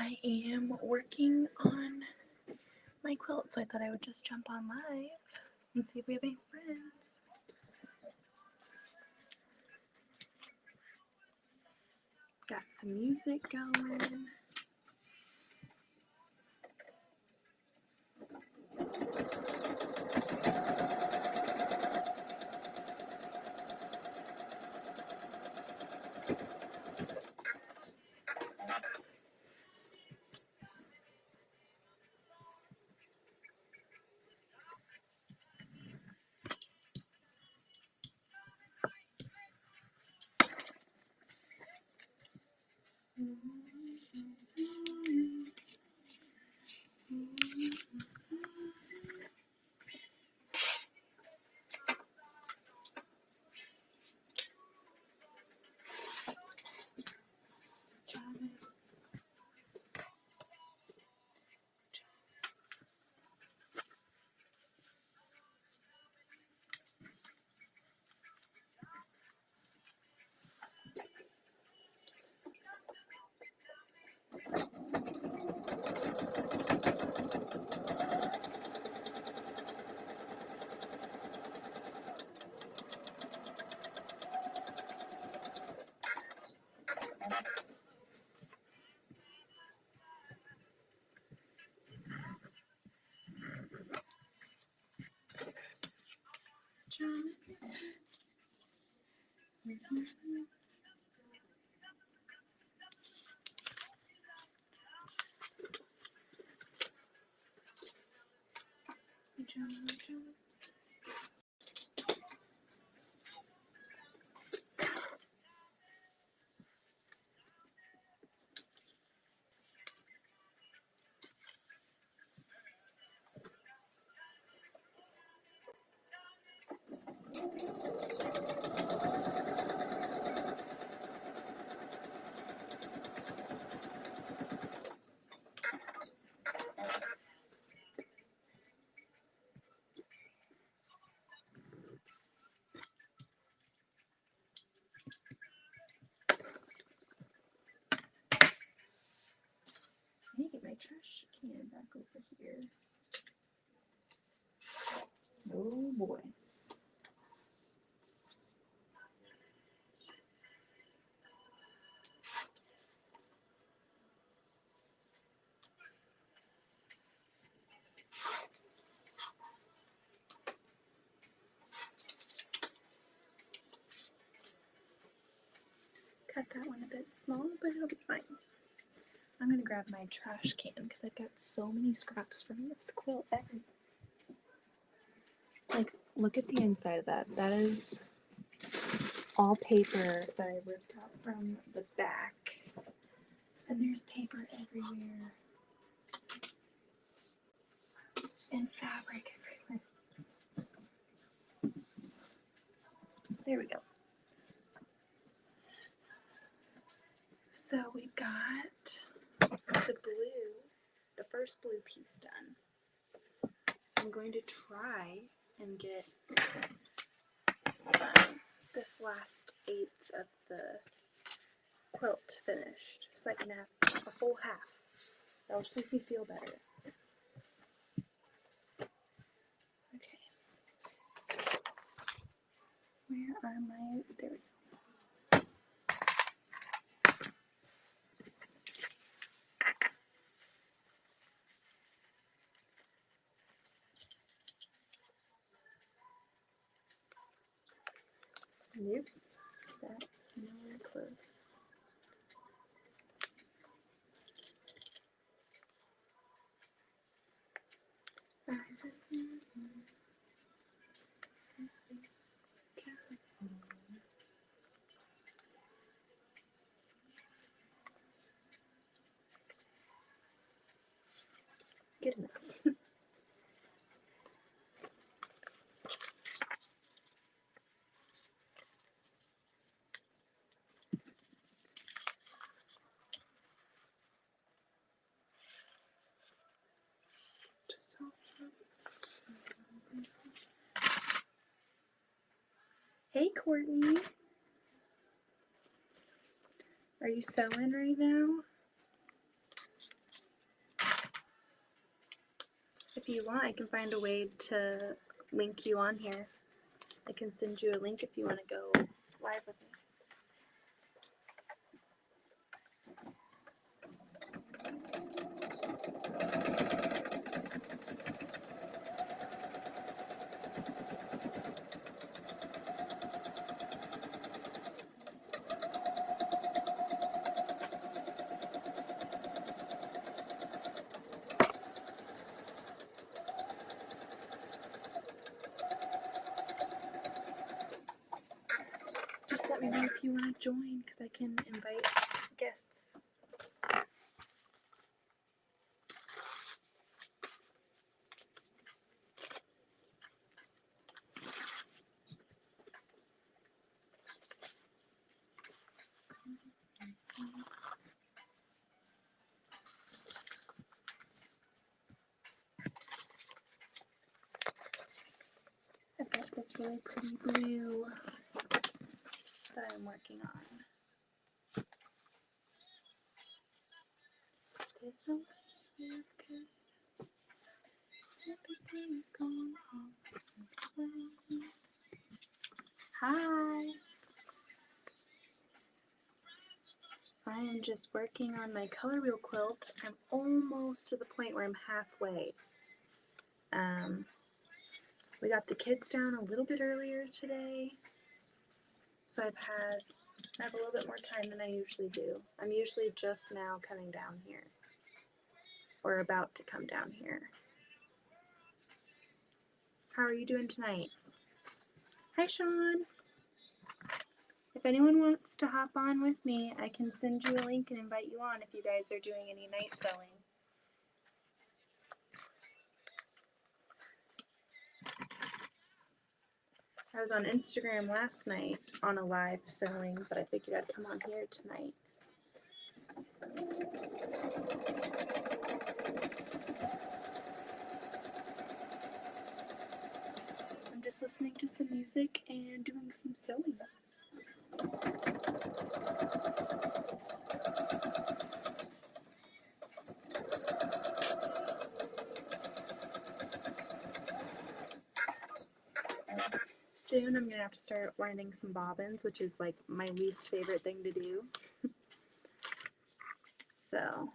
I am working on my quilt, so I thought I would just jump on live and see if we have any friends. Got some music going. I need to get my trash can back over here. Oh boy. Cut that one a bit small, but it'll be fine. I'm gonna grab my trash can because I've got so many scraps from this quilt. Like, look at the inside of that. That is all paper that I ripped out from the back. And there's paper everywhere. And fabric everywhere. There we go. So we've got the first blue piece done. I'm going to try and get this last eighth of the quilt finished so I can have a full half. That'll just make me feel better. Okay. Where are my... There we go. Nope, that's nowhere close. Good enough. Hey, Courtney. Are you sewing right now? If you want, I can find a way to link you on here. I can send you a link if you want to go live with me. Just let me know if you want to join, because I can invite guests. I've got this really pretty blue that I'm working on. There's no okay. Everything's going on. Hi. I am just working on my color wheel quilt. I'm almost to the point where I'm halfway. We got the kids down a little bit earlier today, so I have a little bit more time than I usually do. I'm usually just now coming down here, or about to come down here. How are you doing tonight? Hi, Sean. If anyone wants to hop on with me, I can send you a link and invite you on if you guys are doing any night sewing. I was on Instagram last night on a live sewing, but I figured I'd come on here tonight. I'm just listening to some music and doing some sewing. Soon I'm gonna have to start winding some bobbins, which is like my least favorite thing to do. So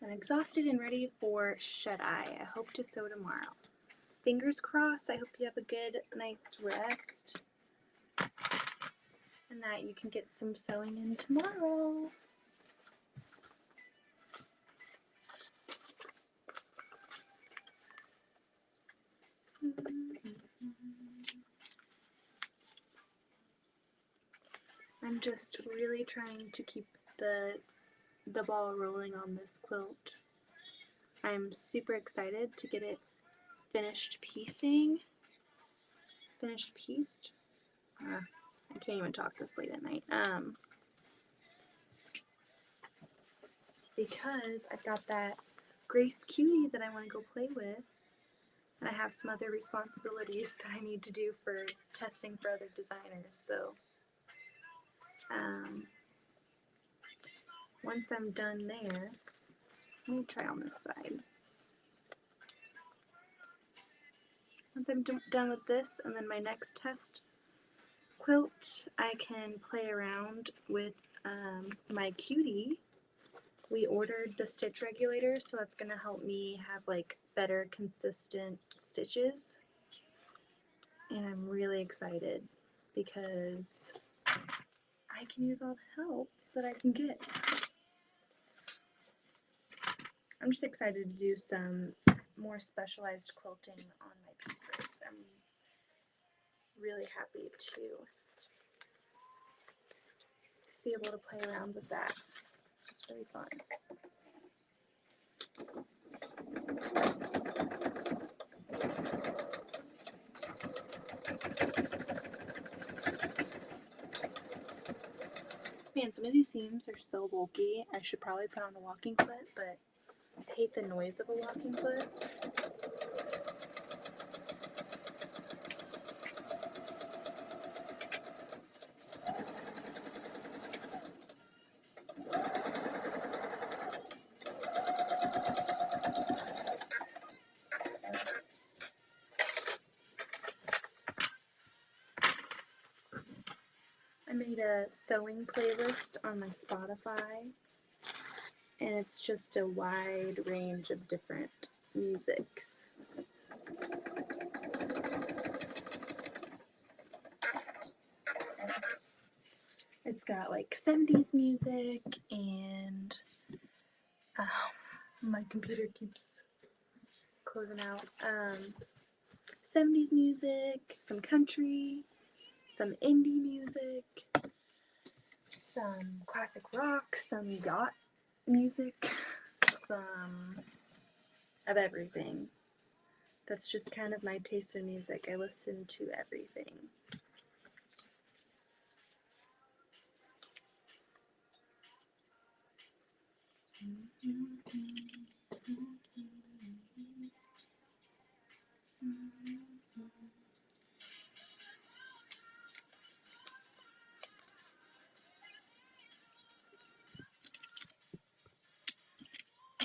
I'm exhausted and ready for shut-eye. I hope to sew tomorrow. Fingers crossed. I hope you have a good night's rest and that you can get some sewing in tomorrow. I'm just really trying to keep the ball rolling on this quilt. I'm super excited to get it finished piecing. Finished pieced? I can't even talk this late at night. Because I've got that Grace Cutie that I want to go play with, and I have some other responsibilities that I need to do for testing for other designers. So once I'm done there, let me try on this side. Once I'm done with this and then my next test quilt, I can play around with my Cutie. We ordered the stitch regulator, so that's going to help me have like better consistent stitches. And I'm really excited because I can use all the help that I can get. I'm just excited to do some more specialized quilting on my pieces. I'm really happy to be able to play around with that. It's really fun. Man, some of these seams are so bulky. I should probably put on a walking foot, but I hate the noise of a walking foot. made a sewing playlist on my Spotify, and it's just a wide range of different musics. It's got like 70s music, and my computer keeps closing out. 70s music, some country, some indie music, some classic rock, some yacht music, some of everything. That's just kind of my taste in music. I listen to everything.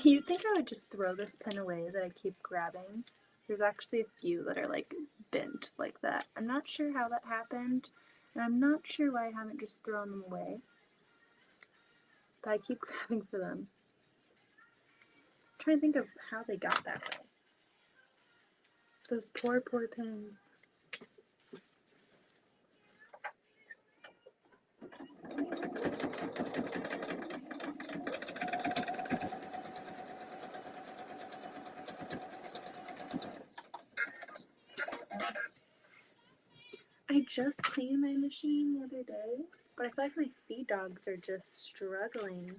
You'd think I would just throw this pen away that I keep grabbing. There's actually a few that are like bent like that. I'm not sure how that happened, and I'm not sure why I haven't just thrown them away. But I keep grabbing for them. I'm trying to think of how they got that way. Those poor, poor pens. I just cleaned my machine the other day, but I feel like my feed dogs are just struggling.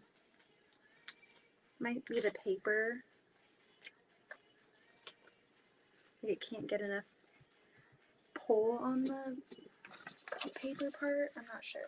Might be the paper. Like it can't get enough pull on the paper part. I'm not sure.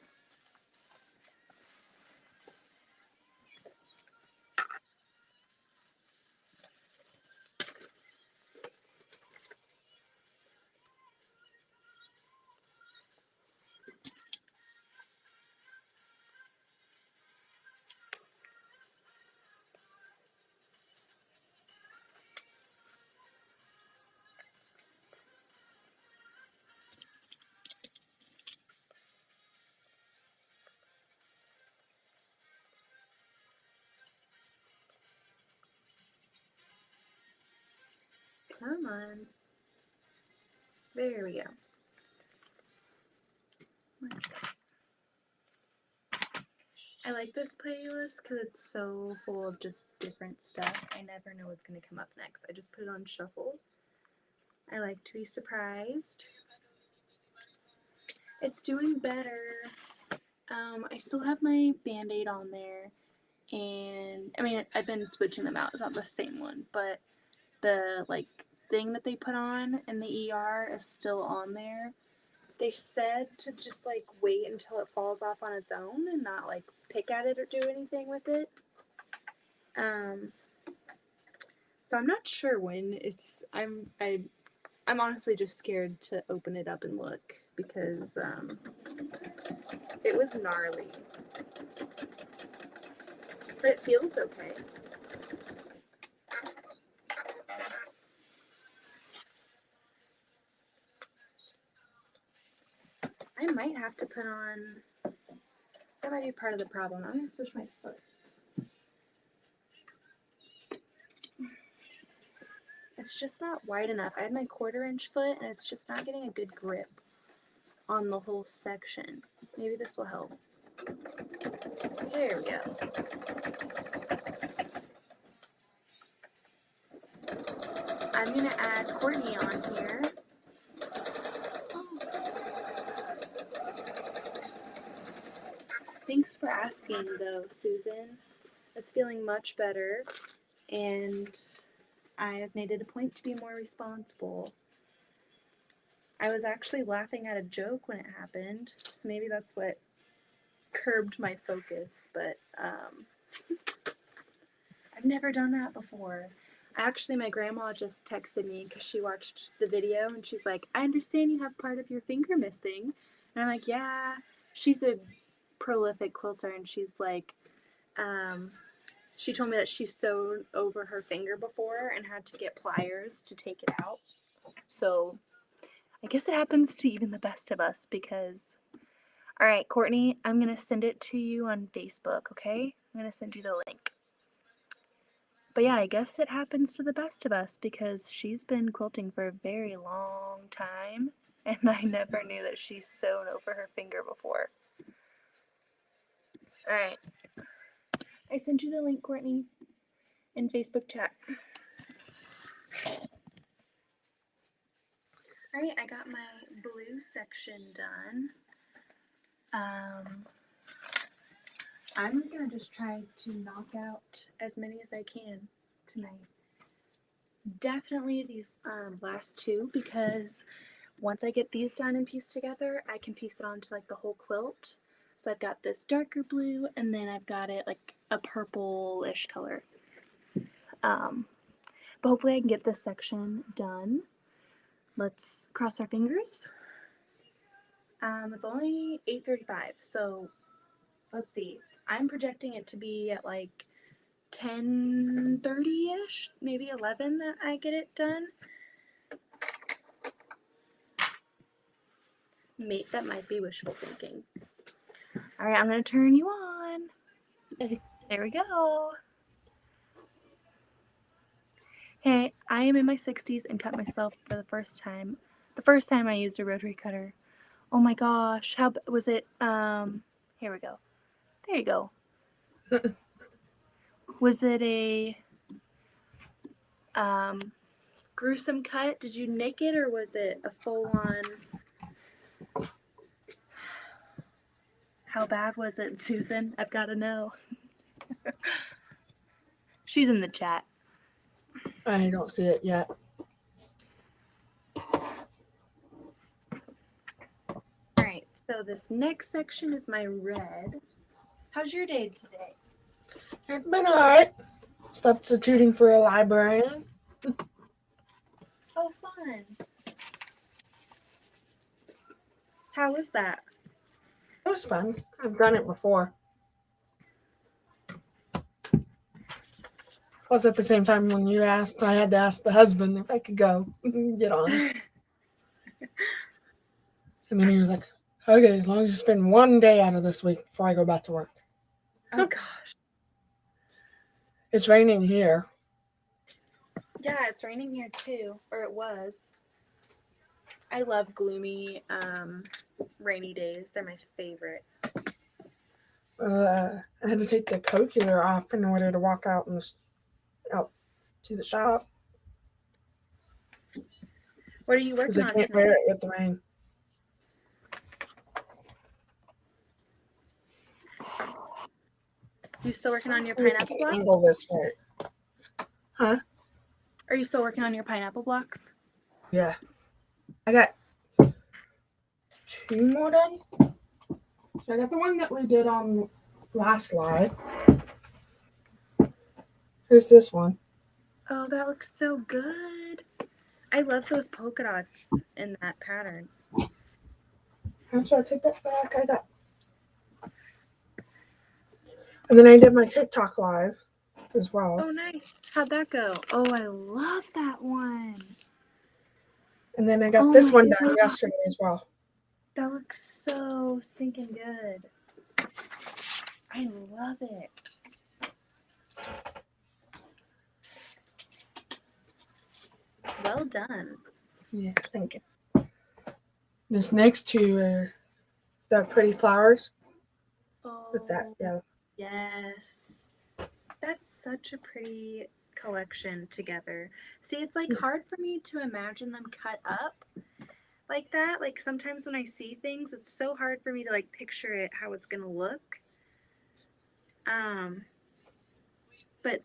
Come on. There we go. I like this playlist because it's so full of just different stuff. I never know what's going to come up next. I just put it on shuffle. I like to be surprised. It's doing better. I still have my Band-Aid on there. And, I mean, I've been switching them out. It's not the same one. But the, like, thing that they put on in the ER is still on there. They said to just like wait until it falls off on its own and not like pick at it or do anything with it. So I'm not sure when it's. I'm honestly just scared to open it up and look because it was gnarly, but it feels okay. I might have to put on. That might be part of the problem. I'm gonna switch my foot. It's just not wide enough. I had my 1/4-inch foot, and it's just not getting a good grip on the whole section. Maybe this will help. There we go. I'm gonna add Courtney on here. Thanks for asking, though, Susan. It's feeling much better, and I have made it a point to be more responsible. I was actually laughing at a joke when it happened, so maybe that's what curbed my focus, but I've never done that before. Actually, my grandma just texted me because she watched the video, and she's like, I understand you have part of your finger missing. And I'm like, yeah. She's a prolific quilter, and she's like, she told me that she sewed over her finger before and had to get pliers to take it out. So I guess it happens to even the best of us because All right, Courtney, I'm going to send it to you on Facebook, okay? I'm going to send you the link. But yeah, I guess it happens to the best of us because she's been quilting for a very long time, and I never knew that she's sewn over her finger before. All right. I sent you the link, Courtney, in Facebook chat. All right, I got my blue section done. I'm gonna just try to knock out as many as I can tonight. Definitely these last two, because once I get these done and pieced together, I can piece it onto like the whole quilt. So I've got this darker blue, and then I've got it like a purple-ish color. But hopefully I can get this section done. Let's cross our fingers. It's only 8:35, so let's see. I'm projecting it to be at like 10:30-ish, maybe 11 that I get it done. That might be wishful thinking. All right, I'm going to turn you on. There we go. Hey, I am in my 60s and cut myself for the first time. The first time I used a rotary cutter. Oh my gosh, how was it? Here we go. There you go. Was it a gruesome cut? Did you nick it, or was it a full-on? How bad was it, Susan? I've got to know. She's in the chat. I don't see it yet. Alright, so this next section is my red. How's your day today? It's been alright. Substituting for a librarian. Oh, fun. How was that? It was fun. I've done it before. Plus, at the same time, when you asked, I had to ask the husband if I could go get on. And then he was like, okay, as long as you spend one day out of this week before I go back to work. Oh, gosh. It's raining here. Yeah, it's raining here too, or it was. I love gloomy, rainy days. They're my favorite. I had to take the cochlear off in order to walk out to the shop. What are you working on? Because I can't wear it with the rain. You still working on your pineapple blocks? Angle this way. Huh? Are you still working on your pineapple blocks? Yeah. I got 2 more done. So I got the one that we did on last slide. Here's this one. Oh, that looks so good. I love those polka dots in that pattern. And so I take that back. And then I did my TikTok live as well. Oh, nice. How'd that go? Oh, I love that one. And then I got this one done yesterday as well. That looks so stinking good. I love it. Well done. Yeah, thank you. This next two are the pretty flowers. Oh, With that, yeah. Yes. That's such a pretty collection together. See, it's like hard for me to imagine them cut up like that. Like sometimes when I see things, it's so hard for me to like picture it how it's gonna look. But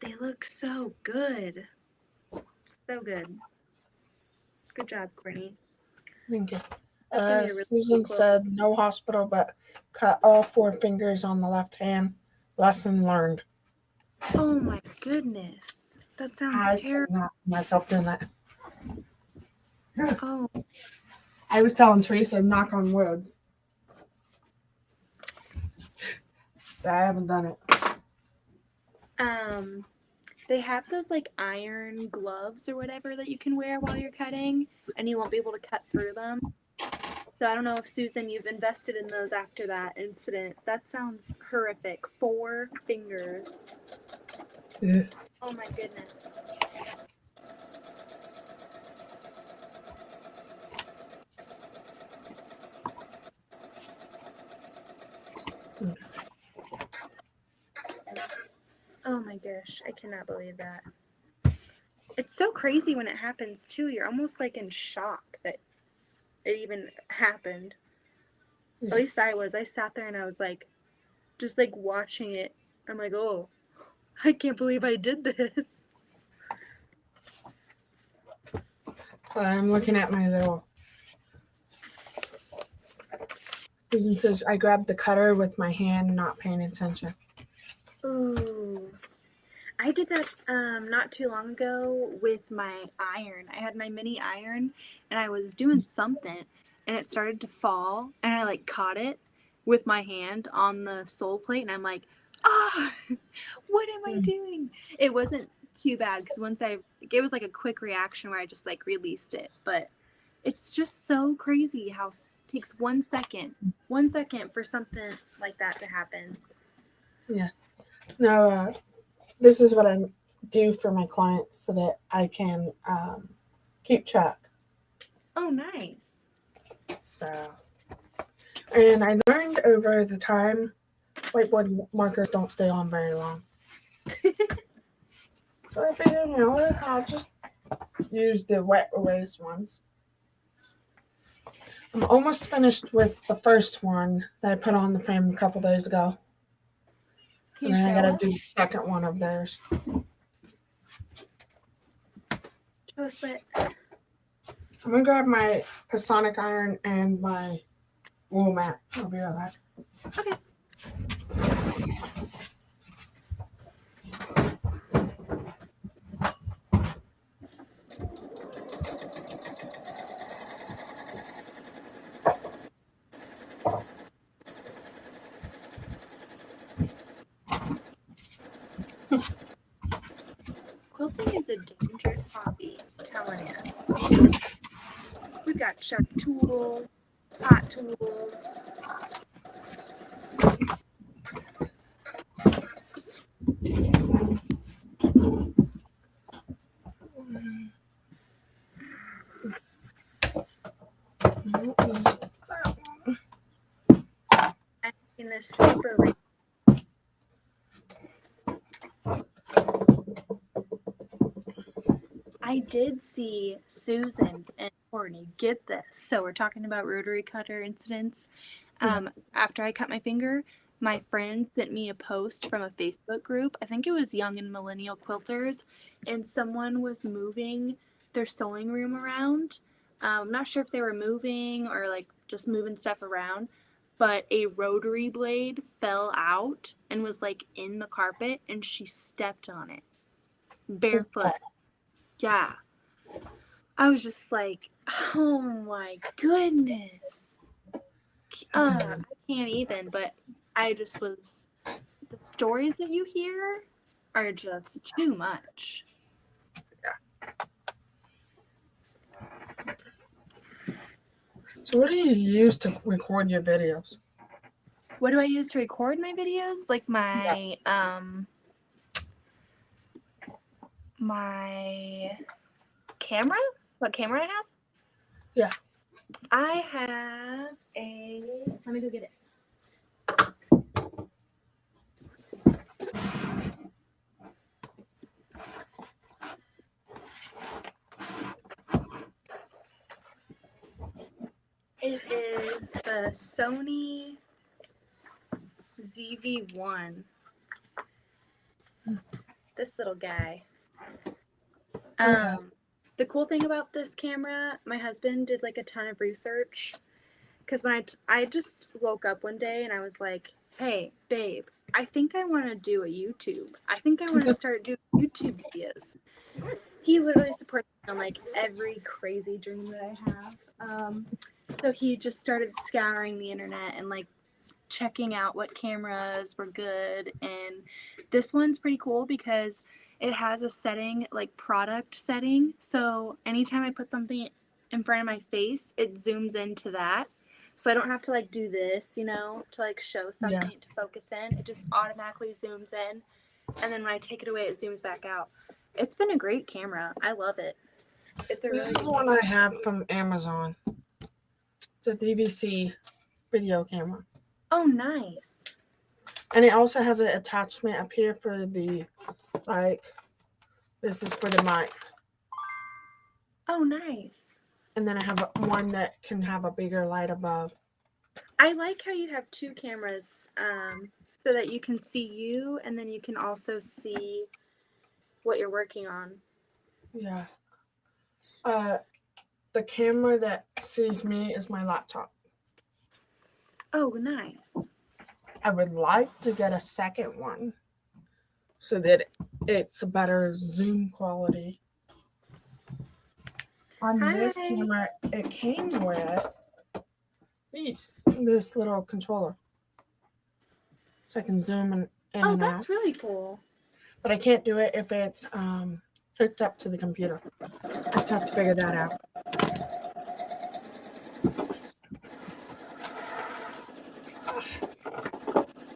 they look so good. So good. Good job, Courtney. Thank you. That's gonna be a really Susan cool said no hospital, but cut all 4 fingers on the left hand. Lesson learned. Oh my goodness. That sounds terrible. I cannot myself doing that. Oh. I was telling Teresa, knock on woods. But I haven't done it. They have those like iron gloves or whatever that you can wear while you're cutting, and you won't be able to cut through them. So I don't know if, Susan, you've invested in those after that incident. That sounds horrific. 4 fingers. Yeah. Oh my goodness. Oh my gosh, I cannot believe that. It's so crazy when it happens too. You're almost like in shock that it even happened. Yeah. At least I was. I sat there and I was like, just like watching it. I'm like, oh, I can't believe I did this. I'm looking at my little. Susan says I grabbed the cutter with my hand, not paying attention. Ooh. I did that not too long ago with my iron. I had my mini iron and I was doing something and it started to fall and I like caught it with my hand on the sole plate and I'm like, ah, what am I doing? It wasn't too bad because it was like a quick reaction where I just like released it. But it's just so crazy how it takes 1 second for something like that to happen. Yeah. Now, this is what I do for my clients so that I can keep track. Oh, nice. So, and I learned over the time, whiteboard markers don't stay on very long. So I figured, I'll just use the wet erase ones. I'm almost finished with the first one that I put on the frame a couple days ago. Can And you then I show gotta us? do the second one of theirs. Show us what. I'm gonna grab my Pasonic iron and my wool mat. I'll be right back. Okay. Quilting is a dangerous hobby, I'm telling you. We've got sharp tools, hot tools. I'm making this super rich. I did see Susan and Courtney get this. So we're talking about rotary cutter incidents. After I cut my finger, my friend sent me a post from a Facebook group. I think it was Young and Millennial Quilters, and someone was moving their sewing room around. I'm not sure if they were moving or like just moving stuff around, but a rotary blade fell out and was like in the carpet, and she stepped on it barefoot. Yeah. I was just like, oh my goodness. I can't even, but I just was, the stories that you hear are just too much. So what do you use to record your videos? What do I use to record my videos? Like my, my camera? What camera I have? Yeah. I have let me go get it. It is the Sony ZV-1. This little guy. The cool thing about this camera, my husband did like a ton of research because when I just woke up one day and I was like, hey, babe, I think I want to do a YouTube. I think I want to start doing YouTube videos. He literally supports me on like every crazy dream that I have. So he just started scouring the internet and like checking out what cameras were good. And this one's pretty cool because it has a setting, like product setting. So anytime I put something in front of my face, it zooms into that. So I don't have to like do this, you know, to like show something to focus in. It just automatically zooms in. And then when I take it away, it zooms back out. It's been a great camera. I love it. It's a This really is one I have from Amazon. It's a DVC video camera. Oh, nice. And it also has an attachment up here for the, like, this is for the mic. Oh, nice. And then I have one that can have a bigger light above. I like how you have two cameras so that you can see you and then you can also see what you're working on. Yeah. The camera that sees me is my laptop. Oh, nice. I would like to get a second one so that it's a better zoom quality. On this camera, it came with this little controller. So I can zoom in and out. Oh, that's really cool. But I can't do it if it's hooked up to the computer. I just have to figure that out.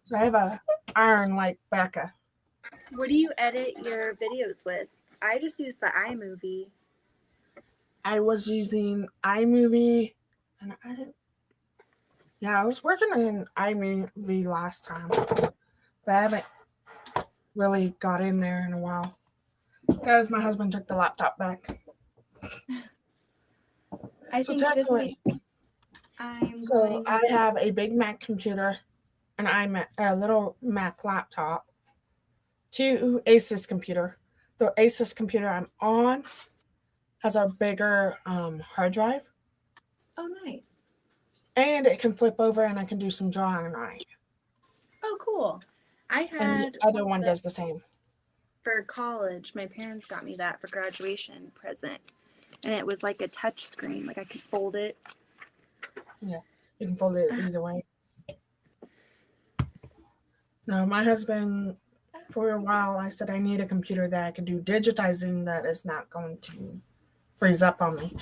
So I have a iron like Becca. What do you edit your videos with? I just use the iMovie. I was using iMovie and I was working in iMovie last time, but I haven't really got in there in a while because my husband took the laptop back. I think this week I have a Big Mac computer, a little Mac laptop, 2 Asus computer. The Asus computer I'm on has a bigger hard drive. Oh, nice. And it can flip over and I can do some drawing on it. Oh, cool. And the other one does the same. For college, my parents got me that for graduation present. And it was like a touch screen. Like I could fold it. Yeah, you can fold it either way. No, my husband, for a while, I said I need a computer that I can do digitizing that is not going to freeze up on me.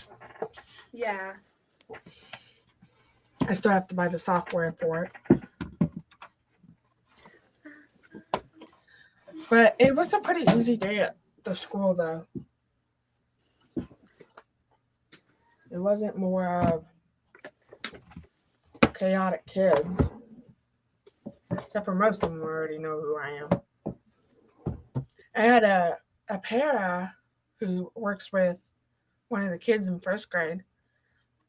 Yeah. I still have to buy the software for it. But it was a pretty easy day at the school, though. It wasn't more of chaotic kids. Except for most of them already know who I am. I had a para who works with one of the kids in first grade.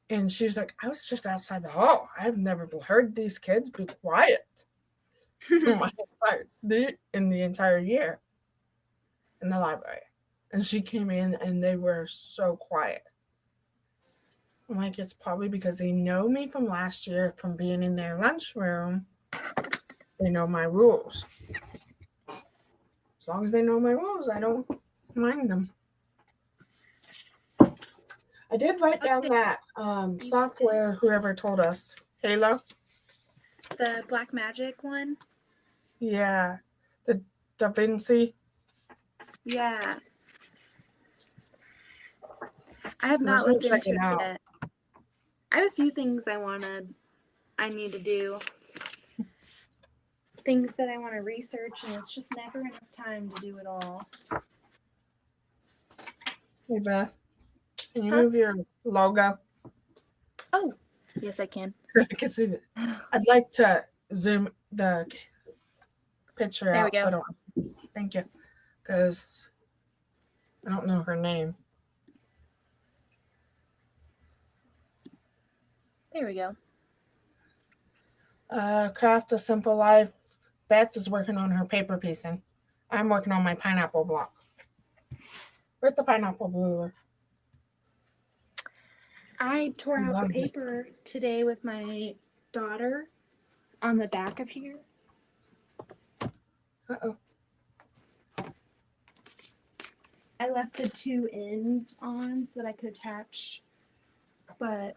And she was like, I was just outside the hall. I've never heard these kids be quiet in the entire year in the library. And she came in and they were so quiet. I'm like, it's probably because they know me from last year from being in their lunchroom. They know my rules. As long as they know my rules, I don't mind them. I did write down that software, whoever told us. Halo? The Black Magic one? Yeah. The Da Vinci? Yeah. I have not looked into it yet. I have a few things I need to do. Things that I want to research, and it's just never enough time to do it all. Hey, Beth. Can you move your logo? Oh, yes, I can. I can see it. I'd like to zoom the picture there out. We go. Thank you. Because I don't know her name. There we go. Craft a Simple Life. Beth is working on her paper piecing. I'm working on my pineapple block. Where's the pineapple bluer? I tore out the paper today with my daughter on the back of here. Uh-oh. I left the 2 ends on so that I could attach, but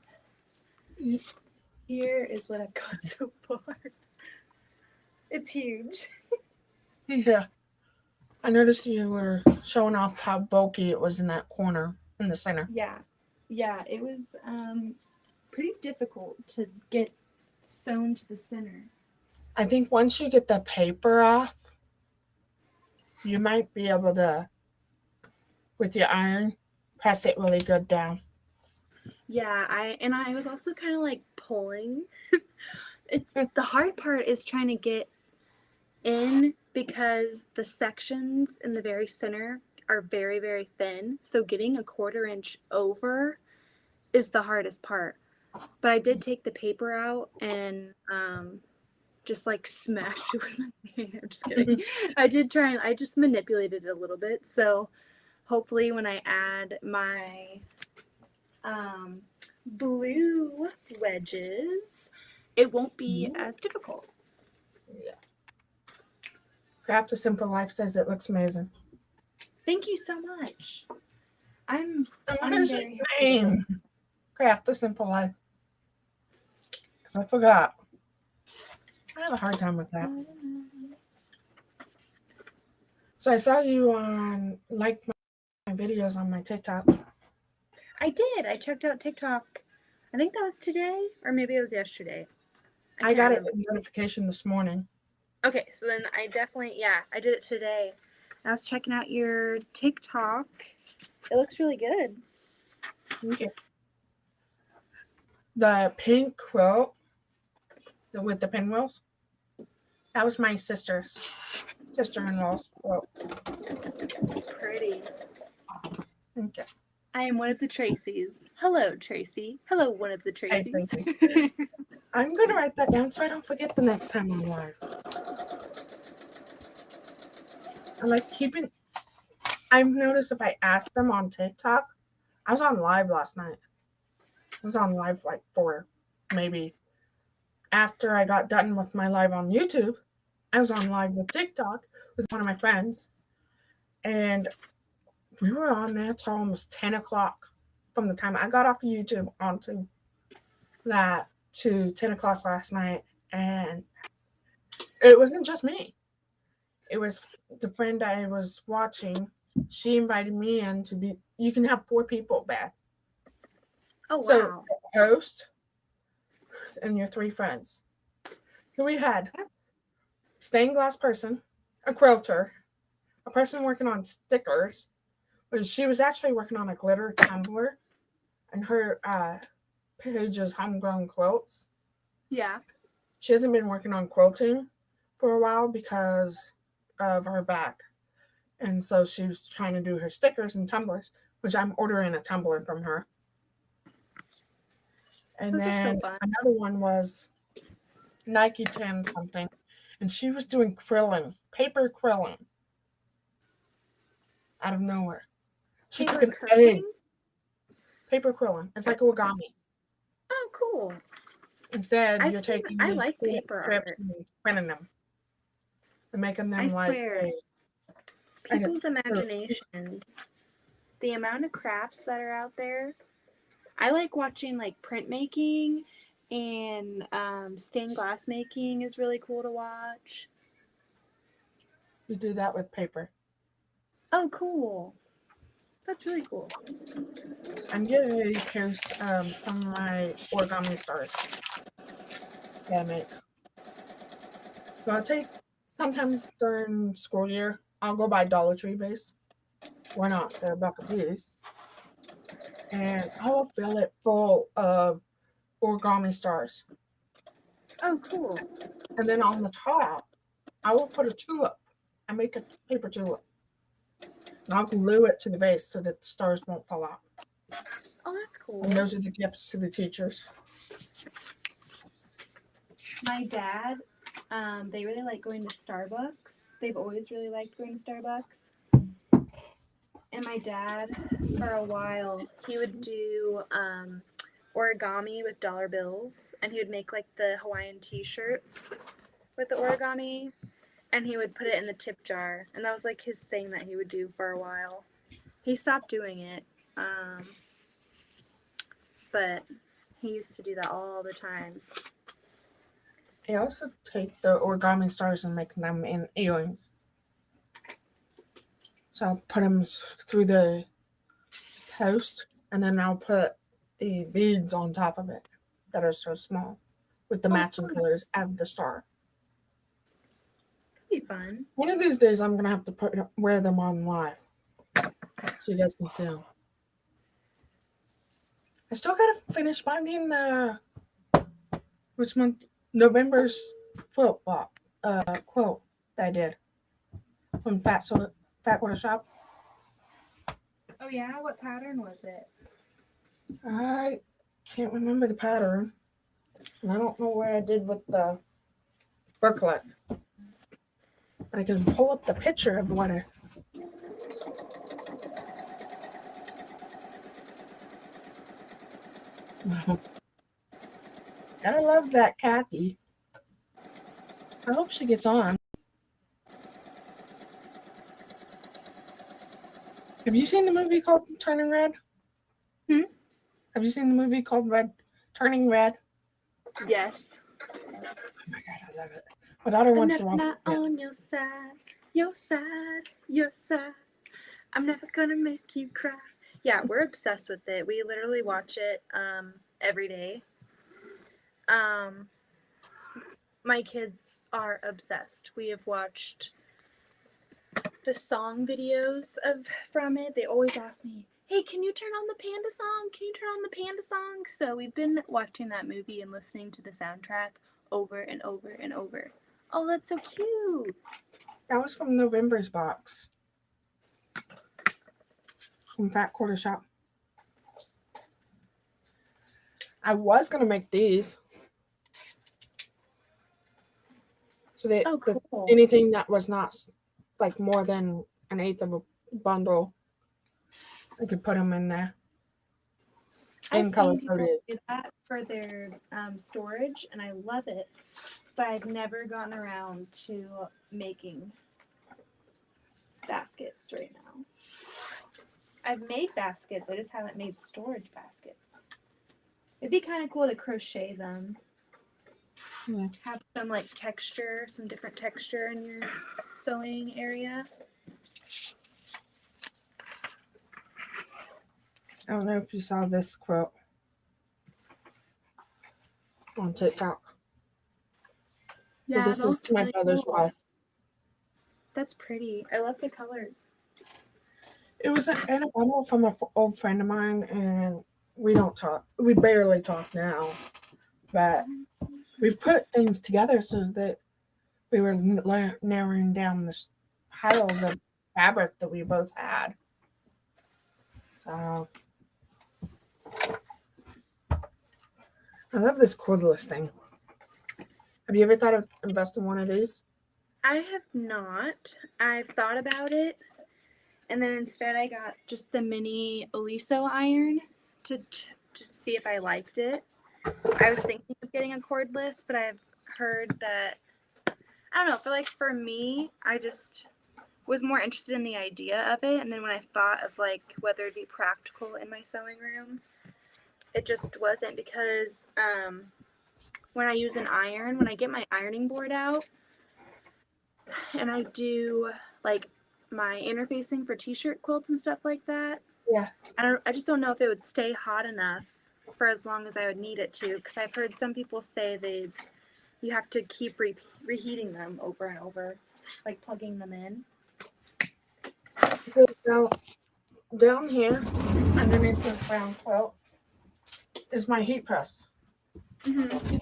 here is what I've got so far. It's huge. Yeah. I noticed you were showing off how bulky it was in that corner in the center. Yeah, it was pretty difficult to get sewn to the center. I think once you get the paper off, you might be able to, with your iron, press it really good down. Yeah, I was also kind of like pulling. It's the hard part is trying to get in because the sections in the very center are very, very thin. So getting a 1/4 inch over is the hardest part. But I did take the paper out and just like smashed it with my hand. I'm just kidding. I did try and I just manipulated it a little bit. So hopefully when I add my blue wedges, it won't be as difficult. Yeah. Craft a Simple Life says it looks amazing. Thank you so much. I'm what is your name? Craft a Simple Life. Because I forgot. I have a hard time with that. So I saw you on my videos on my TikTok. I did. I checked out TikTok. I think that was today, or maybe it was yesterday. I got a notification this morning. Okay, so then I definitely, I did it today. I was checking out your TikTok. It looks really good. Okay. The pink quilt with the pinwheels, that was my sister-in-law's quilt. Pretty. Okay. I am one of the Tracys. Hello, Tracy. Hello, one of the Tracys. Hey, Tracy. I'm going to write that down so I don't forget the next time I'm live. I like keeping... I've noticed if I ask them on TikTok, I was on live last night. I was on live like for maybe after I got done with my live on YouTube. I was on live with TikTok with one of my friends. And we were on there till almost 10 o'clock from the time I got off of YouTube onto that to 10 o'clock last night. And it wasn't just me. It was the friend I was watching. She invited me in to be, you can have 4 people, Beth. Oh, wow. So, host and your 3 friends. So we had stained glass person, a quilter, a person working on stickers. She was actually working on a glitter tumbler, and her page is homegrown quilts. Yeah. She hasn't been working on quilting for a while because of her back. And so she was trying to do her stickers and tumblers, which I'm ordering a tumbler from her. And Those then another one was Nike 10 something. And she was doing quilling, paper quilling out of nowhere. She took an egg. Paper quilling. It's like origami. Oh, cool. Instead, you're taking these like paper strips art. and spinning them and making them People's imaginations. The amount of crafts that are out there. I like watching like printmaking and stained glass making is really cool to watch. You do that with paper. Oh, cool. That's really cool. I'm getting ready to post some of my origami stars that I make. So I'll take, sometimes during school year, I'll go buy Dollar Tree base. Why not? They're $1 a piece. And I'll fill it full of origami stars. Oh, cool. And then on the top, I will put a tulip. I make a paper tulip. And I'll glue it to the vase so that the stars won't fall out. Oh, that's cool. And those are the gifts to the teachers. My dad, they really like going to Starbucks. They've always really liked going to Starbucks. And my dad, for a while, he would do origami with dollar bills. And he would make like the Hawaiian t-shirts with the origami. And he would put it in the tip jar. And that was like his thing that he would do for a while. He stopped doing it. But he used to do that all the time. I also take the origami stars and make them in earrings. So I'll put them through the post, and then I'll put the beads on top of it. that are so small with the Oh, matching fun. colors of the star. That'd be fun. One of these days, I'm going to have to wear them on live so you guys can see them. I still got to finish finding the, which month? November's quilt quilt that I did from Fat Quarter Shop. Oh yeah, what pattern was it? I can't remember the pattern, and I don't know where I did with the booklet. But I can pull up the picture of what I. Gotta love that Kathy. I hope she gets on. Have you seen the movie called Turning Red? Hmm? Have you seen the movie called Turning Red? Yes. Oh my god, I love it. My daughter I'm wants to never watch not it. on your side, your side, your side. I'm never gonna make you cry. Yeah, we're obsessed with it. We literally watch it every day. My kids are obsessed. We have watched the song videos from it. They always ask me, "Hey, can you turn on the Panda song? Can you turn on the Panda song?" So we've been watching that movie and listening to the soundtrack over and over and over. Oh, that's so cute. That was from November's box from Fat Quarter Shop. I was gonna make these. So Oh, cool. anything that was not like more than an eighth of a bundle, I could put them in there. I've And color seen people coded. do that for their storage, and I love it. But I've never gotten around to making baskets right now. I've made baskets, I just haven't made storage baskets. It'd be kind of cool to crochet them. Yeah. Have some like texture, some different texture in your sewing area. I don't know if you saw this quote on TikTok. Yeah, Well, this is those to are my really brother's cool. wife. That's pretty. I love the colors. It was in a bundle from an old friend of mine, and we don't talk. We barely talk now, but we've put things together so that we were narrowing down the piles of fabric that we both had. So I love this cordless thing. Have you ever thought of investing in one of these? I have not. I've thought about it, and then instead I got just the mini Oliso iron to see if I liked it. I was thinking of getting a cordless, but I've heard that I don't know. For me, I just was more interested in the idea of it, and then when I thought of like whether it'd be practical in my sewing room, it just wasn't because when I use an iron, when I get my ironing board out, and I do like my interfacing for t-shirt quilts and stuff like that. Yeah. I just don't know if it would stay hot enough for as long as I would need it to, because I've heard some people say you have to keep reheating them over and over, like plugging them in. So now, down here, underneath this brown quilt, is my heat press. Mm-hmm.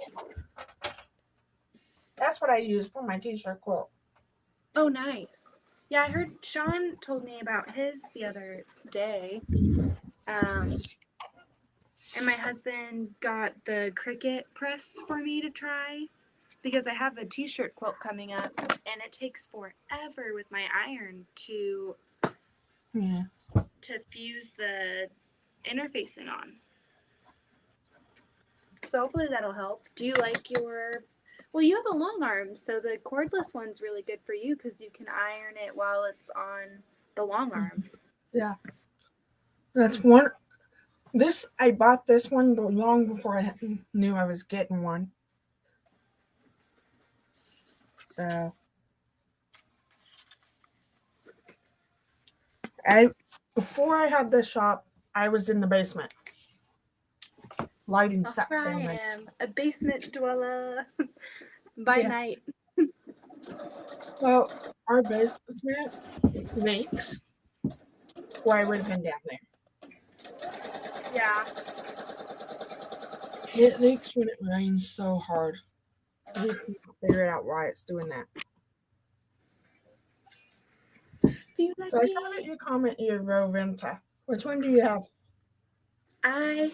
That's what I use for my t-shirt quilt. Oh, nice. Yeah, I heard Sean told me about his the other day. And my husband got the Cricut press for me to try because I have a t-shirt quilt coming up, and it takes forever with my iron to fuse the interfacing on. So hopefully that'll help. Do you like your? Well, you have a long arm, so the cordless one's really good for you because you can iron it while it's on the long arm. Yeah. That's one. I bought this one long before I knew I was getting one. So before I had this shop, I was in the basement. lighting Well, suck here down I there. am, a basement dweller by Yeah. night. Well, our basement leaks, or I would have been down there. Yeah. It leaks when it rains so hard. We can't figure out why it's doing that. Feel like So I saw me. that you comment your Roventa. Which one do you have? I'll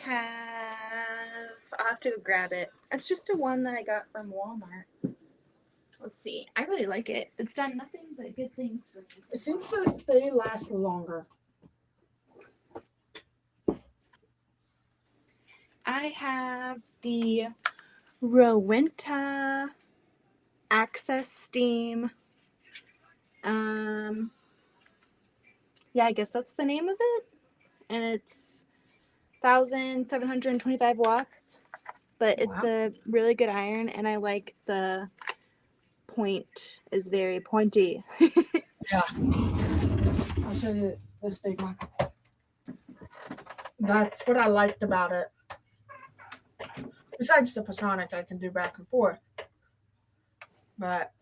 have to go grab it. It's just a one that I got from Walmart. Let's see. I really like it. It's done nothing but good things for me. It seems like they last longer. I have the Rowenta Access Steam. Yeah, I guess that's the name of it. And it's 1,725 watts. But it's a really good iron, and I like the point is very pointy. Yeah. I'll show you this big one. That's what I liked about it. Besides the Pasonic, I can do back and forth. But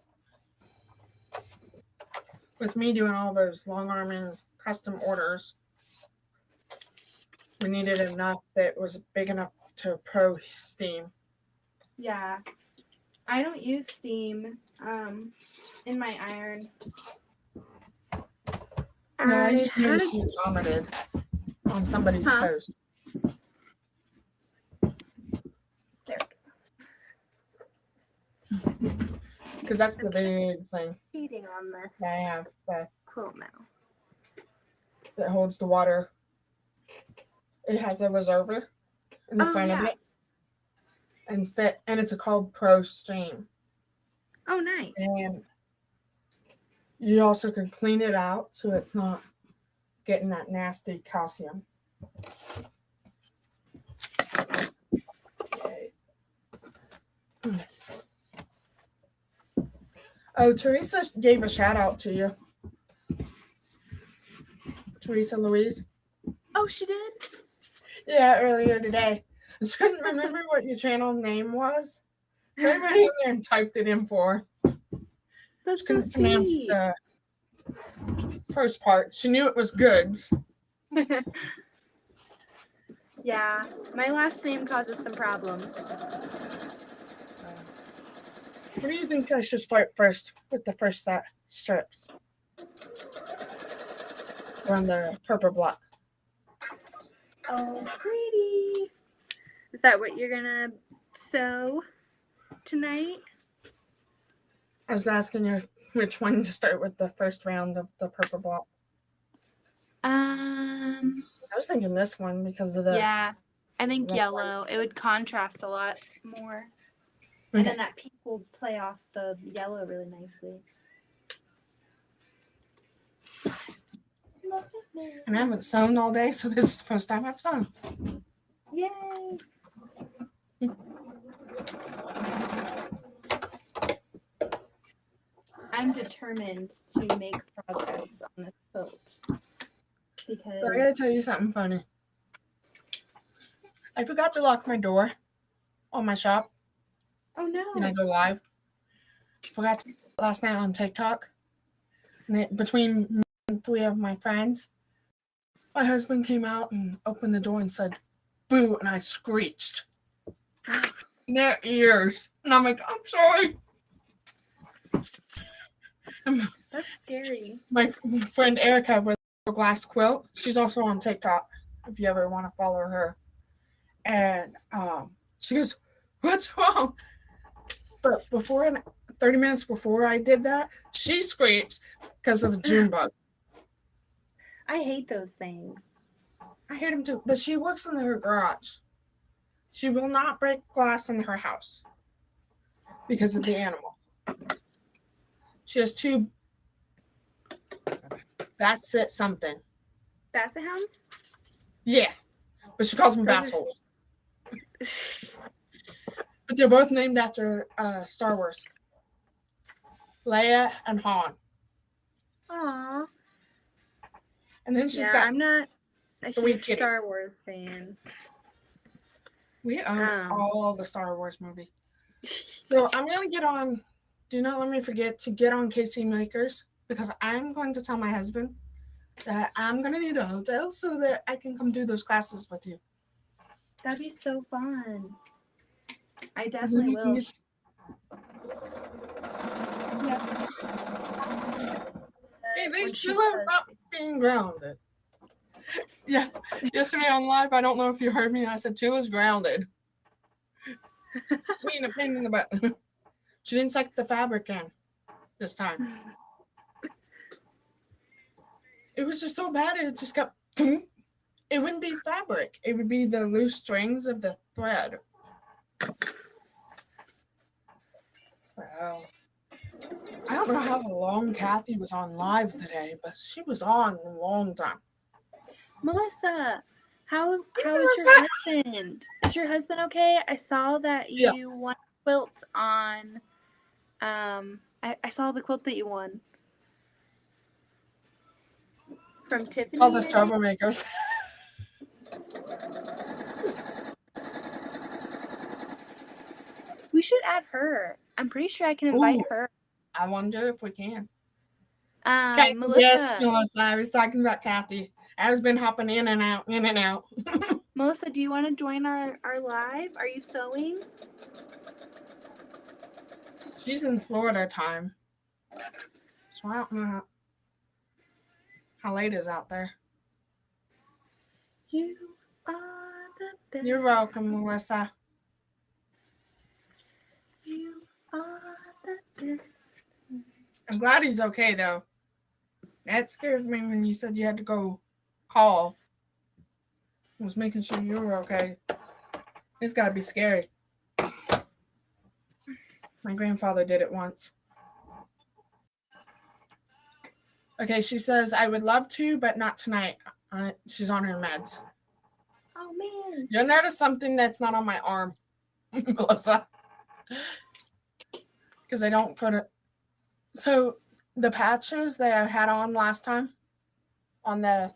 with me doing all those long arming custom orders, we needed enough that was big enough to pro steam. Yeah. I don't use steam in my iron. No, I just noticed you commented on somebody's post. There. Because that's the big thing. Heating on this. I have Quilt now. that holds the water. It has a reservoir in the front of it. And it's called Pro Stream. Oh, nice. And you also can clean it out so it's not getting that nasty calcium. Okay. Oh, Teresa gave a shout out to you. Teresa Louise. Oh, she did? Yeah, earlier today. I just couldn't remember what your channel name was. So I went in there and typed it in for her. That's She so couldn't pronounce sweet. the first part. She knew it was goods. Yeah, my last name causes some problems. What do you think I should start first with the first set strips? Or on the purple block. Oh, pretty. Is that what you're gonna sew tonight? I was asking you which one to start with the first round of the purple block. I was thinking this one because of the... Yeah, I think yellow. It would contrast a lot more. Okay. And then that pink will play off the yellow really nicely. And I haven't sewn all day, so this is the first time I've sewn. Yay! I'm determined to make progress on this quilt. Because So I gotta tell you something funny. I forgot to lock my door on my shop. Oh no! When I go live. Forgot to last night on TikTok. And between me and 3 of my friends, my husband came out and opened the door and said, "Boo," and I screeched in their ears. And I'm like, "I'm sorry." That's scary. My friend Erica with a glass quilt, she's also on TikTok if you ever want to follow her. And she goes, "What's wrong?" But 30 minutes before I did that, she screeched because of a June bug. I hate those things. I hate them too. But she works in her garage. She will not break glass in her house because of the animal. She has 2 Basset something. Basset hounds? Yeah. But she calls them bass holes. But they're both named after Star Wars. Leia and Han. Aww. And then she's got... I'm not a huge Star Wars fan. We own Um, all the Star Wars movies. So I'm going to get on, do not let me forget to get on KC Makers because I'm going to tell my husband that I'm going to need a hotel so that I can come do those classes with you. That'd be so fun. I 'Cause then definitely you can will. get- Hey, When these she tulips does. not being grounded. Yeah, yesterday on live, I don't know if you heard me. I said Tula's grounded. Being a pain in the butt. She didn't suck the fabric in this time. It was just so bad. It just got. It wouldn't be fabric. It would be the loose strings of the thread. So, I don't know how long Kathy was on lives today, but she was on a long time. Melissa, how is Melissa! your husband? Is your husband okay? I saw that Yeah. you won a quilt on. I saw the quilt that you won from Tiffany. All the I think. troublemakers. We should add her. I'm pretty sure I can invite Ooh, her. I wonder if we can. Melissa. Yes, Melissa. I was talking about Kathy. I've been hopping in and out, in and out. Melissa, do you want to join our live? Are you sewing? She's in Florida time. So I don't know how late it is out there. You are the best. You're welcome, Melissa. You are the best. I'm glad he's okay, though. That scared me when you said you had to go call. I was making sure you were okay. It's got to be scary. My grandfather did it once. Okay, she says, I would love to, but not tonight. She's on her meds. Oh, man. You'll notice something that's not on my arm, Melissa. Because I don't put it. So the patches that I had on last time on the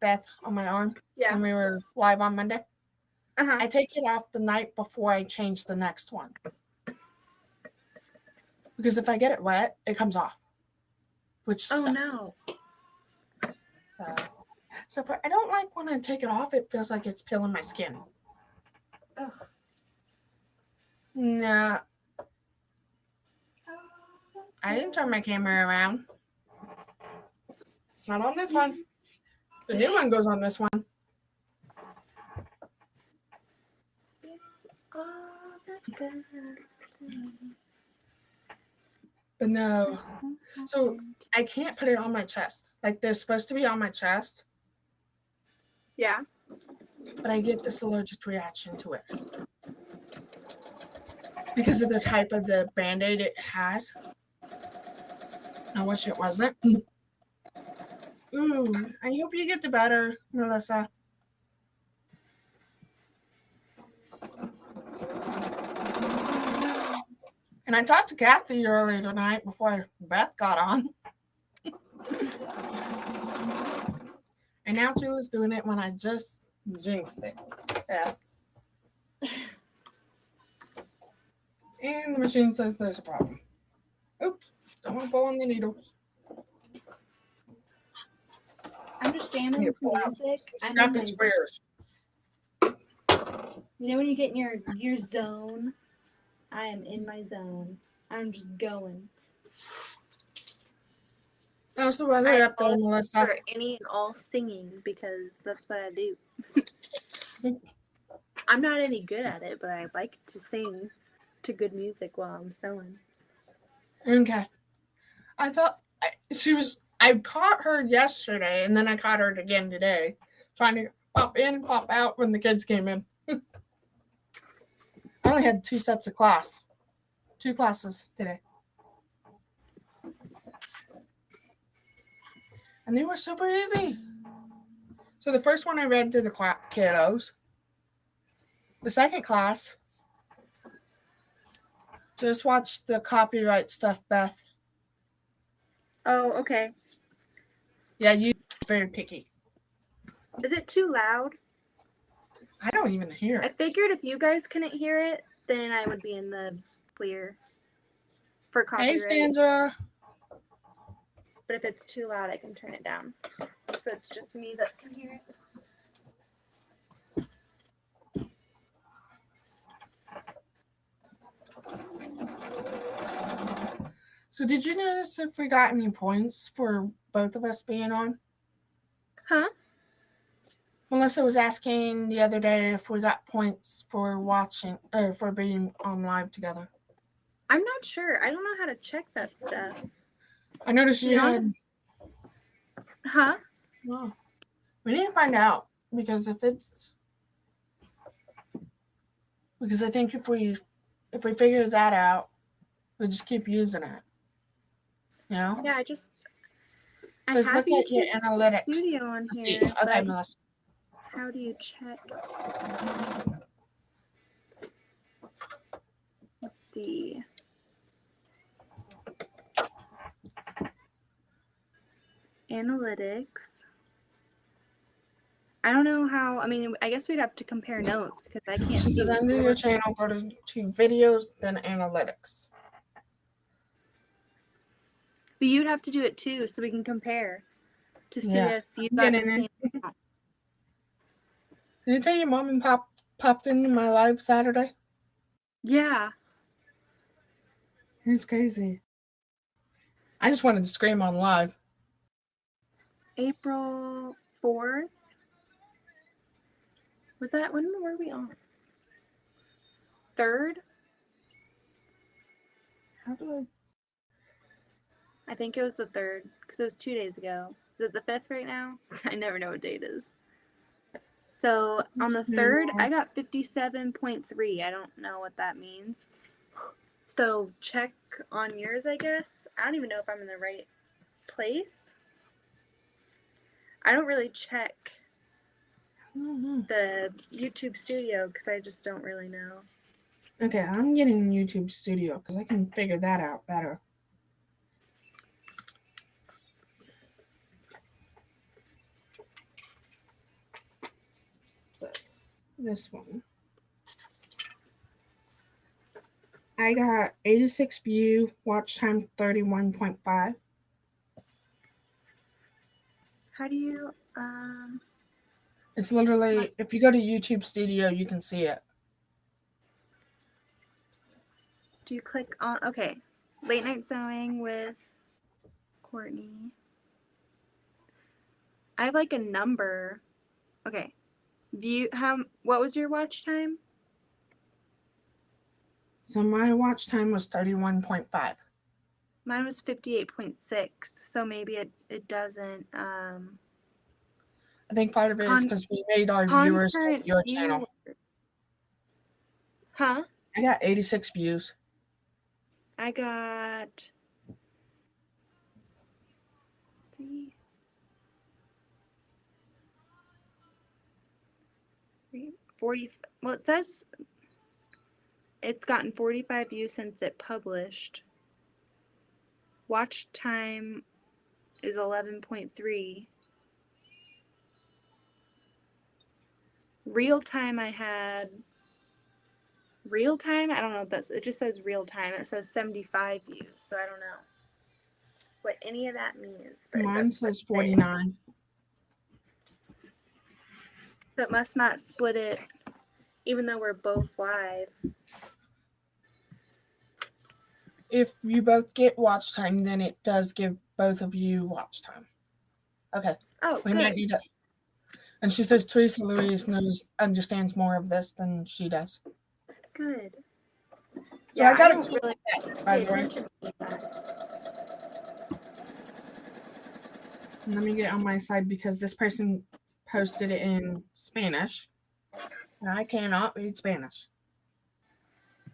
Beth on my arm when we were live on Monday, I take it off the night before I change the next one. Because if I get it wet, it comes off. Which sucks. No. So I don't like when I take it off, it feels like it's peeling my skin. Ugh. No. I didn't turn my camera around. It's not on this one. The new one goes on this one. But no. So I can't put it on my chest. Like they're supposed to be on my chest. Yeah. But I get this allergic reaction to it. Because of the type of the Band-Aid it has. I wish it wasn't. Ooh, I hope you get the better, Melissa. And I talked to Kathy earlier tonight before Beth got on. And now Julie's doing it when I just jinxed it. Yeah. And the machine says there's a problem. Oops, don't want to pull on the needles. I'm just jamming to music. I'm in Snapping my squares. You know when you get in your zone? I am in my zone. I'm just going. How's the weather up there, Melissa? For any and all singing because that's what I do. I'm not any good at it, but I like to sing to good music while I'm sewing. Okay. I thought I caught her yesterday, and then I caught her again today, trying to pop in, pop out when the kids came in. I only had 2 sets of class. 2 classes today. And they were super easy. So the first one I read to the kiddos. The second class, just watch the copyright stuff, Beth. Oh, okay. Yeah, you're very picky. Is it too loud? I don't even hear I it. figured if you guys couldn't hear it, then I would be in the clear for Hey, copyright. Sandra. But if it's too loud, I can turn it down. So it's just me that can hear it. So did you notice if we got any points for both of us being on? Huh? Melissa was asking the other day if we got points for watching or for being on live together. I'm not sure. I don't know how to check that stuff. I noticed you had. Huh? Oh, we need to find out because I think if we figure that out, we just keep using it. You know? Yeah, I Just have look at your YouTube analytics. Studio on here. Okay, But Melissa. how do you check? Let's see. Analytics. I don't know how. I mean, I guess we'd have to compare notes because I can't She see. says under your channel, go to videos, then analytics. But you'd have to do it too, so we can compare to see if you got the same. Did you tell your mom and pop popped into my live Saturday? Yeah. It's crazy. I just wanted to scream on live. April 4th. Was that, when were we on? 3rd? How do I think it was the 3rd, because it was 2 days ago. Is it the 5th right now? I never know what date it is. So on the 3rd, I got 57.3. I don't know what that means. So check on yours, I guess. I don't even know if I'm in the right place. I don't really check the YouTube Studio because I just don't really know. Okay, I'm getting YouTube Studio because I can figure that out better. So, this one. I got 86 view, watch time 31.5. How do you, It's literally, if you go to YouTube Studio, you can see it. do you click on, okay, late night sewing with Courtney. I have like a number. Okay. What was your watch time? So my watch time was 31.5. Mine was 58.6. So maybe it doesn't, I think part of it is because we made our viewers like your channel. Huh? I got 86 views. I got, let's see, 40. Well, it says it's gotten 45 views since it published. Watch time is 11.3. Real time I had real time? I don't know what that's, it just says real time. It says 75 views, so I don't know what any of that means. But mine says 49. So it must not split it, even though we're both live. If you both get watch time, then it does give both of you watch time. Okay. Oh, we good. might need to. And she says Teresa Louise understands more of this than she does. Good. So yeah, I gotta really pay attention to that. Let me get on my side because this person posted it in Spanish. And I cannot read Spanish.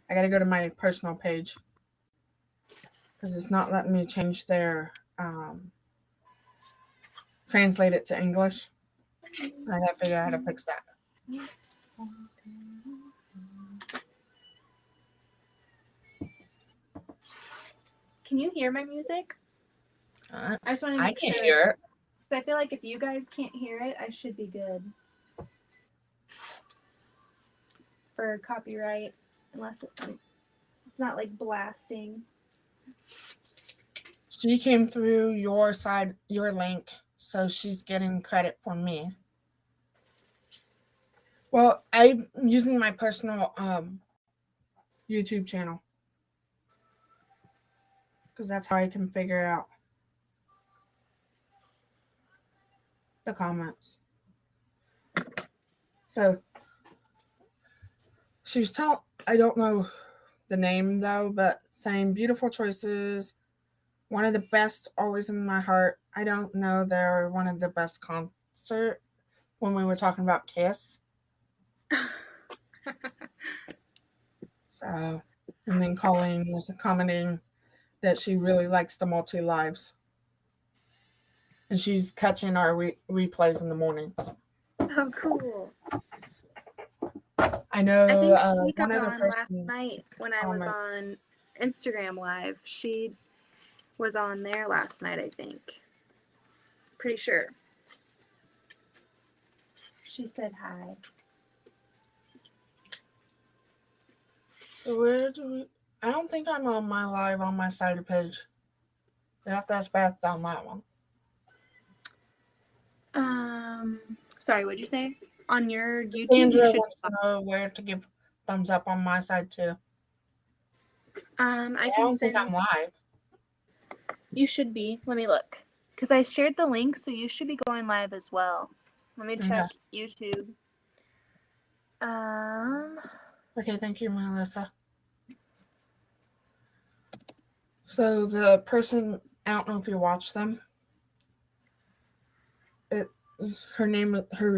I gotta go to my personal page because it's not letting me change their translate it to English. And I gotta figure out how to fix that. Can you hear my music? I just want to make can't sure. Hear it. I feel like if you guys can't hear it, I should be good. for copyright unless it's not like blasting. She came through your side, your link, so she's getting credit for me. Well, I'm using my personal YouTube channel because that's how I can figure out the comments. So she was telling, I don't know the name though, but saying beautiful choices, one of the best, always in my heart. I don't know, they're one of the best concert when we were talking about Kiss. So, and then Colleen was commenting that she really likes the multi lives, and she's catching our replays in the mornings. Oh, cool. I know. I think she got one other on person last night when I was on Instagram Live. She was on there last night, I think. Pretty sure. She said hi. So where do we? I don't think I'm on my live on my side page. You have to ask Beth on that one. Sorry, what'd you say? On your YouTube, Sandra wants to know where to give thumbs up on my side too. I don't think I'm live. You should be. Let me look. Because I shared the link, so you should be going live as well. Let me check YouTube. Okay, thank you, Melissa. So the person, I don't know if you watch them. Her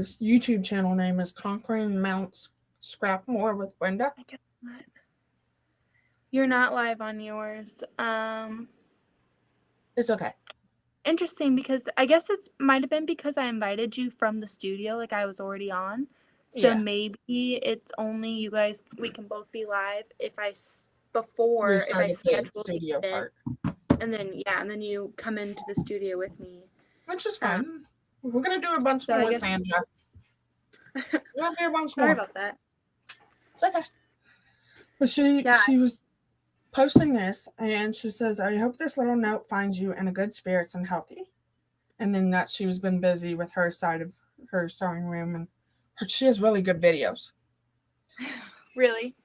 YouTube channel name is Conquering Mount Scrapmore with Brenda. I guess not. You're not live on yours. It's okay. Interesting, because I guess it might have been because I invited you from the studio, like I was already on. So maybe it's only you guys. We can both be live if I schedule the studio part, and then you come into the studio with me, which is fine. We're gonna do a bunch more with Sandra. We're gonna do a bunch more. Sorry about that. It's okay. But she was posting this, and she says, "I hope this little note finds you in a good spirits and healthy." And then that she's been busy with her side of her sewing room, and she has really good videos. Really?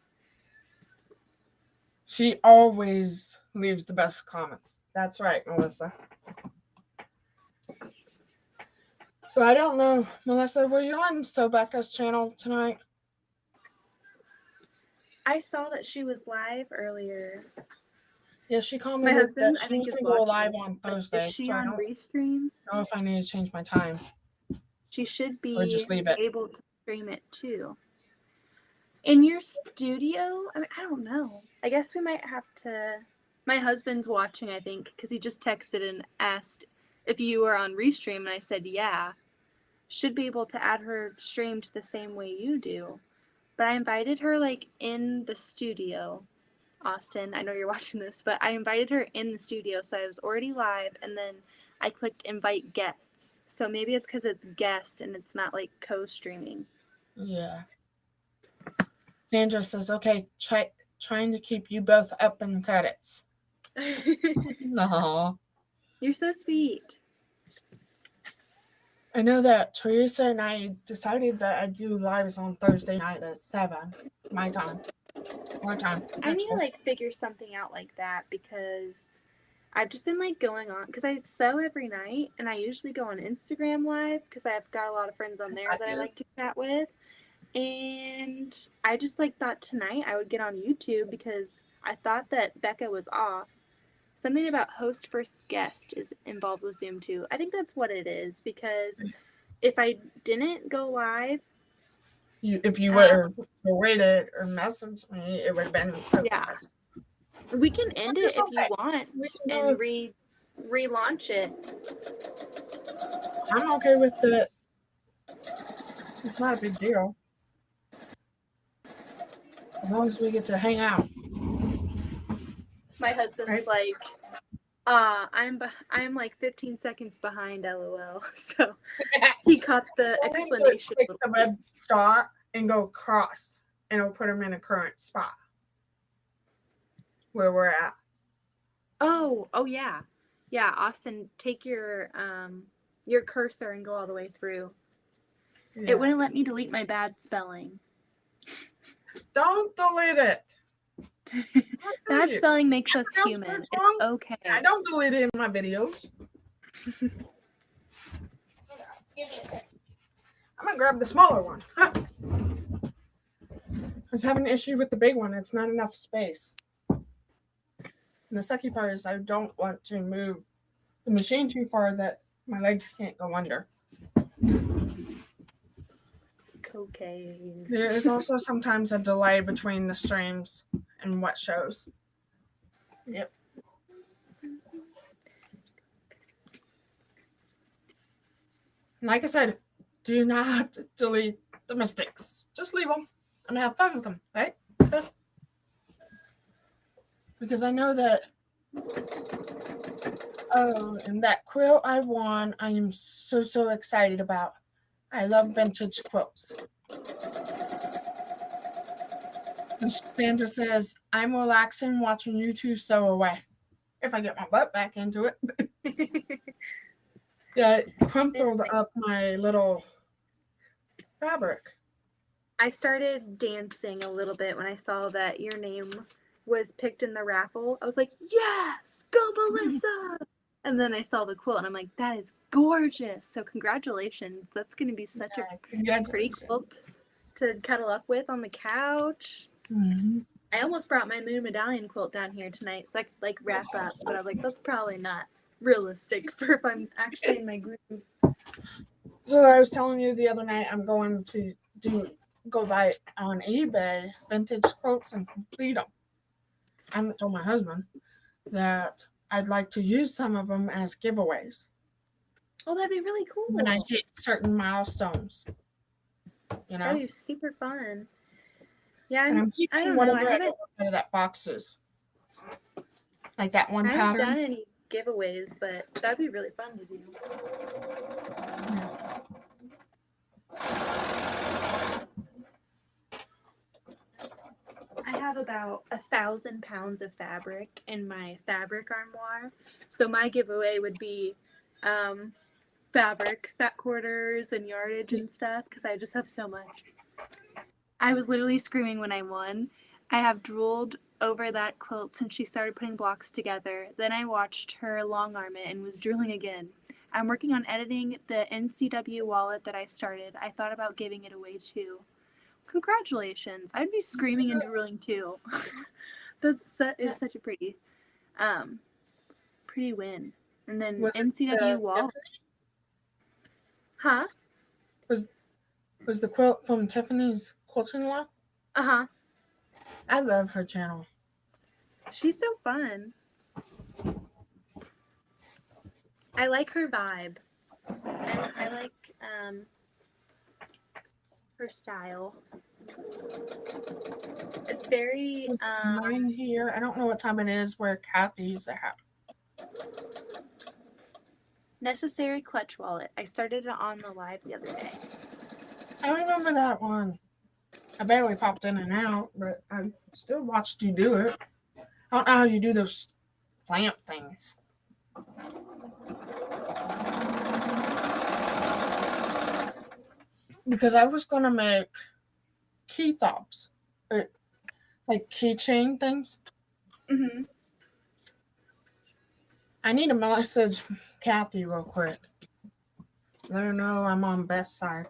She always leaves the best comments. That's right, Melissa. So I don't know, Melissa, were you on Becca's channel tonight? I saw that she was live earlier. Yeah, she commented that she was going to go live on Thursday. Is she on Restream? I don't know if I need to change my time. She should be or just leave it. Able to stream it too. In your studio? I mean, I don't know. I guess we might have to... My husband's watching, I think, because he just texted and asked if you were on Restream, and I said, yeah. Should be able to add her stream to the same way you do. But I invited her, like, in the studio. Austin, I know you're watching this, but I invited her in the studio, so I was already live, and then I clicked invite guests. So maybe it's because it's guest and it's not, like, co-streaming. Yeah. Sandra says, okay, trying to keep you both up in credits. No. You're so sweet. I know that Teresa and I decided that I do lives on Thursday night at 7, my time. Our time. I need to, like, figure something out like that, because I've just been, like, going on, because I sew every night, and I usually go on Instagram Live, because I've got a lot of friends on there that I like to chat with, and I just, like, thought tonight I would get on YouTube, because I thought that Becca was off. Something about host versus guest is involved with Zoom too. I think that's what it is, because if I didn't go live, if you were rated or messaged me, it would have been podcast. We can end it if you want and relaunch it. I'm okay with it. It's not a big deal. As long as we get to hang out. My husband's like, I'm like 15 seconds behind, LOL. So he caught the explanation. Click the red dot and go across, and it'll put them in a current spot where we're at. Oh yeah. Yeah, Austin, take your cursor and go all the way through. Yeah. It wouldn't let me delete my bad spelling. Don't delete it. Bad spelling makes us human. It's okay. I don't delete it in my videos. Give me a sec. I'm gonna grab the smaller one. I was having an issue with the big one. It's not enough space. And the sucky part is I don't want to move the machine too far that my legs can't go under. Cocaine. There is also sometimes a delay between the streams and what shows. Yep. And like I said, do not delete the mistakes. Just leave them and have fun with them, right? Because I know that, and that quilt I won, I am so excited about. I love vintage quilts. And Sandra says, I'm relaxing watching you two sew away. If I get my butt back into it. Yeah, it crumpled up my little fabric. I started dancing a little bit when I saw that your name was picked in the raffle. I was like, yes, go Melissa! And then I saw the quilt and I'm like, that is gorgeous. So congratulations. That's going to be such a pretty quilt to cuddle up with on the couch. Mm-hmm. I almost brought my moon medallion quilt down here tonight so I could like wrap up, but I was like, that's probably not realistic for if I'm actually in my groove. So I was telling you the other night I'm going to go buy on eBay vintage quilts and complete them. I haven't told my husband that I'd like to use some of them as giveaways. Oh, that'd be really cool. When I hit certain milestones. You know? That'd be super fun. Yeah, I'm keeping I don't whatever know. I haven't out of that boxes. Like that one I pattern. haven't done any giveaways, but that'd be really fun to do. I have about 1,000 pounds of fabric in my fabric armoire. So my giveaway would be fabric, fat quarters, and yardage and stuff because I just have so much. I was literally screaming when I won. I have drooled over that quilt since she started putting blocks together. Then I watched her long arm it and was drooling again. I'm working on editing the NCW wallet that I started. I thought about giving it away too. Congratulations. I'd be screaming and drooling too. That is such a pretty win. And then Was NCW wallet. Huh? Was the quilt from Tiffany's Quilting Law? Uh-huh. I love her channel. She's so fun. I like her vibe. I like her style. It's very It's 9 here. I don't know what time it is where Kathy's at. necessary clutch wallet. I started it on the live the other day. I remember that one. I barely popped in and out, but I still watched you do it. I don't know how you do those clamp things. Because I was going to make key fobs, like keychain things. Mm-hmm. I need to message Kathy real quick. Let her know I'm on Beth's side.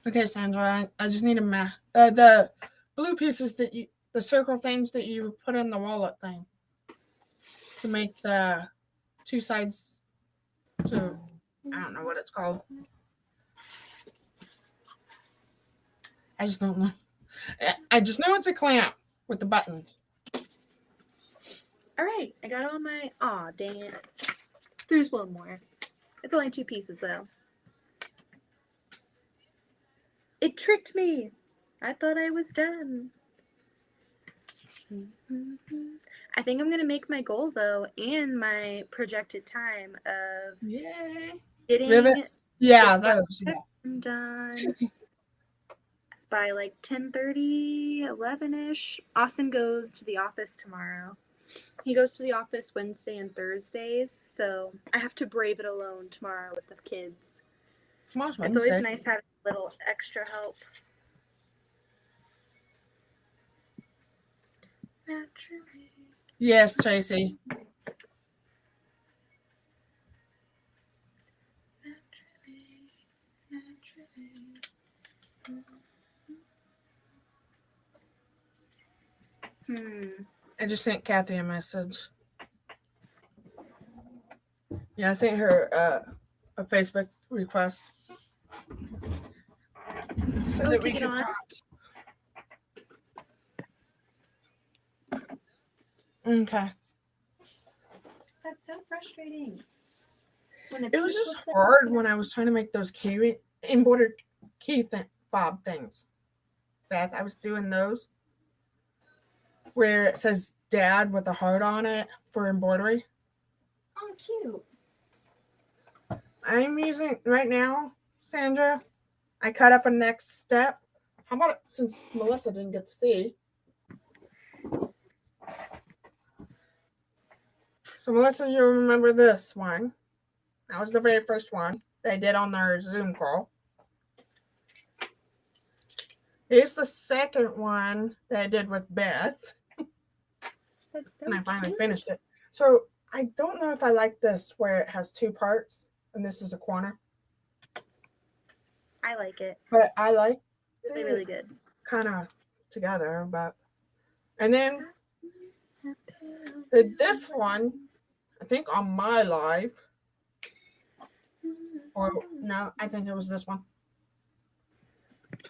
Okay, Sandra, I just need the blue pieces the circle things that you put in the wallet thing to make the two sides to, I don't know what it's called. I just don't know. I just know it's a clamp with the buttons. All right, I got all my, aw, dang it. There's one more. It's only 2 pieces though. It tricked me. I thought I was done. I think I'm going to make my goal, though, and my projected time of Yay. getting Rivets? Yeah, those. Yeah. done by like 10:30, 11ish. Austin goes to the office tomorrow. He goes to the office Wednesday and Thursdays, so I have to brave it alone tomorrow with the kids. Tomorrow's It's Wednesday. always nice having a little extra help. Naturally. Yes, Tracy. I just sent Kathy a message. Yeah, I sent her a Facebook request so that we get could on. talk. Okay. That's so frustrating. It was just hard when I was trying to make those embroidered key fob things. Beth, I was doing those where it says Dad with a heart on it for embroidery. Oh, cute. I'm using right now, Sandra. I cut up a next step. How about it, since Melissa didn't get to see? So Melissa, you remember this one? That was the very first one they did on their Zoom call. Here's the second one that I did with Beth. And I finally finished it. So I don't know if I like this where it has two parts and this is a corner. I like it. But I like Really, really good. Kind of together, but and then did this one, I think on my live. Or no, I think it was this one.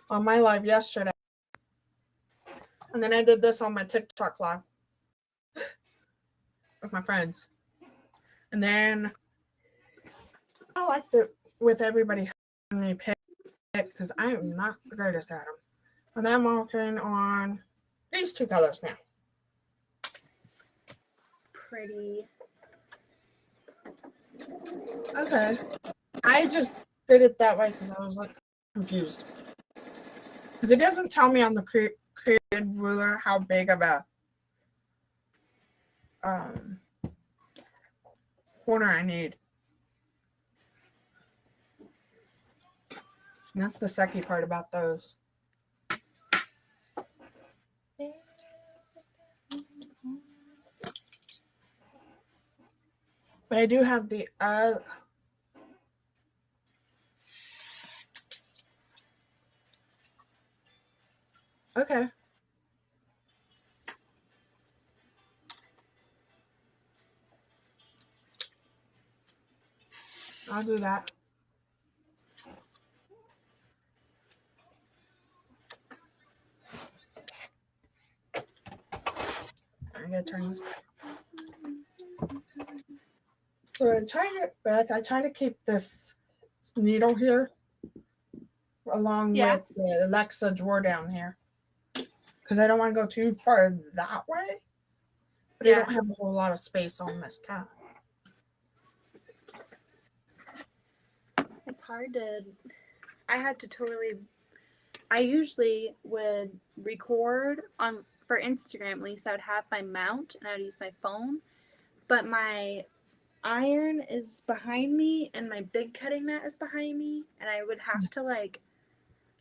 On my live yesterday. And then I did this on my TikTok live with my friends. And then I liked it with everybody helping me pick because I am not the greatest at them. And I'm working on these two colors now. Pretty. Okay. I just did it that way because I was like confused. Because it doesn't tell me on the created ruler how big of a corner I need. And that's the sucky part about those. But I do have the okay. I'll do that. I gotta turn this back. So I try to keep this needle here along with the Alexa drawer down here. Because I don't want to go too far that way. But I don't have a whole lot of space on this cat. It's hard to. I usually would record for Instagram. At least I would have my mount and I would use my phone, but my iron is behind me and my big cutting mat is behind me, and I would have to like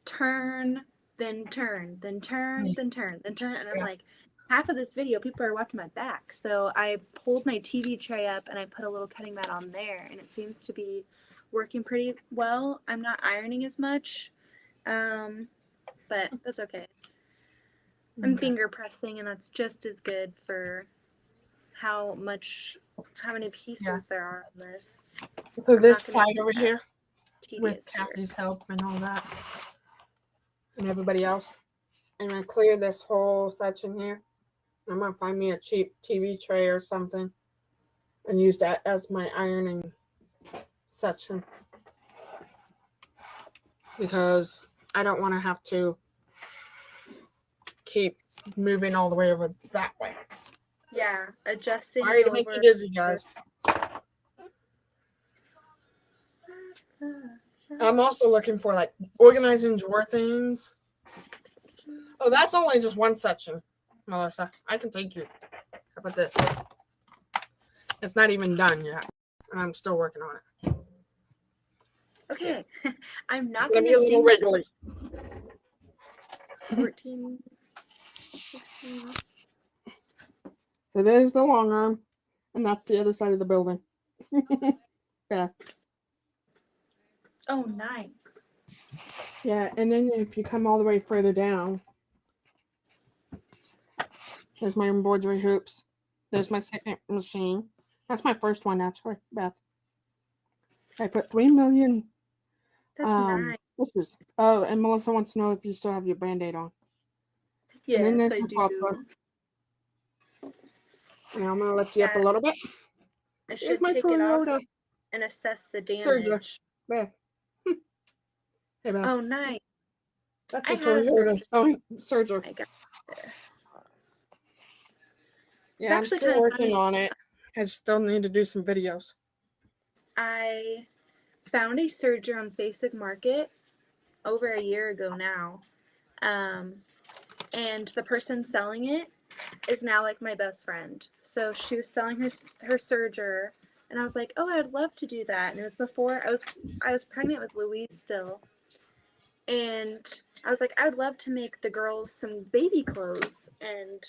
turn, then turn, then turn, then turn, then turn, and I'm like, half of this video people are watching my back. So I pulled my TV tray up and I put a little cutting mat on there, and it seems to be working pretty well. I'm not ironing as much, but that's okay. I'm finger pressing, and that's just as good for how many pieces there are on this. So this side over here, with Kathy's help and all that, and everybody else, I'm gonna clear this whole section here. I'm gonna find me a cheap TV tray or something, and use that as my ironing section because I don't want to have to keep moving all the way over that way. Yeah, adjusting. Sorry to make you dizzy, guys. I'm also looking for like organizing drawer things. Oh, that's only just one section, Melissa. I can take you. How about this? It's not even done yet, and I'm still working on it. Okay, I'm not Let going me a to little sing wiggly. 14, 16. So there's the long arm, and that's the other side of the building. Yeah. Oh, nice. Yeah, and then if you come all the way further down, there's my embroidery hoops. There's my second machine. That's my first one, actually, Beth. I put 3 million That's nice. stitches. Oh, and Melissa wants to know if you still have your Band-Aid on. And then Yes, there's I my do. popper. Now I'm going to lift you up a Yeah, little bit. I There's should my take it off Toyota and assess the Surger. damage. Beth. Hey, Beth. Oh, nice. That's I a had a Toyota Surger. I got it there. Yeah, I'm actually still kind of working funny. on it. I still need to do some videos. I found a serger on Facebook Market over a year ago now. And the person selling it is now like my best friend. So she was selling her serger, and I was like, "Oh, I'd love to do that." And it was before I was pregnant with Louise still, and I was like, "I would love to make the girls some baby clothes." And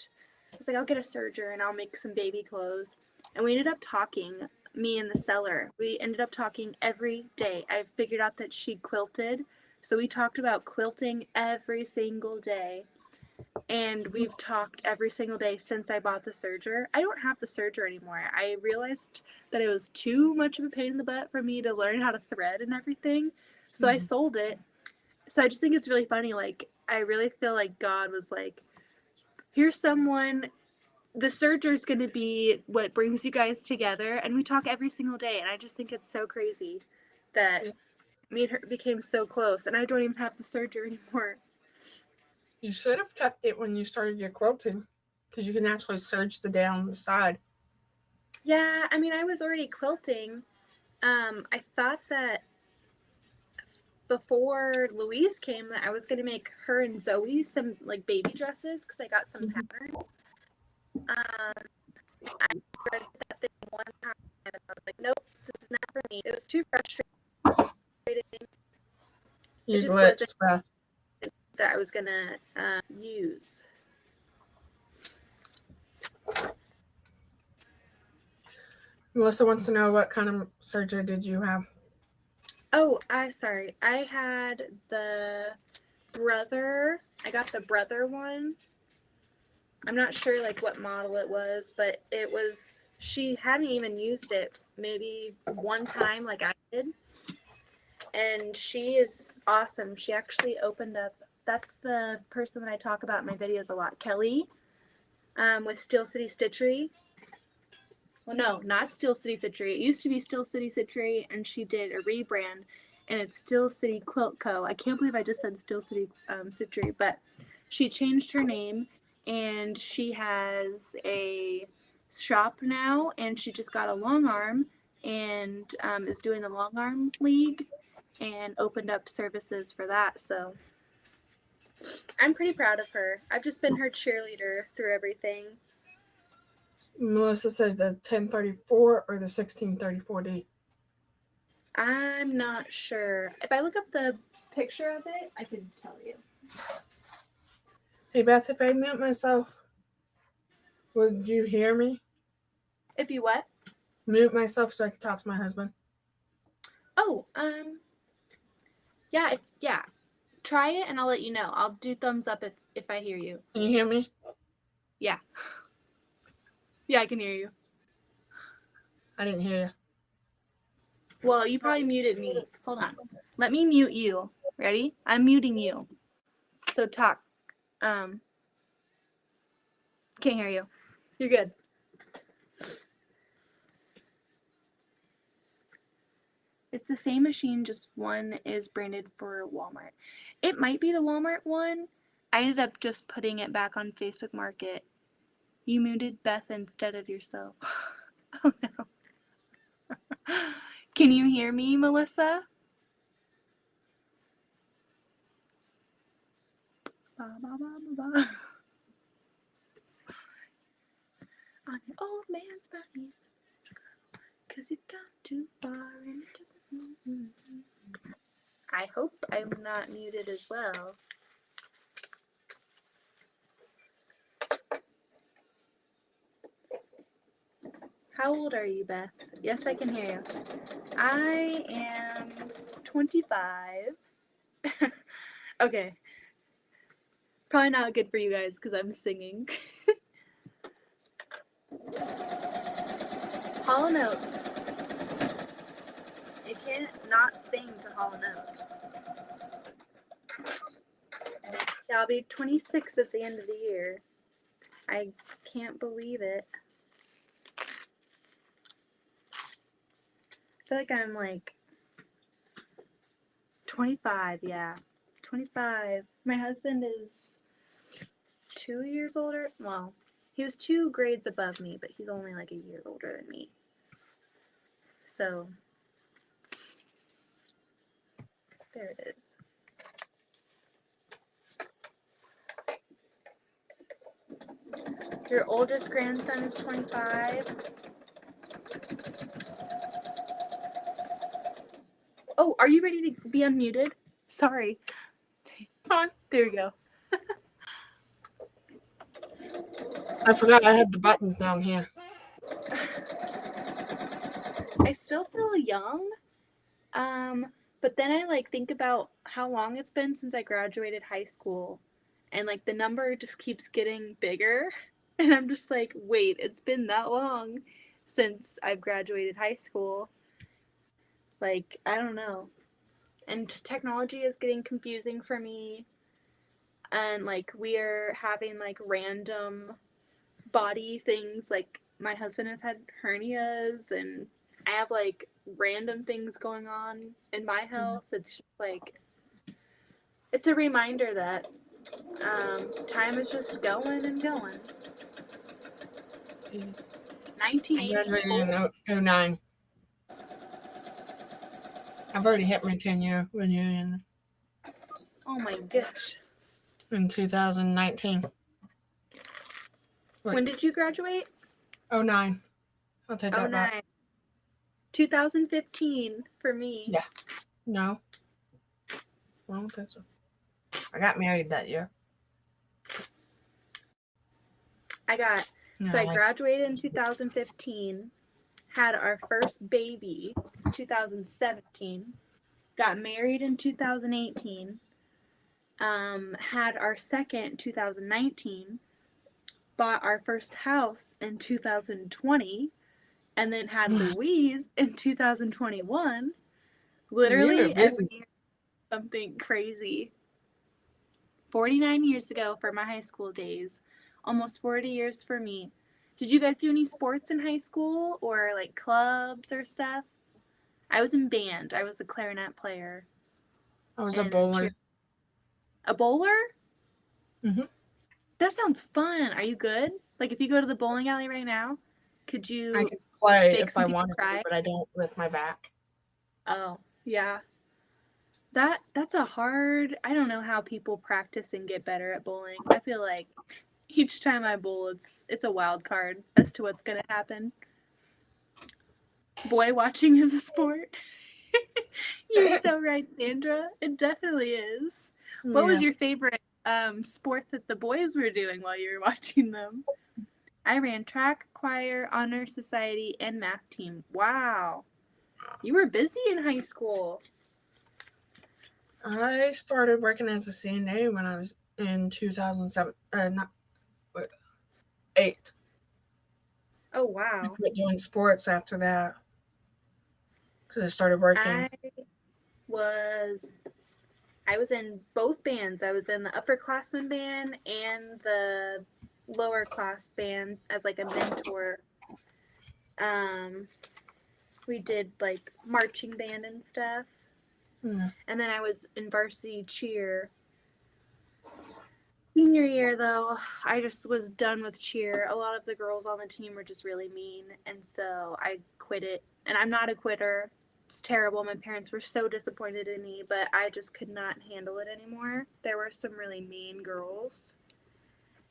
I was like, "I'll get a serger and I'll make some baby clothes." And we ended up talking, me and the seller. We ended up talking every day. I figured out that she quilted, so we talked about quilting every single day. And we've talked every single day since I bought the serger. I don't have the serger anymore. I realized that it was too much of a pain in the butt for me to learn how to thread and everything. So I sold it. So I just think it's really funny. Like, I really feel like God was like, here's someone, the serger is going to be what brings you guys together. And we talk every single day. And I just think it's so crazy that me and her became so close. And I don't even have the serger anymore. You should have kept it when you started your quilting, because you can actually serge the down the side. Yeah, I mean, I was already quilting. I thought that before Louise came, that I was gonna make her and Zoe some like baby dresses because I got some patterns. I read that thing one time and I was like, nope, this is not for me. It was too frustrating. You It just wasn't glitched, Beth. that I was gonna use. Melissa wants to know what kind of serger did you have? Oh, sorry. I had the Brother. I got the Brother one. I'm not sure like what model it was, but it was, she hadn't even used it maybe one time like I did. And she is awesome. She actually opened up, that's the person that I talk about in my videos a lot, Kelly, with Steel City Stitchery. Well, no, not Steel City Stitchery. It used to be Steel City Stitchery, and she did a rebrand, and it's Steel City Quilt Co. I can't believe I just said Steel City Stitchery, but she changed her name, and she has a shop now, and she just got a long arm, and is doing the long arm league, and opened up services for that. So I'm pretty proud of her. I've just been her cheerleader through everything. Melissa says the 1034 or the 1634D. I'm not sure. If I look up the picture of it, I can tell you. Hey, Beth, if I mute myself, would you hear me? If you what? Mute myself so I can talk to my husband. Oh, yeah, yeah. Try it and I'll let you know. I'll do thumbs up if I hear you. Can you hear me? Yeah. Yeah, I can hear you. I didn't hear you. Well, you probably muted me. Hold on. Let me mute you. Ready? I'm muting you. So talk. Can't hear you. You're good. It's the same machine, just one is branded for Walmart. It might be the Walmart one. I ended up just putting it back on Facebook Market. You muted Beth instead of yourself. Oh no. Can you hear me, Melissa? Ba, ba, ba, ba, ba. On your old man's money, cause you've gone too far. I hope I'm not muted as well. How old are you, Beth? Yes, I can hear you. I am 25. Okay. Probably not good for you guys because I'm singing. Hollow notes. You can't not sing to hollow notes. Yeah, I'll be 26 at the end of the year. I can't believe it. I feel like I'm like 25, yeah. 25. My husband is 2 years older. Well, he was 2 grades above me, but he's only like a year older than me. So, there it is. Your oldest grandson is 25. Oh, are you ready to be unmuted? Sorry. Fine. There we go. I forgot I had the buttons down here. I still feel young. But then I like think about how long it's been since I graduated high school, and like the number just keeps getting bigger, and I'm just like, wait, it's been that long since I've graduated high school. Like, I don't know. And technology is getting confusing for me, and like we're having like random body things, like my husband has had hernias, and I have like random things going on in my health. It's just like, it's a reminder that time is just going and going. I graduated in 09. I've already hit my 10-year reunion Oh my gosh. in 2019. When did you graduate? 09. I'll take that back. 09. 2015 for me. Yeah. No. I don't think so. I got married that year. I graduated in 2015, had our first baby 2017, got married in 2018, had our second 2019, bought our first house in 2020, and then had Louise in 2021. Literally every year something crazy. 49 years ago for my high school days, almost 40 years for me. Did you guys do any sports in high school or like clubs or stuff? I was in band. I was a clarinet player. I was a bowler. A bowler? Mm-hmm. That sounds fun. Are you good? Like if you go to the bowling alley right now, could you I could play make if I wanted to, but I don't with my back. Oh, yeah. That's a hard, I don't know how people practice and get better at bowling. I feel like each time I bowl, it's a wild card as to what's gonna happen. Boy watching is a sport. You're so right, Sandra. It definitely is. What was your favorite sport that the boys were doing while you were watching them? I ran track, choir, honor society, and math team. Wow. You were busy in high school. I started working as a CNA when I was in 2007. 8. Oh, wow. I quit doing sports after that because I started working. I was in both bands. I was in the upperclassmen band and the lower class band as like a mentor. We did like marching band and stuff. Yeah. And then I was in varsity cheer. Senior year though, I just was done with cheer. A lot of the girls on the team were just really mean, and so I quit it. And I'm not a quitter. it's terrible. My parents were so disappointed in me, but I just could not handle it anymore. There were some really mean girls,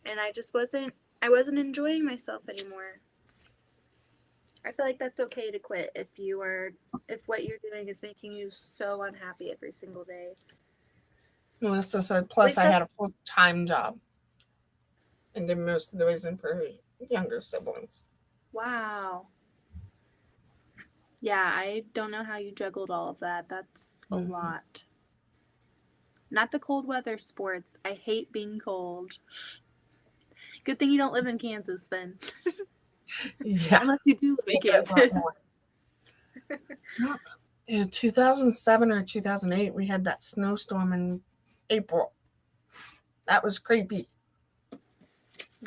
and I wasn't enjoying myself anymore. I feel like that's okay to quit if what you're doing is making you so unhappy every single day. Melissa said, At plus least I had that's a full-time job and did most of the reason for her younger siblings. wow. Yeah, I don't know how you juggled all of that. That's a lot. Not the cold weather sports. I hate being cold. Good thing you don't live in Kansas then. Yeah. Unless you do live in Kansas. In 2007 or 2008, we had that snowstorm in April. That was creepy.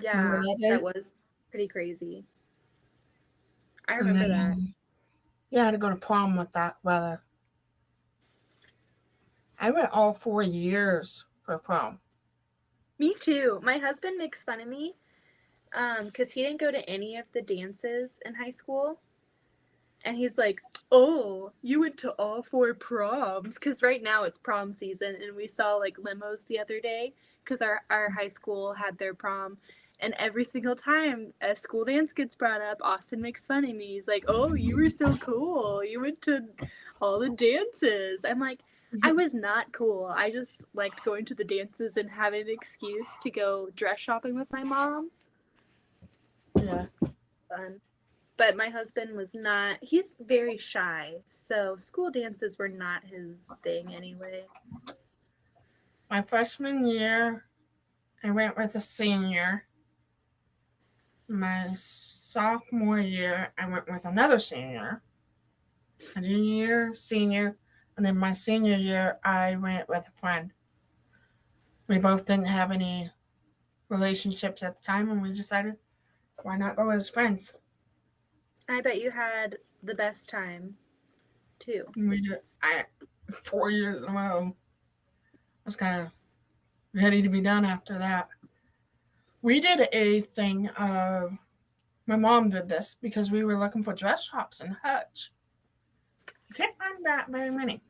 Yeah, that was pretty crazy. I remember that. Yeah, I had to go to prom with that weather. I went all 4 years for prom. Me too. My husband makes fun of me because he didn't go to any of the dances in high school. And he's like, oh, you went to all 4 proms. Because right now it's prom season. And we saw like limos the other day because our high school had their prom. And every single time a school dance gets brought up, Austin makes fun of me. He's like, oh, you were so cool. You went to all the dances. I'm like, I was not cool. I just liked going to the dances and having an excuse to go dress shopping with my mom. Yeah. Fun. But my husband was not, he's very shy. So school dances were not his thing anyway. My freshman year, I went with a senior. My sophomore year, I went with another senior. My junior year, senior. And then my senior year, I went with a friend. We both didn't have any relationships at the time, and we decided, why not go as friends? I bet you had the best time, too. And we did. 4 years in a row. I was kind of ready to be done after that. We did a thing of, my mom did this because we were looking for dress shops in Hutch. You can't find that very many.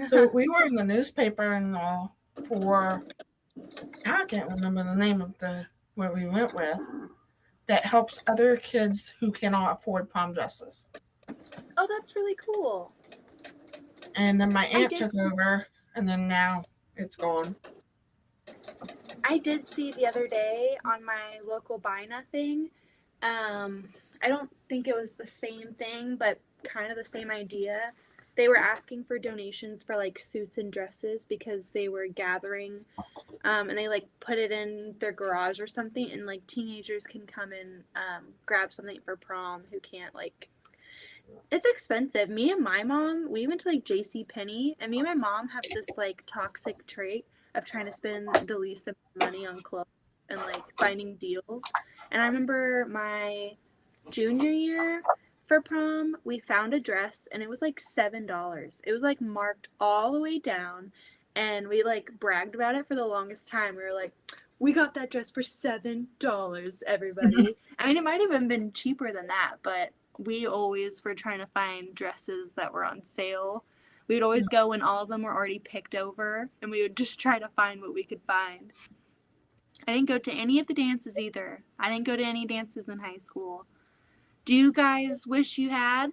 So we were in the newspaper and all for, I can't remember the name of what we went with, that helps other kids who cannot afford prom dresses. Oh, that's really cool. And then my aunt took over, and then now it's gone. I did see the other day on my local Buy Nothing. I don't think it was the same thing, but kind of the same idea. They were asking for donations for like suits and dresses because they were gathering, and they like put it in their garage or something, and like teenagers can come and grab something for prom who can't like. It's expensive. Me and my mom, we went to like J.C. Penney, and me and my mom have this like toxic trait of trying to spend the least amount of money on clothes and like finding deals. And I remember my junior year for prom, we found a dress and it was like $7. It was like marked all the way down, and we like bragged about it for the longest time. We were like, we got that dress for $7, everybody. I mean, it might have even been cheaper than that, but we always were trying to find dresses that were on sale. We would always go when all of them were already picked over, and we would just try to find what we could find. I didn't go to any of the dances either. I didn't go to any dances in high school. Do you guys wish you had?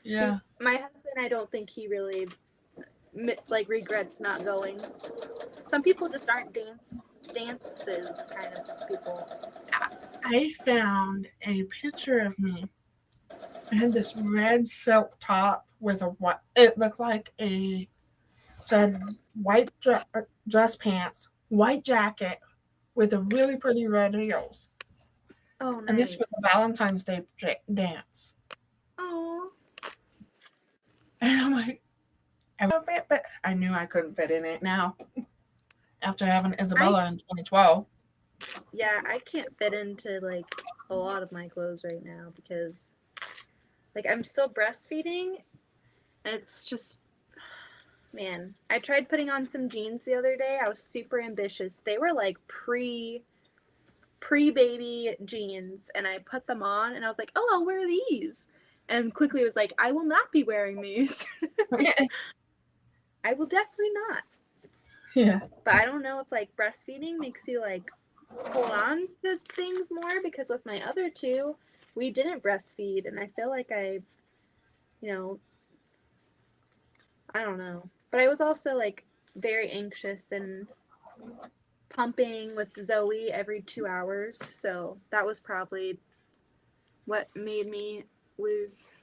Yeah. My husband, I don't think he really like regrets not going. Some people just aren't dances kind of people. I found a picture of me. I had this red silk top with it looked like said white dress pants, white jacket with a really pretty red heels. Oh, nice. And this was a Valentine's Day dance. Oh. And I'm like, I would fit, but I knew I couldn't fit in it now. After having Isabella in 2012. Yeah, I can't fit into like a lot of my clothes right now because like I'm still breastfeeding. And it's just, man, I tried putting on some jeans the other day. I was super ambitious. They were like pre-baby jeans, and I put them on and I was like, oh, I'll wear these. and quickly was like, I will not be wearing these. I will definitely not. Yeah. But I don't know if like breastfeeding makes you like hold on to things more, because with my other two, we didn't breastfeed, and I feel like you know, I don't know. But I was also like very anxious and pumping with Zoe every 2 hours, so that was probably what made me lose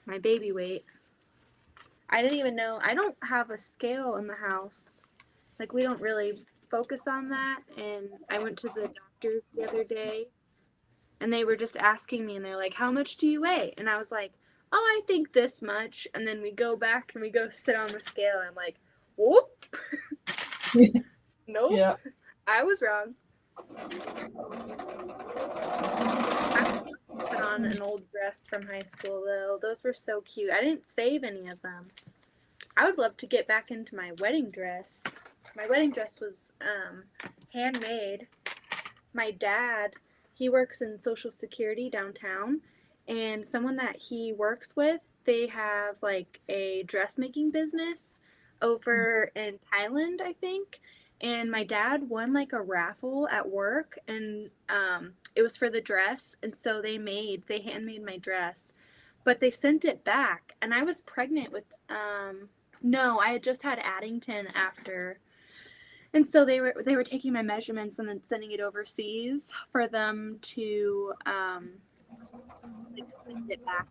my baby weight. I didn't even know. I don't have a scale in the house. Like, we don't really focus on that. And I went to the doctors the other day, and they were just asking me, and they're like, how much do you weigh? And I was like, oh, I think this much. And then we go back and we go sit on the scale, and I'm like, whoop. Nope. Yeah. I was wrong. I put on an old dress from high school, though. Those were so cute. I didn't save any of them. I would love to get back into my wedding dress. My wedding dress was handmade. My dad, he works in Social Security downtown, and someone that he works with, they have like a dressmaking business over in Thailand, I think. And my dad won like a raffle at work, and it was for the dress, and so they handmade my dress, but they sent it back, and I was pregnant with no, I had just had Addington after, and so they were taking my measurements and then sending it overseas for them to like send it back,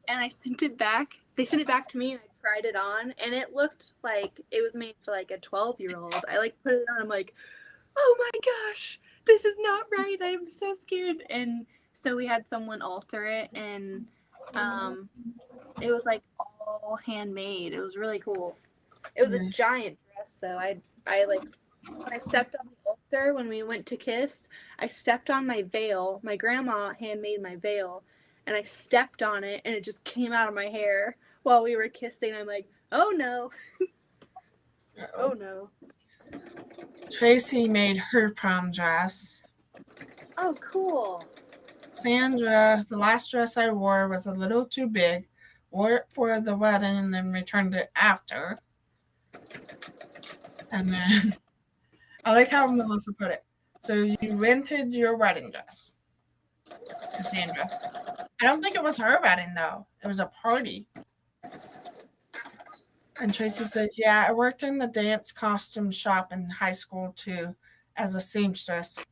And I sent it back. They sent it back to me, and I tried it on, and it looked like it was made for like a 12-year-old. I like put it on. I'm like, oh my gosh, this is not right. I'm so scared. And so we had someone alter it, and it was like all handmade. It was really cool. It was a giant dress, though. I like, when I stepped on the altar when we went to kiss, I stepped on my veil. My grandma handmade my veil, and I stepped on it, and it just came out of my hair while we were kissing. I'm like, oh no. Oh no. Tracy made her prom dress. Oh, cool. Sandra, the last dress I wore was a little too big. Wore it for the wedding and then returned it after. And then I like how Melissa put it. So you rented your wedding dress to Sandra. I don't think it was her wedding though. It was a party. And Tracy says, yeah, I worked in the dance costume shop in high school too as a seamstress.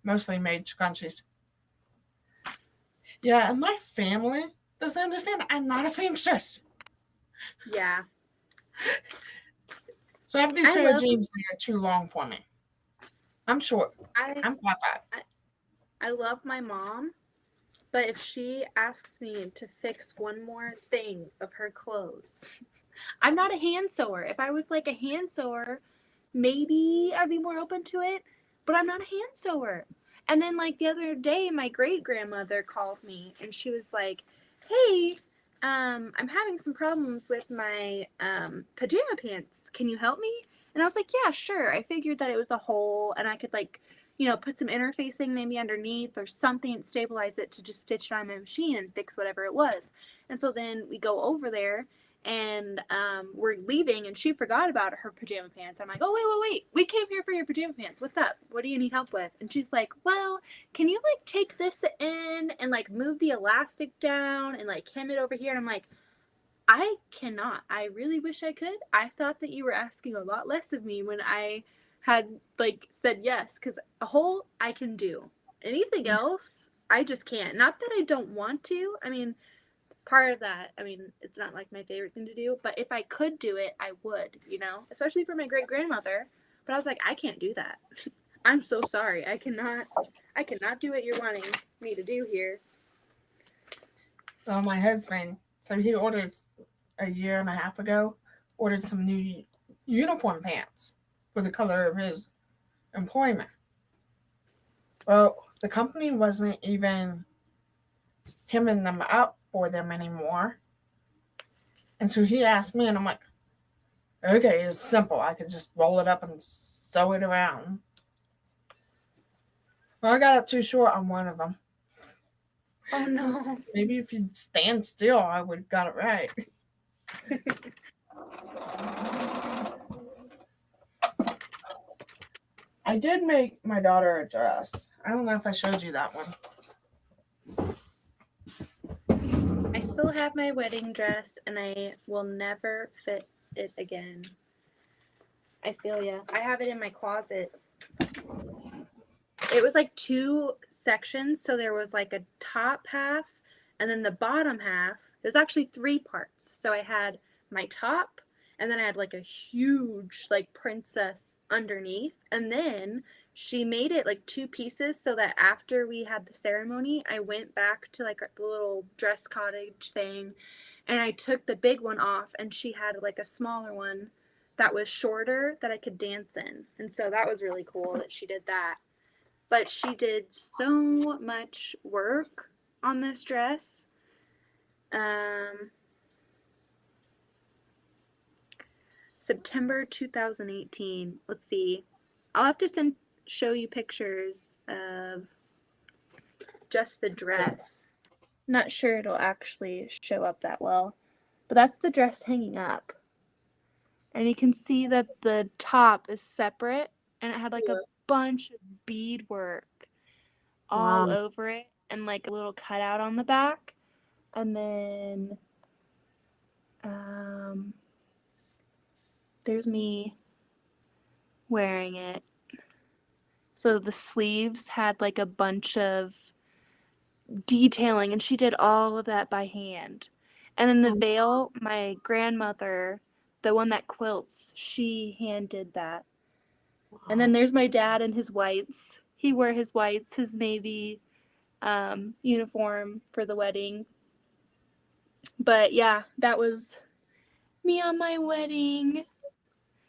Mostly made scrunchies. Yeah, and my family doesn't understand. I'm not a seamstress. Yeah. So I have these pair of jeans that are too long for me. I'm short. I'm 5'5". I love my mom, but if she asks me to fix one more thing of her clothes, I'm not a hand sewer. If I was like a hand sewer, maybe I'd be more open to it, but I'm not a hand sewer. And then like the other day, my great grandmother called me, and she was like, hey, I'm having some problems with my pajama pants. Can you help me? And I was like, yeah, sure. I figured that it was a hole, and I could like, put some interfacing maybe underneath or something, stabilize it to just stitch it on my machine and fix whatever it was. And so then we go over there, and we're leaving, and she forgot about her pajama pants. I'm like, oh, wait, we came here for your pajama pants. What's up? What do you need help with? And she's like, well, can you like take this in and like move the elastic down and like hem it over here? And I'm like, I cannot. I really wish I could. I thought that you were asking a lot less of me when I had like said yes, because a hole I can do. Anything else, I just can't. Not that I don't want to. I mean, part of that, it's not like my favorite thing to do, but if I could do it, I would, especially for my great grandmother. But I was like, I can't do that. I'm so sorry. I cannot do what you're wanting me to do here. Well, my husband, so he ordered a year and a half ago, ordered some new uniform pants for the color of his employment. Well, the company wasn't even hemming them up for them anymore. And so he asked me, and I'm like, okay, it's simple. I could just roll it up and sew it around. Well, I got it too short on one of them. Oh no. Maybe if you'd stand still, I would have got it right. I did make my daughter a dress. I don't know if I showed you that one. I still have my wedding dress and I will never fit it again. I feel ya. I have it in my closet. It was like 2 sections, so there was like a top half and then the bottom half. There's actually 3 parts. So I had my top and then I had like a huge like princess underneath, and then she made it like 2 pieces so that after we had the ceremony, I went back to like the little dress cottage thing and I took the big one off and she had like a smaller one that was shorter that I could dance in. And so that was really cool that she did that. But she did so much work on this dress. September 2018. Let's see. I'll have to show you pictures of just the dress. Not sure it'll actually show up that well. But that's the dress hanging up. And you can see that the top is separate and it had like a bunch of beadwork all over it and like a little cutout on the back. And then there's me wearing it. So the sleeves had like a bunch of detailing and she did all of that by hand. And then the veil, my grandmother, the one that quilts, she hand did that. And then there's my dad in his whites. He wore his whites, his navy uniform for the wedding. But yeah, that was me on my wedding.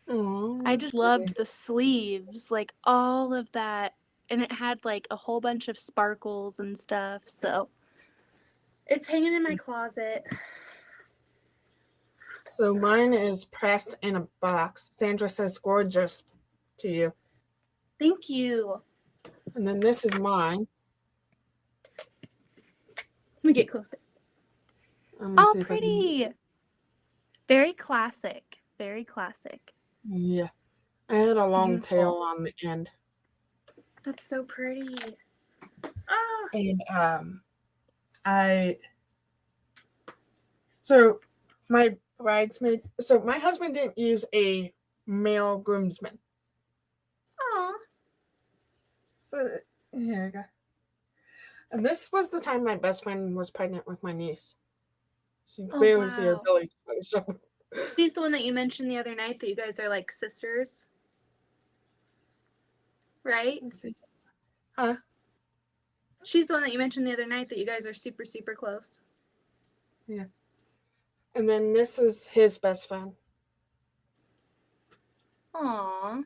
Aww, I just loved the sleeves, like all of that. And it had like a whole bunch of sparkles and stuff. So it's hanging in my closet. So mine is pressed in a box. Sandra says gorgeous to you. Thank you. And then this is mine. Let me get closer. Oh, pretty. Very classic. Very classic. Yeah. I had a long tail on the end. That's so pretty. And so my bridesmaid, so my husband didn't use a male groomsman. Aw. So here we go. And this was the time my best friend was pregnant with my niece. She barely see her belly. She's the one that you mentioned the other night that you guys are like sisters. Right? Let's see. Huh? She's the one that you mentioned the other night that you guys are super, super close. Yeah. And then this is his best friend. Aww.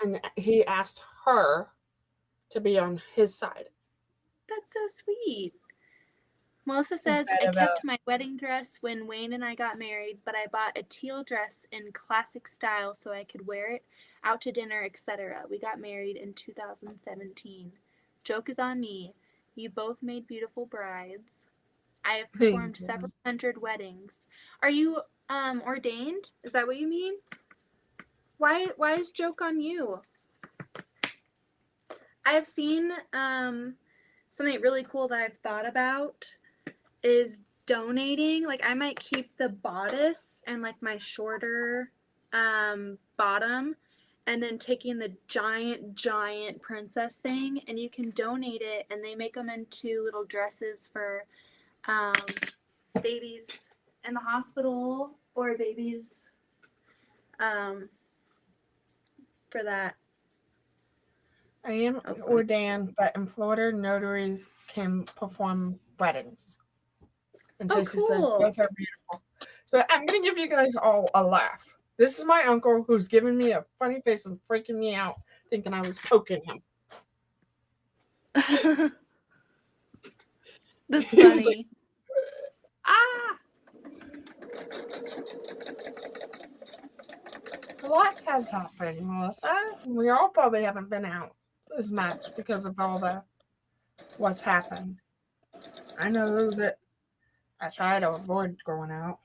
And he asked her to be on his side. That's so sweet. Melissa says, I kept my wedding dress when Wayne and I got married, but I bought a teal dress in classic style so I could wear it out to dinner, etc. We got married in 2017. Joke is on me. You both made beautiful brides. I have performed several hundred weddings. Are you ordained? Is that what you mean? Why is joke on you? I have seen something really cool that I've thought about is donating. Like I might keep the bodice and like my shorter bottom and then taking the giant princess thing, and you can donate it and they make them into little dresses for babies in the hospital or babies for that. I am ordained, but in Florida, notaries can perform weddings. And Tracy says both are beautiful. So I'm going to give you guys all a laugh. This is my uncle who's giving me a funny face and freaking me out, thinking I was poking him. That's funny. Like, Lots has happened, Melissa. We all probably haven't been out as much because of all the what's happened. I know that I try to avoid going out.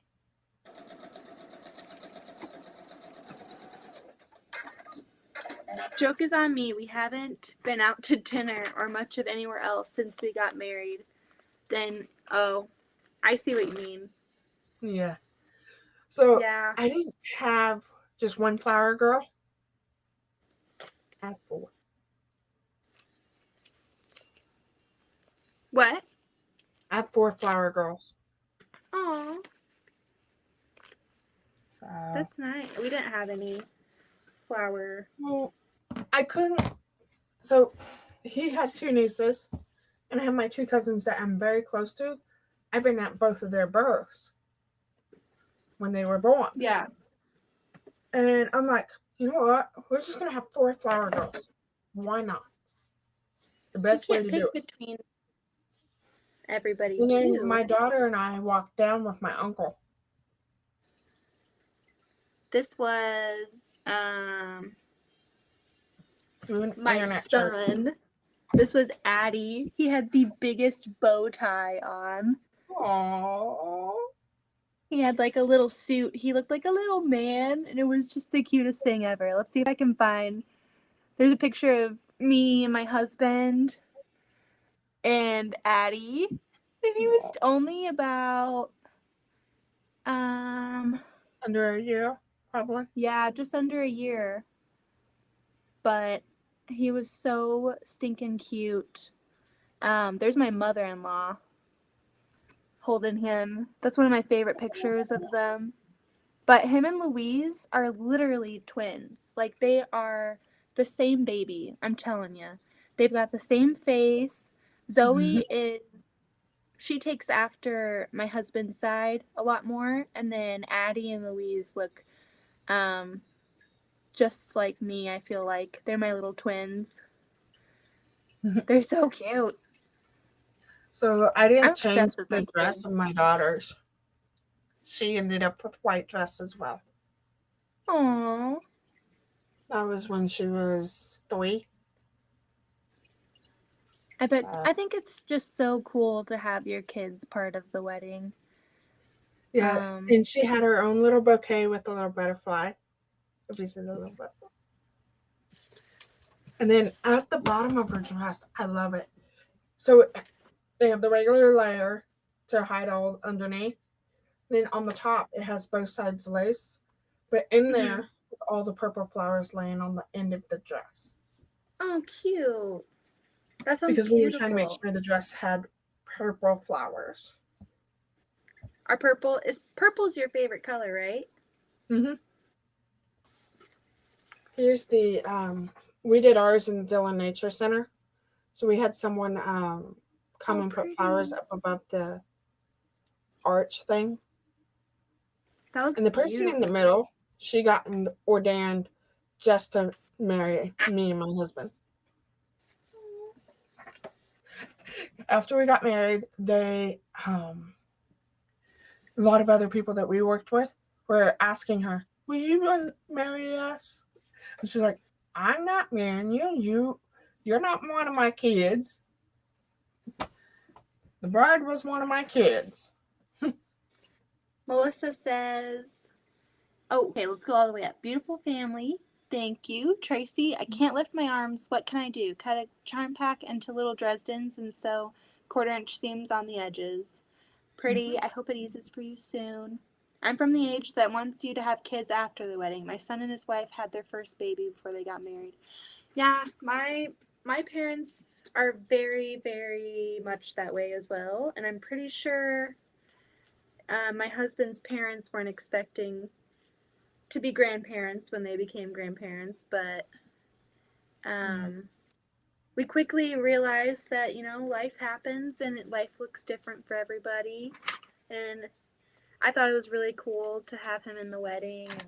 Joke is on me. We haven't been out to dinner or much of anywhere else since we got married. Then, oh, I see what you mean. Yeah. So Yeah. I didn't have just one flower girl. I had four. What? I had four flower girls. Aw, So that's nice. We didn't have any flower. well, I couldn't. So he had two nieces, and I have my two cousins that I'm very close to. I've been at both of their births when they were born. Yeah. And I'm like, you know what? We're just going to have four flower girls. Why not? The You best way can't to do pick it. between everybody, And then too. my daughter and I walked down with my uncle. This was Through an my internet search. son. This was Addie. He had the biggest bow tie on. Aww. He had like a little suit. He looked like a little man, and it was just the cutest thing ever. Let's see if I can find. There's a picture of me and my husband and Addie. And he was only about Under a year, probably. yeah, just under a year. But he was so stinking cute. There's my mother-in-law holding him. That's one of my favorite pictures of them. But him and Louise are literally twins. Like, they are the same baby, I'm telling you. They've got the same face. Zoe is, she takes after my husband's side a lot more. And then Addie and Louise look just like me, I feel like. They're my little twins. They're so cute. So I I'm didn't change obsessed with the my dress of kids. my daughters. She ended up with white dress as well. Aww. That was when she was 3. I think it's just so cool to have your kids part of the wedding. Yeah, and she had her own little bouquet with a little butterfly. If you see the little butterfly. And then at the bottom of her dress, I love it. So they have the regular layer to hide all underneath. Then on the top, it has both sides lace. But in there, with all the purple flowers laying on the end of the dress. Oh, cute. That sounds Because beautiful. we were trying to make sure the dress had purple flowers. Purple's your favorite color, right? Mm-hmm. Here's the we did ours in the Dillon Nature Center. So we had someone come and put flowers up above the arch thing. That looks And the person in the middle, she got ordained just to marry me and my husband. After we got married, a lot of other people that we worked with were asking her, "Will you marry us?" And she's like, "I'm not marrying you. You're not one of my kids. The bride was one of my kids." Melissa says, oh, okay, let's go all the way up. Beautiful family. Thank you. Tracy, I can't lift my arms. What can I do? Cut a charm pack into little Dresdens and sew 1/4-inch seams on the edges. Pretty. I hope it eases for you soon. I'm from the age that wants you to have kids after the wedding. My son and his wife had their first baby before they got married. Yeah, my parents are very, very much that way as well. And I'm pretty sure my husband's parents weren't expecting to be grandparents when they became grandparents, but we quickly realized that, life happens and life looks different for everybody. And I thought it was really cool to have him in the wedding. And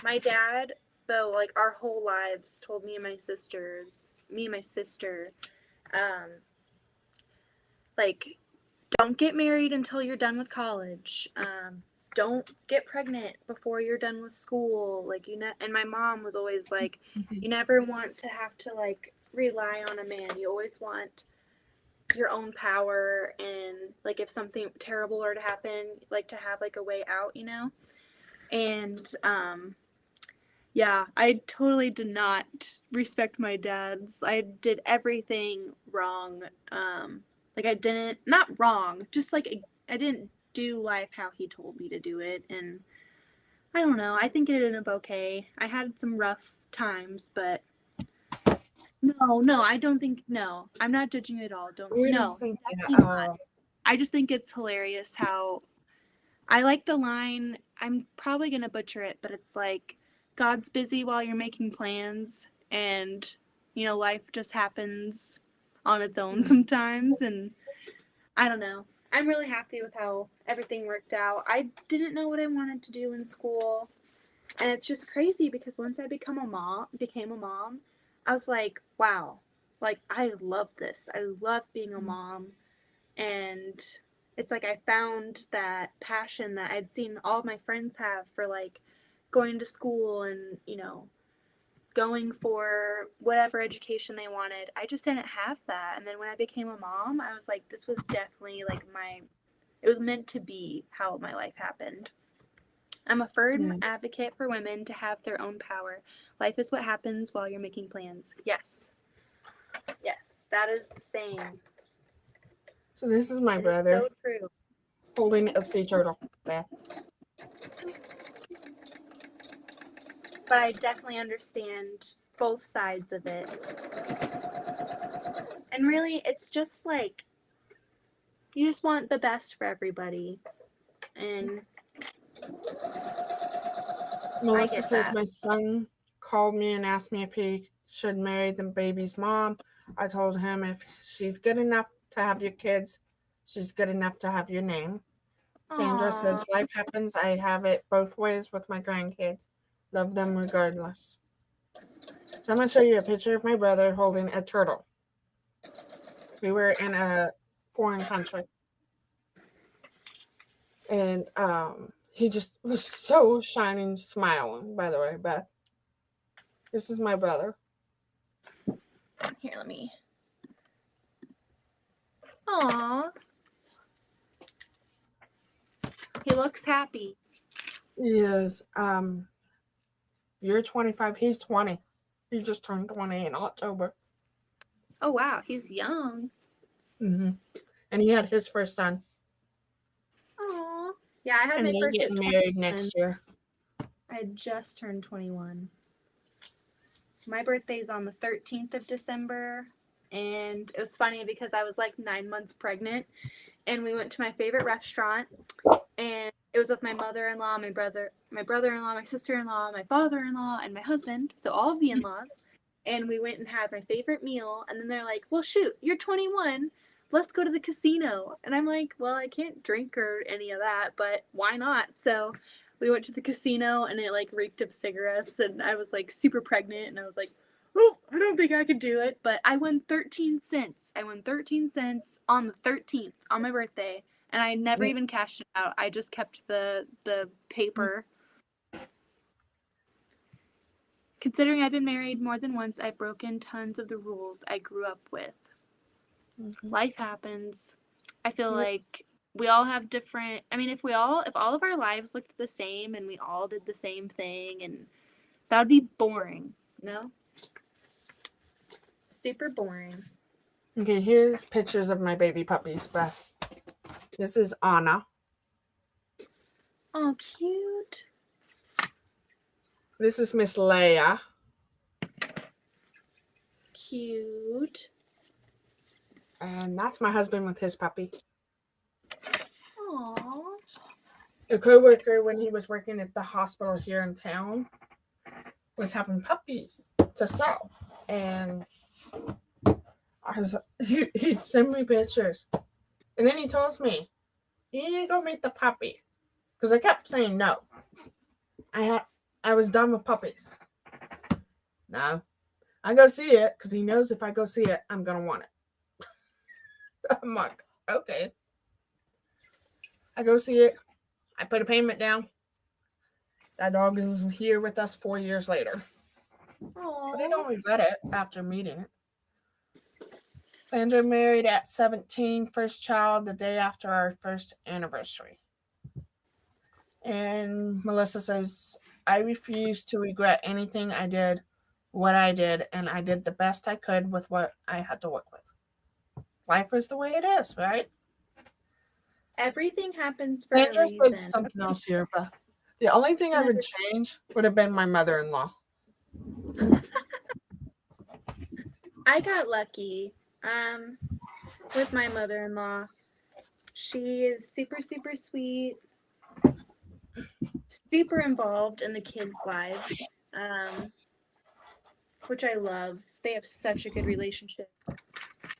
my dad, though, like our whole lives, told me and my sister, like, don't get married until you're done with college. Don't get pregnant before you're done with school. Like, and my mom was always like, you never want to have to, like, rely on a man. You always want your own power, and like if something terrible were to happen, like to have like a way out, you know? And yeah, I totally did not respect my dad's. I did everything wrong. Like I didn't, not wrong, just like I didn't do life how he told me to do it. And I don't know, I think it ended up okay. I had some rough times, but no, I don't think, no, I'm not judging you at all. We don't No, think definitely that. not. I just think it's hilarious how I like the line, I'm probably going to butcher it, but it's like, God's busy while you're making plans, and, you know, life just happens on its own sometimes, and I don't know. I'm really happy with how everything worked out. I didn't know what I wanted to do in school, and it's just crazy because once I became a mom, I was like, wow, like, I love this. I love being a mom, and it's like I found that passion that I'd seen all of my friends have for like going to school and, you know, going for whatever education they wanted. I just didn't have that. And then when I became a mom, I was like, this was definitely like it was meant to be how my life happened. I'm a firm advocate for women to have their own power. Life is what happens while you're making plans. Yes. Yes, that is the saying. So this is my It is brother so true. holding a sea turtle, Beth. But I definitely understand both sides of it. And really, it's just like you just want the best for everybody. And Melissa says my son called me and asked me if he should marry the baby's mom. I told him if she's good enough to have your kids, she's good enough to have your name. Sandra says life happens. I have it both ways with my grandkids. Love them regardless. So I'm going to show you a picture of my brother holding a turtle. We were in a foreign country. And he just was so shining, smiling, by the way, Beth. This is my brother. Here, let me. Aww. He looks happy. He is. You're 25. He's 20. He just turned 20 in October. Oh, wow. He's young. Mm-hmm. And he had his first son. Aww. Yeah, I had and my they're first getting married next year. I had just turned 21. My birthday's on the 13th of December, and it was funny because I was like 9 months pregnant, and we went to my favorite restaurant, and it was with my mother-in-law, my brother-in-law, my sister-in-law, my father-in-law, and my husband, so all of the in-laws, and we went and had my favorite meal, and then they're like, well, shoot, you're 21, let's go to the casino, and I'm like, well, I can't drink or any of that, but why not? So we went to the casino, and it like reeked of cigarettes, and I was like super pregnant, and I was like, oh, I don't think I could do it, but I won 13 cents. I won 13 cents on the 13th, on my birthday, and I never even cashed it out. I just kept the paper. Considering I've been married more than once, I've broken tons of the rules I grew up with. Life happens. I feel like we all have different, I mean, if all of our lives looked the same and we all did the same thing, and that would be boring, you know? Super boring. Okay, here's pictures of my baby puppies, Beth. This is Anna. Oh, cute. This is Miss Leia. Cute. And that's my husband with his puppy. Aww. A coworker, when he was working at the hospital here in town, was having puppies to sell. And he sent me pictures. And then he tells me, you need to go meet the puppy. Because I kept saying no. I was done with puppies. No. I go see it because he knows if I go see it, I'm going to want it. I'm like, okay. I go see it. I put a payment down. That dog is here with us 4 years later. Aww. But I don't regret it after meeting it. Sandra married at 17, first child the day after our first anniversary. And Melissa says, I refuse to regret anything I did, what I did, and I did the best I could with what I had to work with. Life is the way it is, right? Everything happens for a Sandra said reason. something else here, but the only thing I would change would have been my mother-in-law. I got lucky with my mother-in-law. She is super, super sweet, super involved in the kids' lives, which I love. They have such a good relationship.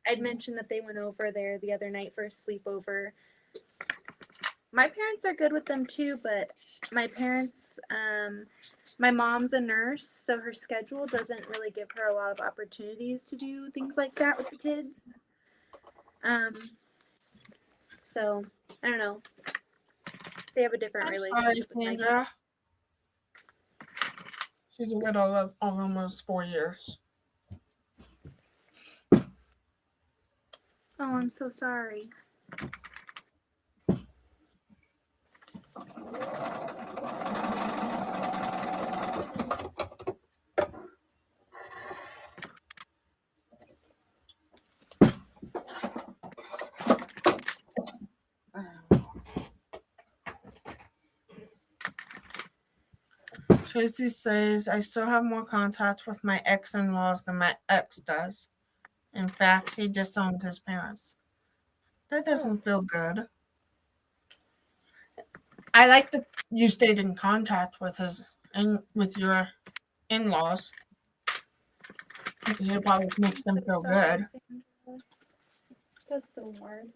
I'd mentioned that they went over there the other night for a sleepover. My parents are good with them too, but my parents, my mom's a nurse, so her schedule doesn't really give her a lot of opportunities to do things like that with the kids. So I don't know. They have a different I'm sorry, relationship with my Sandra. She's a widow of almost 4 years. Oh, I'm so sorry. Tracy says, I still have more contact with my ex-in-laws than my ex does. In fact, he disowned his parents. That doesn't feel good. I like that you stayed in contact with with your in-laws. It probably makes them feel good. Sandra. That's so hard.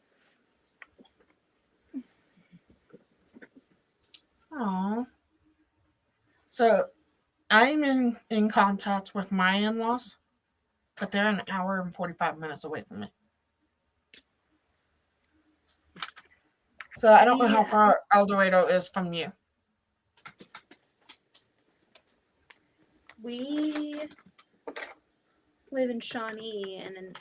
Oh. So I'm in contact with my in-laws, but they're an hour and 45 minutes away from me. So I don't know how far El Dorado is from you. We live in Shawnee, and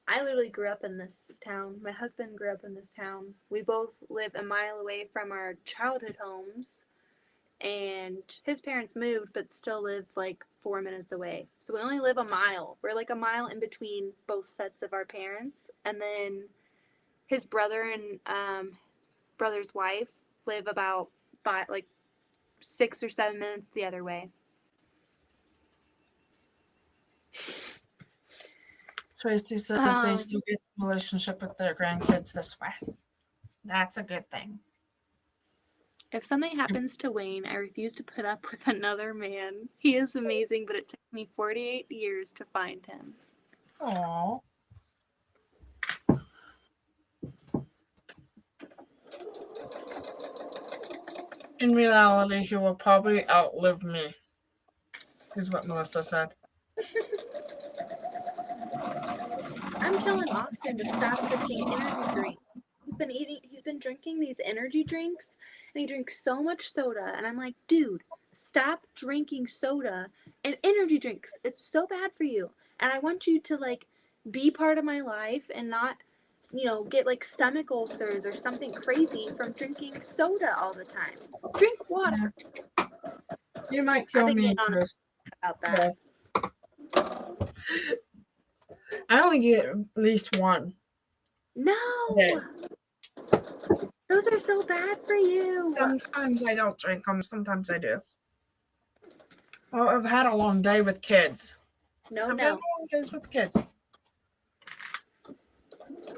I literally grew up in this town. My husband grew up in this town. We both live a mile away from our childhood homes, and his parents moved but still lived like 4 minutes away. So we only live a mile. We're like a mile in between both sets of our parents. And then his brother and brother's wife live about 6 or 7 minutes the other way. Tracy says they still get a relationship with their grandkids this way. That's a good thing. If something happens to Wayne, I refuse to put up with another man. He is amazing, but it took me 48 years to find him. Aww. In reality, he will probably outlive me, is what Melissa said. I'm telling Austin to stop drinking energy drinks. He's been drinking these energy drinks, and he drinks so much soda, and I'm like, dude, stop drinking soda and energy drinks. It's so bad for you. And I want you to like be part of my life and not, get like stomach ulcers or something crazy from drinking soda all the time. Drink water. You might kill me first. About that. I only get at least one. No. Yeah. Those are so bad for you. Sometimes I don't drink them. Sometimes I do. Well, I've had a long day with kids. I've had long days with kids.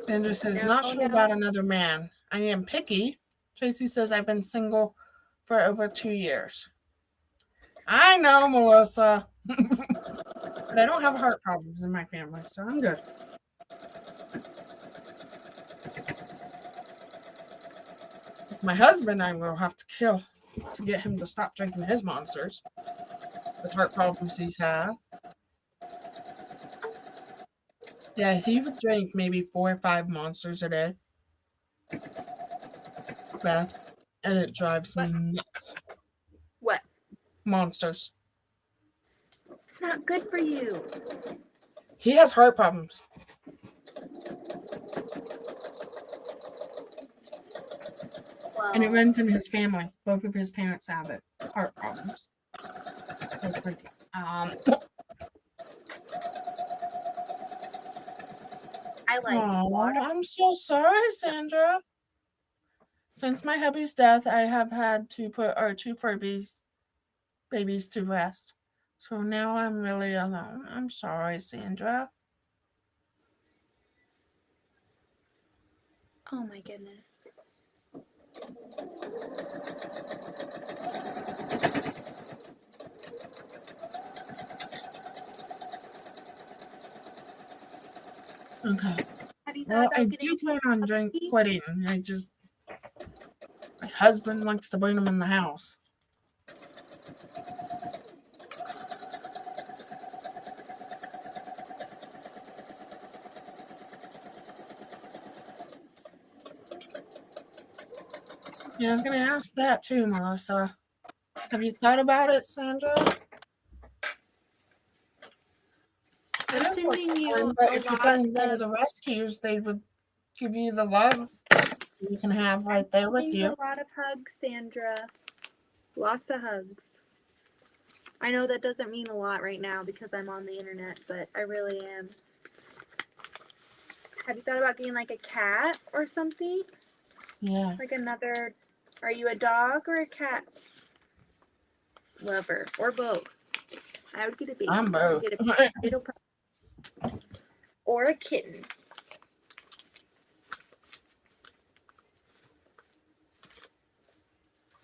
Sandra says, not sure about another man. I am picky. Tracy says, I've been single for over 2 years. I know, Melissa. But I don't have heart problems in my family, so I'm good. It's my husband I will have to kill to get him to stop drinking his monsters with heart problems he's had. Yeah, he would drink maybe 4 or 5 monsters a day. Beth, and it drives me nuts. What? Monsters. It's not good for you. He has heart problems. And it Well, runs in his family. Both of his parents have it, heart problems. So it's like, I like oh, water. I'm so sorry, Sandra. Since my hubby's death, I have had to put our two babies to rest. So now I'm really alone. I'm sorry, Sandra. Oh my goodness. Okay. Have you thought Well, I about getting do plan on a puppy? quitting. My husband likes to bring them in the house. Yeah, I was going to ask that too, Melissa. Have you thought about it, Sandra? It I'm is like sending you fun, but a if your lot friend go to of the rescues, they would give you the love you can have right there with sending you you. a lot of hugs, Sandra. Lots of hugs. I know that doesn't mean a lot right now because I'm on the internet, but I really am. Have you thought about getting like a cat or something? Yeah. Like another. Are you a dog or a cat lover or both? I would get a baby. I'm both. Get a little puppy. Or a kitten.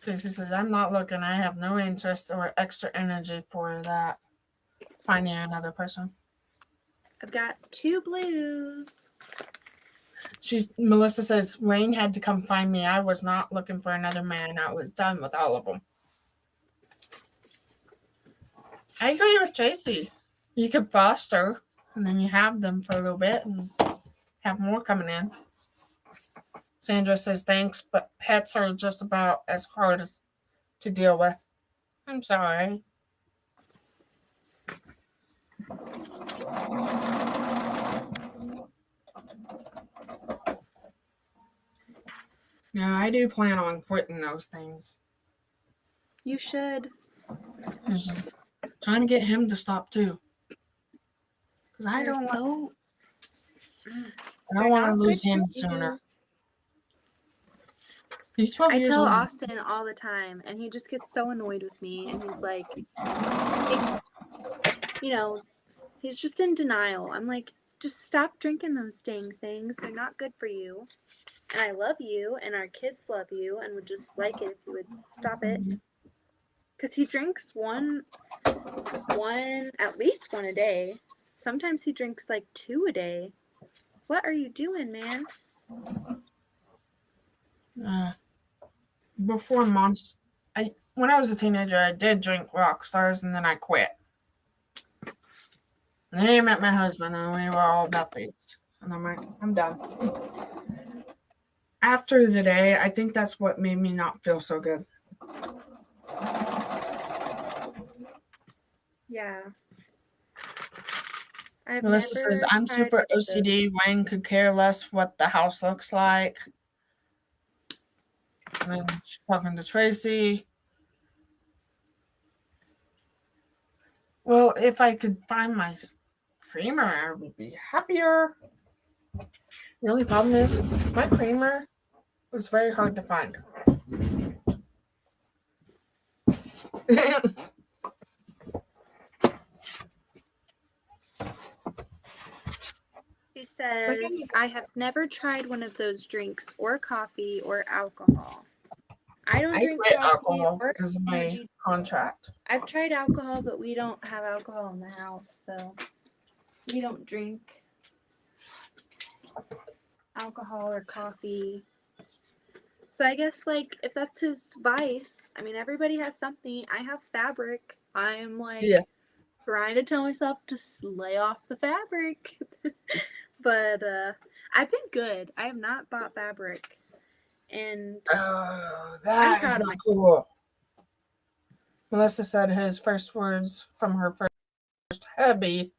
Tracy says, I'm not looking. I have no interest or extra energy for that. Finding another person. I've got 2 blues. Melissa says, Wayne had to come find me. I was not looking for another man. I was done with all of them. I agree with Tracy. You could foster, and then you have them for a little bit and have more coming in. Sandra says, thanks, but pets are just about as hard as to deal with. I'm sorry. No, I do plan on quitting those things. You should. It's just trying to get him to stop too. Because I They're don't so. want to Not good lose for him you. sooner. He's 12 I years tell old. Austin all the time, and he just gets so annoyed with me, and he's like, he's just in denial. I'm like, just stop drinking those dang things. They're not good for you. And I love you, and our kids love you, and would just like it if you would stop it. Because he drinks at least one a day. Sometimes he drinks like 2 a day. What are you doing, man? Before months, when I was a teenager, I did drink rock stars, and then I quit. And then I met my husband, and we were all Bethies. And I'm like, I'm done. After the day, I think that's what made me not feel so good. Yeah. Melissa says, I'm super OCD. Wayne could care less what the house looks like. And then she's talking to Tracy. Well, if I could find my creamer, I would be happier. The only problem is my creamer was very hard to find. He says, I have never tried one of those drinks or coffee or alcohol. I don't drink quit coffee alcohol or because of my energy. contract. I've tried alcohol, but we don't have alcohol in the house, so we don't drink alcohol or coffee. So I guess, like, if that's his vice, I mean, everybody has something. I have fabric. I'm like trying to tell myself to lay off the fabric. But I've been good. I have not bought fabric. And that is not cool. Melissa said his first words from her first hubby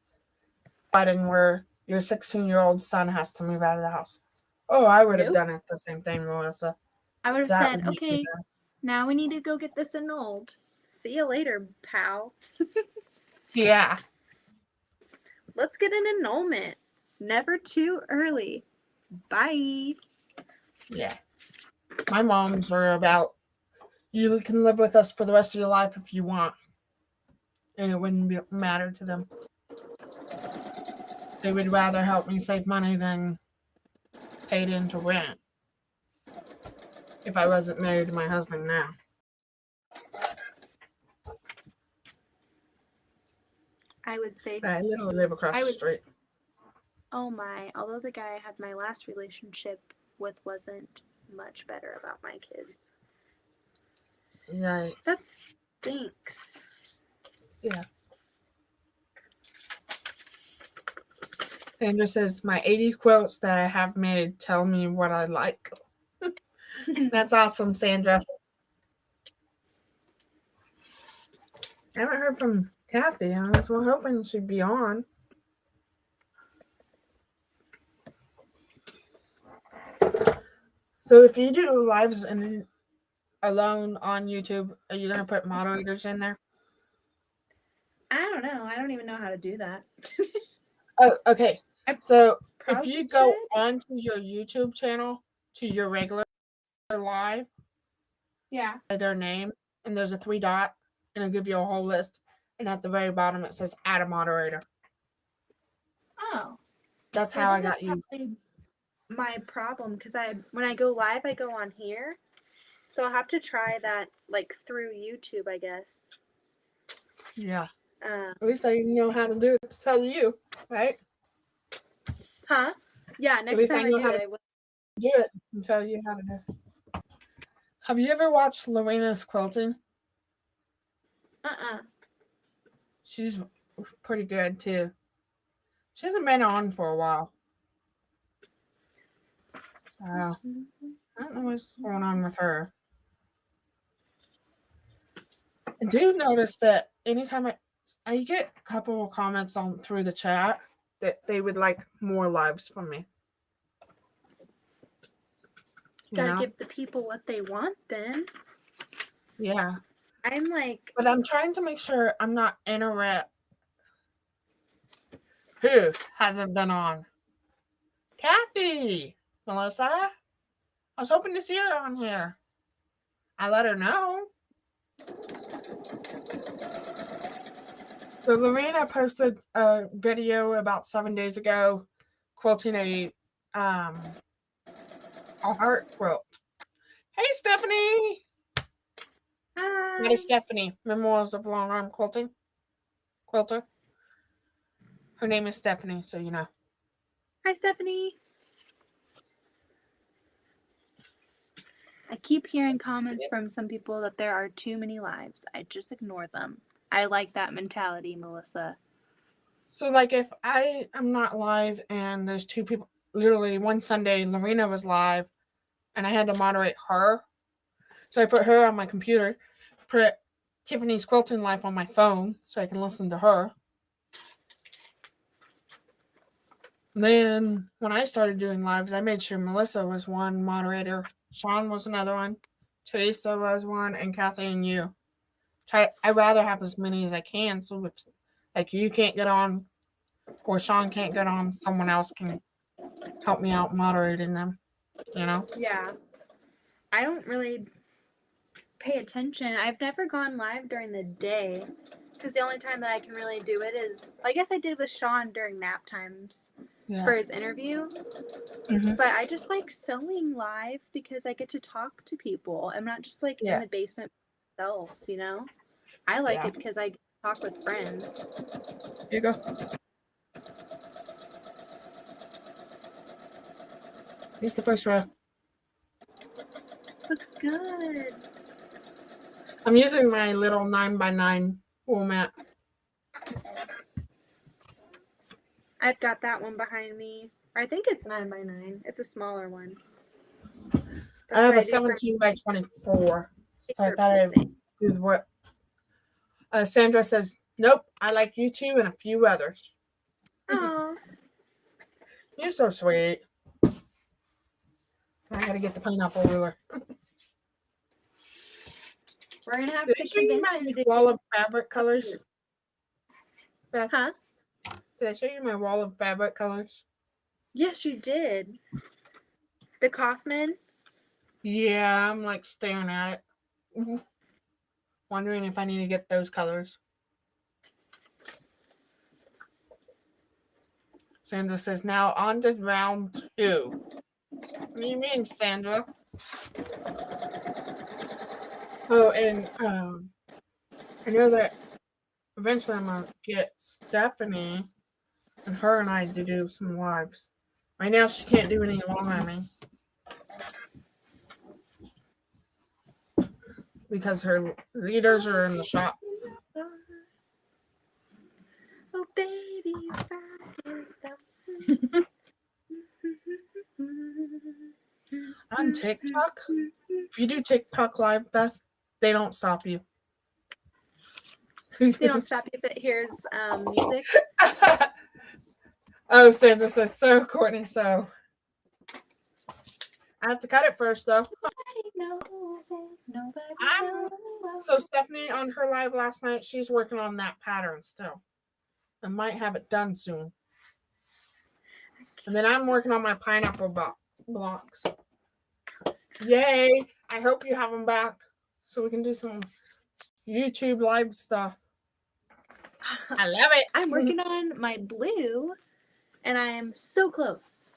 fighting were, your 16-year-old son has to move out of the house. Oh, I would have Nope. done it the same thing, Melissa. I would have That said, would be okay, now we need to go get this annulled. See you later, pal. yeah. Let's get an annulment. Never too early. Bye. Yeah. My moms are about, you can live with us for the rest of your life if you want. And it wouldn't matter to them. They would rather help me save money than paid into rent if I wasn't married to my husband now. I would say, I literally live across the street. oh my, although the guy I had my last relationship with wasn't much better about my kids. Yikes. That stinks. Yeah. Sandra says, my 80 quilts that I have made tell me what I like. That's awesome, Sandra. I haven't heard from Kathy. I was hoping she'd be on. So if you do lives alone on YouTube, are you going to put moderators in there? I don't know. I don't even know how to do that. Oh, okay. So if you go should. onto your YouTube channel to your regular live, Yeah, their name, and there's a 3 dot, and it'll give you a whole list. And at the very bottom, it says add a moderator. Oh, that's how I got you. My problem, because when I go live, I go on here, so I'll have to try that like through YouTube, I guess. Yeah. At least I know how to do it to tell you, right? Huh? Yeah. Next time I do it, I will do it and tell you how to do it. Have you ever watched Lorena's quilting? She's pretty good too. She hasn't been on for a while. I don't know what's going on with her. I do notice that anytime I get a couple of comments on through the chat that they would like more lives from me. Gotta give the people what they want then. Yeah. I'm like... But I'm trying to make sure I'm not interrupt. Who hasn't been on? Kathy! Melissa? I was hoping to see her on here. I let her know. So Lorena posted a video about 7 days ago quilting a heart quilt. Hey, Stephanie! Hi! That is Stephanie, Memoirs of Long Arm Quilter. Her name is Stephanie, so you know. Hi, Stephanie! I keep hearing comments from some people that there are too many lives. I just ignore them. I like that mentality, Melissa. So, like, if I am not live and there's 2 people, literally one Sunday, Lorena was live, and I had to moderate her. So I put her on my computer, put Tiffany's Quilting Life on my phone so I can listen to her. And then when I started doing lives, I made sure Melissa was one moderator, Sean was another one, Teresa was one, and Kathy and you. I'd rather have as many as I can, so if like you can't get on or Sean can't get on, someone else can help me out moderating them, you know? Yeah. I don't really pay attention. I've never gone live during the day because the only time that I can really do it is, I guess I did with Sean during nap times for his interview. Mm-hmm. But I just like sewing live because I get to talk to people. I'm not just like in the basement myself, you know? I like it because I get to talk with friends. Here you go. Here's the first row. Looks good. I'm using my little 9x9 wool mat. I've got that one behind me. I think it's 9x9. It's a smaller one. I have a 17x24. So I thought I'd do what Sandra says. Nope, I like you two and a few others. Oh, You're so sweet. I gotta get the pineapple ruler. We're gonna have Did to I show you convince my you to wall of fabric colors? Beth, Huh? did I show you my wall of fabric colors? Yes, you did. The Kaufman. Yeah, I'm like staring at it. Wondering if I need to get those colors. Sandra says, now on to round 2. What do you mean, Sandra? Oh, and I know that eventually I'm going to get Stephanie and her and I to do some lives. Right now she can't do any longer than me because her leaders are in the shop. Oh, baby, On TikTok, if you do TikTok live, Beth, they don't stop you. They don't stop you if it hears music. Oh, Sandra says so, Courtney, so. I have to cut it first, though. Nobody knows it. Nobody knows. So Stephanie, on her live last night, she's working on that pattern still. I might have it done soon. And then I'm working on my pineapple blocks. Yay! I hope you have them back so we can do some YouTube live stuff. I love it. I'm working on my blue, and I am so close.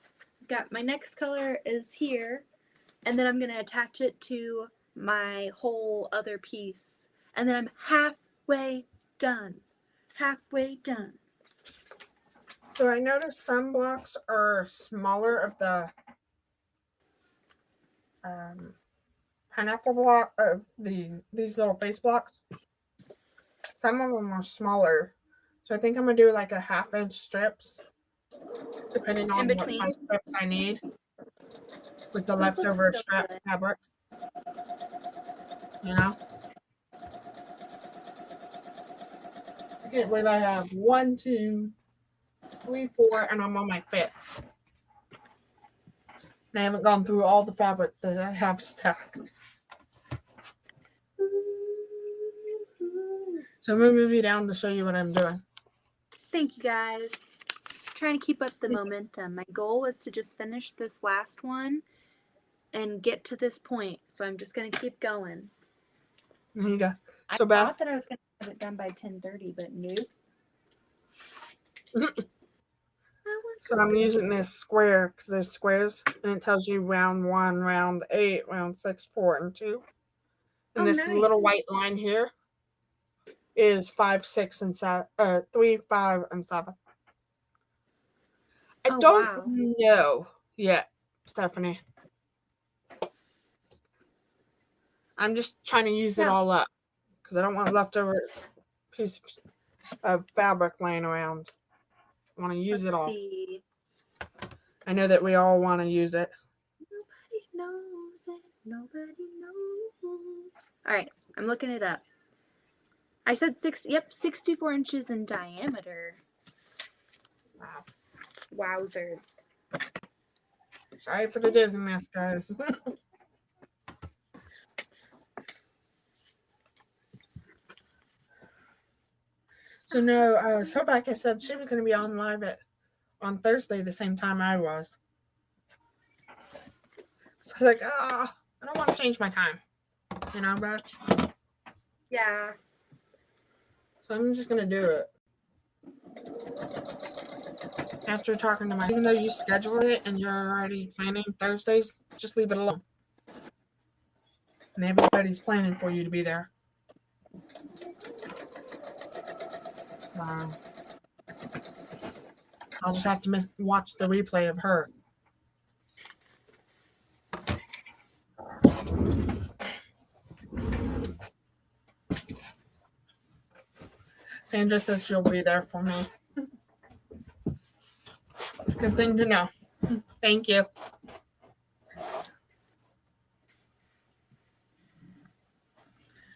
Got my next color is here, and then I'm gonna attach it to my whole other piece, and then I'm halfway done. Halfway done. So I noticed some blocks are smaller of the pineapple block of these little face blocks. Some of them are smaller. So I think I'm going to do like a 1/2-inch strips, depending on what size strips I need, with the leftover strap fabric. You know? I can't believe I have 1, 2, 3, 4, and I'm on my 5th. And I haven't gone through all the fabric that I have stacked. So I'm going to move you down to show you what I'm doing. Thank you, guys. Trying to keep up the momentum. My goal was to just finish this last one and get to this point. So I'm just going to keep going. There you go. I So Beth, thought that I was going to have it done by 10:30, but nope. So I'm using this square because there's squares, and it tells you round 1, round 8, round 6, 4, and 2. And this little white line here is 5, 6, and 7. 3, 5, and 7. I don't know yet, Stephanie. I'm just trying to use it all up because I don't want leftover pieces of fabric laying around. I want to use it all. See. I know that we all want to use it. Nobody knows it. Nobody knows. All right, I'm looking it up. I said 64 inches in diameter. Wow. Wowzers. Sorry for the dizziness, guys. So no, so like I said, she was going to be on live on Thursday the same time I was. So I was like, I don't want to change my time. You know, Beth? Yeah. So I'm just going to do it. After talking to even though you schedule it and you're already planning Thursdays, just leave it alone. And everybody's planning for you to be there. Wow. I'll just have to watch the replay of her. Sandra says she'll be there for me. It's a good thing to know. Thank you.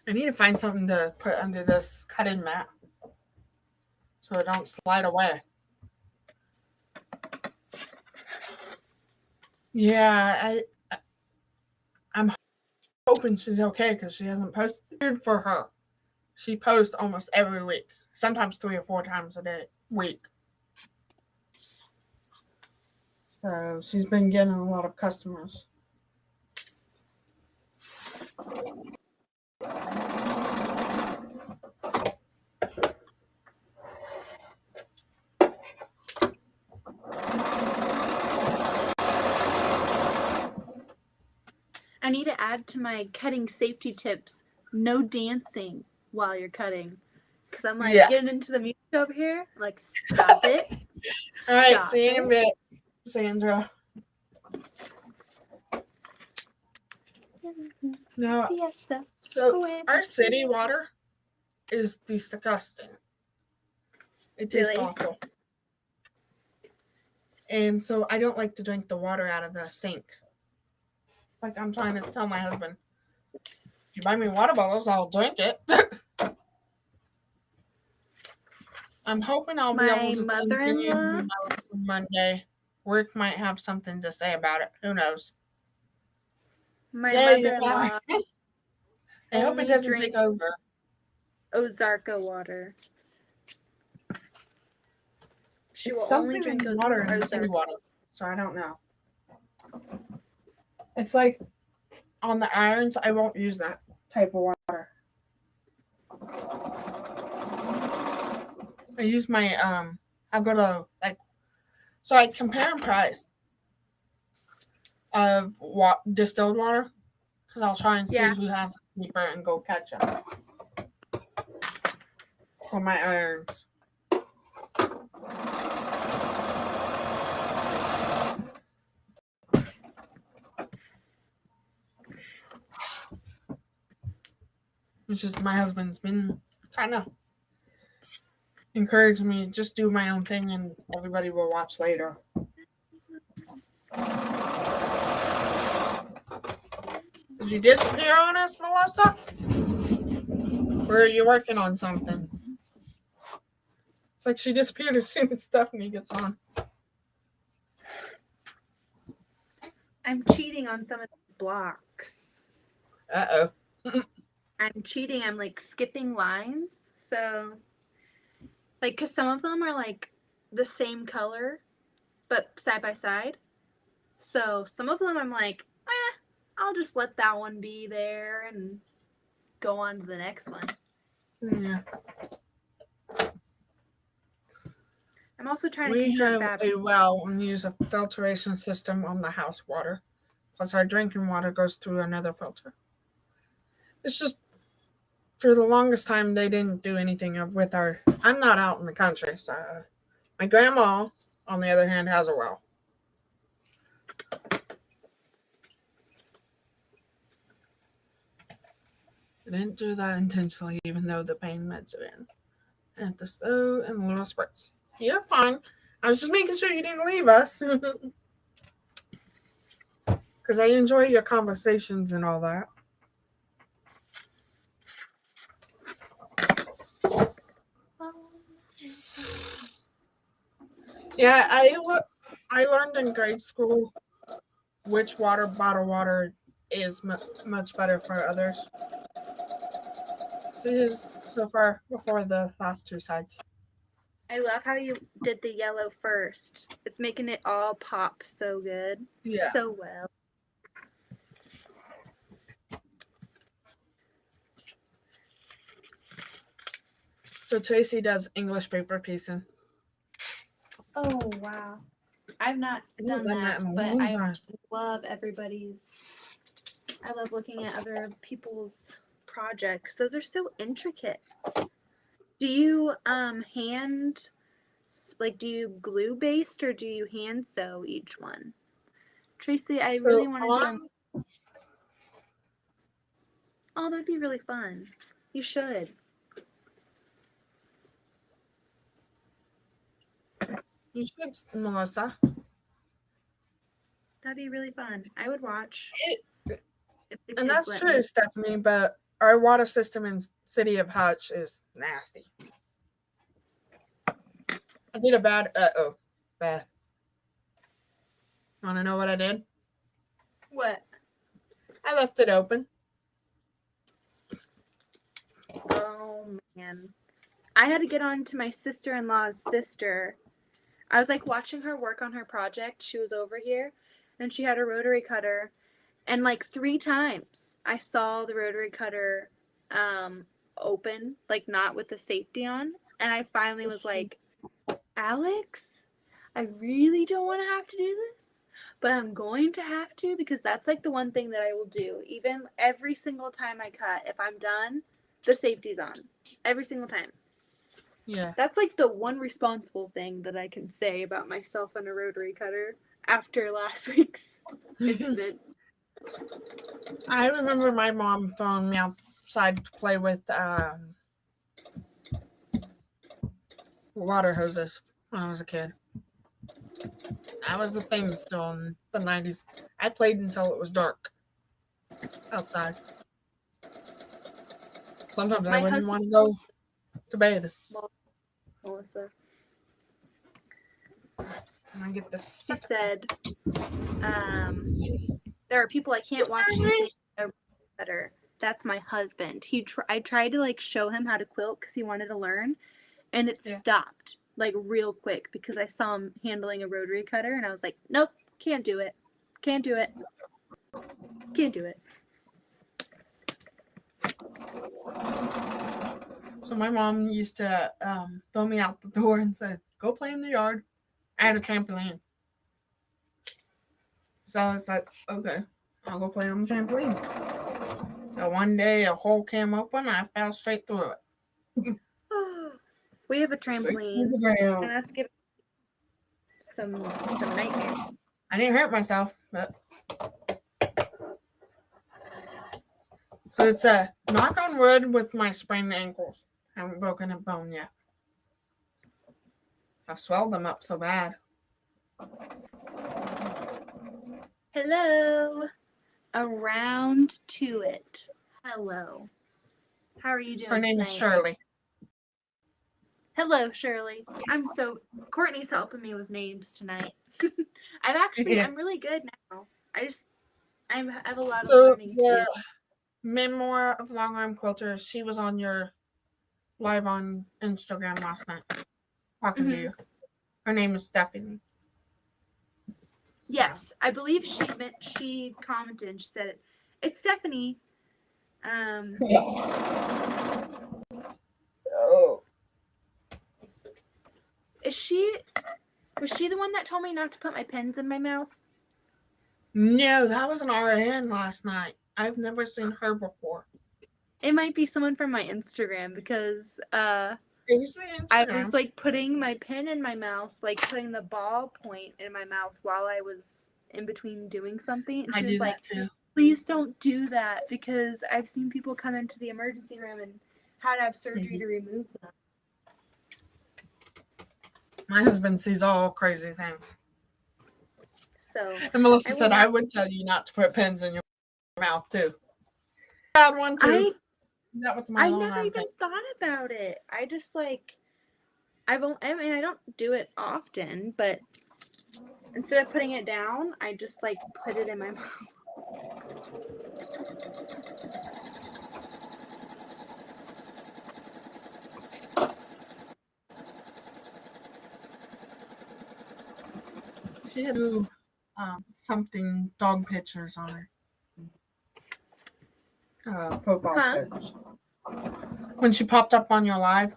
I need to find something to put under this cutting mat so it don't slide away. Yeah, I'm hoping she's okay because she hasn't posted. Weird for her. She posts almost every week, sometimes 3 or 4 times a week. So she's been getting a lot of customers. I need to add to my cutting safety tips, no dancing while you're cutting. Because I'm like getting into the music over here. I'm like, stop it. All right, see you in a bit, Sandra. No, Fiesta. so our city water is disgusting. It tastes awful. And so I don't like to drink the water out of the sink. It's like I'm trying to tell my husband, if you buy me water bottles, I'll drink it. I'm hoping I'll be able to continue to Monday. Work might have something to say about it. Who knows? My mother-in-law I hope it doesn't take over. Ozarka water. She will only drink water in city water, so I don't know. It's like on the irons, I won't use that type of water. I use my I'll go to so I compare and price of distilled water because I'll try and see who has it cheaper and go catch them for my irons. It's just my husband's been kind of encouraging me just do my own thing and everybody will watch later. Did you disappear on us, Melissa? Or are you working on something? It's like she disappeared as soon as Stephanie gets on. I'm cheating on some of these blocks. Uh-oh. I'm cheating. I'm like skipping lines. So, like, because some of them are like the same color, but side by side. So some of them I'm like, I'll just let that one be there and go on to the next one. Yeah. I'm also trying to conserve have a well and use a filtration system on the house water. Plus our drinking water goes through another filter. It's just for the longest time they didn't do anything with our I'm not out in the country, so my grandma, on the other hand, has a well. I didn't do that intentionally, even though the pain meds are in. And the slow and little spurts. You're fine. I was just making sure you didn't leave us. Because I enjoy your conversations and all that. Yeah, I learned in grade school which bottled water is much better for others. So far before the last two sides. I love how you did the yellow first. It's making it all pop so good. Yeah. So well. So Tracy does English paper piecing. Oh, wow. I've not done that, but I love I love looking at other people's projects. Those are so intricate. Do you do you glue based or do you hand sew each one? Tracy, I really want to do. Oh, that'd be really fun. You should. You should, Melissa. That'd be really fun. I would watch. And that's true, Stephanie, but our water system in City of Hutch is nasty. I did a bad Beth. Want to know what I did? What? I left it open. Oh man. I had to get on to my sister-in-law's sister. I was like watching her work on her project. She was over here and she had a rotary cutter, and like 3 times I saw the rotary cutter open, like not with the safety on, and I finally was like, Alex, I really don't want to have to do this, but I'm going to have to, because that's like the one thing that I will do. Even every single time I cut, if I'm done, the safety's on. Every single time. Yeah. That's like the one responsible thing that I can say about myself and a rotary cutter after last week's incident. I remember my mom throwing me outside to play with water hoses when I was a kid. That was the thing still in the 90s. I played until it was dark outside. Sometimes I wouldn't want to go to bed. Melissa. And I get this. She said, there are people I can't watch better. That's my husband. I tried to like show him how to quilt because he wanted to learn, and it stopped like real quick because I saw him handling a rotary cutter, and I was like, nope, can't do it. Can't do it. Can't do it. So my mom used to throw me out the door and said, go play in the yard. I had a trampoline. So it's like, okay, I'll go play on the trampoline. So one day a hole came open and I fell straight through it. We have a trampoline, and that's giving some nightmares. I didn't hurt myself, but so it's a knock on wood with my sprained ankles. I haven't broken a bone yet. I've swelled them up so bad. Hello. Around to it. Hello. How are you doing Her name tonight? is Shirley. Hello, Shirley. Courtney's helping me with names tonight. I'm really good now. I have a lot of learning to do. Memoir of Long Arm Quilter, she was on your live on Instagram last night talking to you. Her name is Stephanie. Yes, I believe she commented and she said it's Stephanie. Oh. Was she the one that told me not to put my pens in my mouth? No, that was an RN last night. I've never seen her before. It might be someone from my Instagram because it was the Instagram. I was like putting my pen in my mouth, like putting the ball point in my mouth while I was in between doing something. And she was like, please don't do that because I've seen people come into the emergency room and had to have surgery to remove them. My husband sees all crazy things. So, and Melissa said I would tell you not to put pens in your mouth too. I had one too. I never even thought about it. I just like I don't do it often, but instead of putting it down, I just like put it in my mouth. She had something dog pictures on her profile pictures. When she popped up on your live,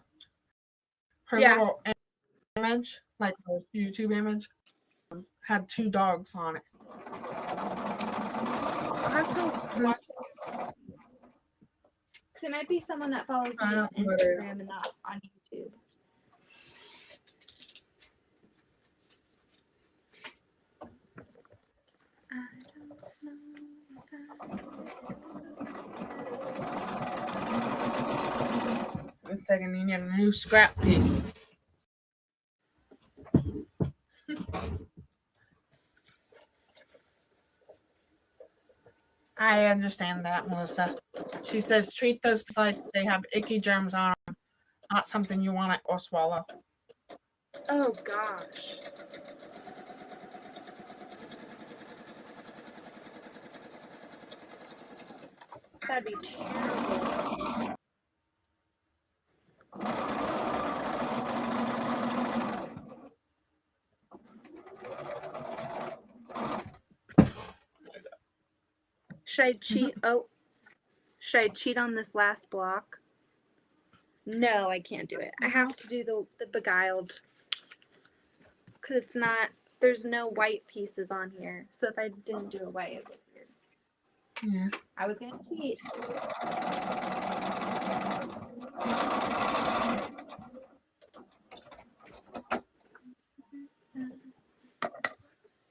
her little image, like a YouTube image, had 2 dogs on it. I'll have to watch it. Because it might be someone that follows me on Instagram and not on YouTube. I'm thinking you need a new scrap piece. I understand that, Melissa. She says treat those like they have icky germs on them, not something you want to swallow. Oh gosh. That'd be terrible. Should I cheat? Oh, should I cheat on this last block? No, I can't do it. I have to do the beguiled. Because it's not, there's no white pieces on here. So if I didn't do a white, it would be weird. Yeah. I was going to cheat.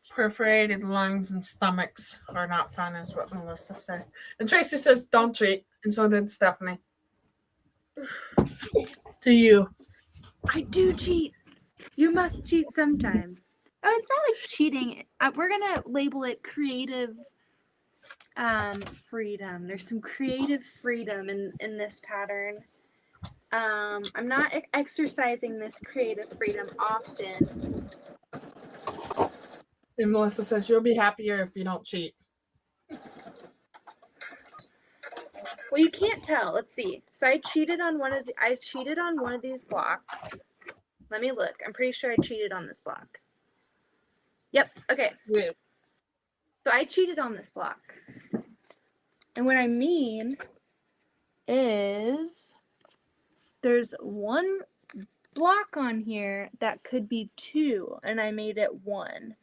Perforated lungs and stomachs are not fun, is what Melissa said. And Tracy says, don't cheat. And so did Stephanie. To you. I do cheat. You must cheat sometimes. Oh, it's not like cheating. We're going to label it creative freedom. There's some creative freedom in this pattern. I'm not exercising this creative freedom often. And Melissa says, you'll be happier if you don't cheat. Well, you can't tell. Let's see. So I cheated on one of these blocks. Let me look. I'm pretty sure I cheated on this block. Yep. Okay. Yeah. So I cheated on this block. And what I mean is there's one block on here that could be 2, and I made it 1.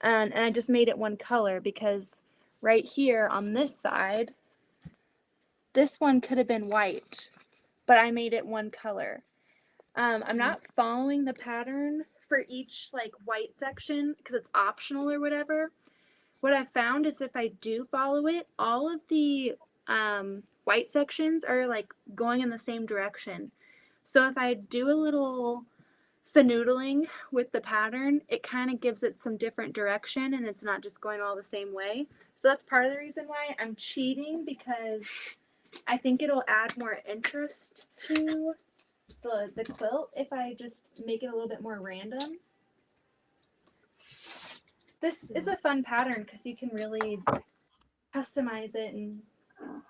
And I just made it one color because right here on this side, this one could have been white, but I made it one color. I'm not following the pattern for each like white section because it's optional or whatever. What I found is if I do follow it, all of the white sections are like going in the same direction. So if I do a little finoodling with the pattern, it kind of gives it some different direction and it's not just going all the same way. So that's part of the reason why I'm cheating, because I think it'll add more interest to the quilt if I just make it a little bit more random. This is a fun pattern because you can really customize it and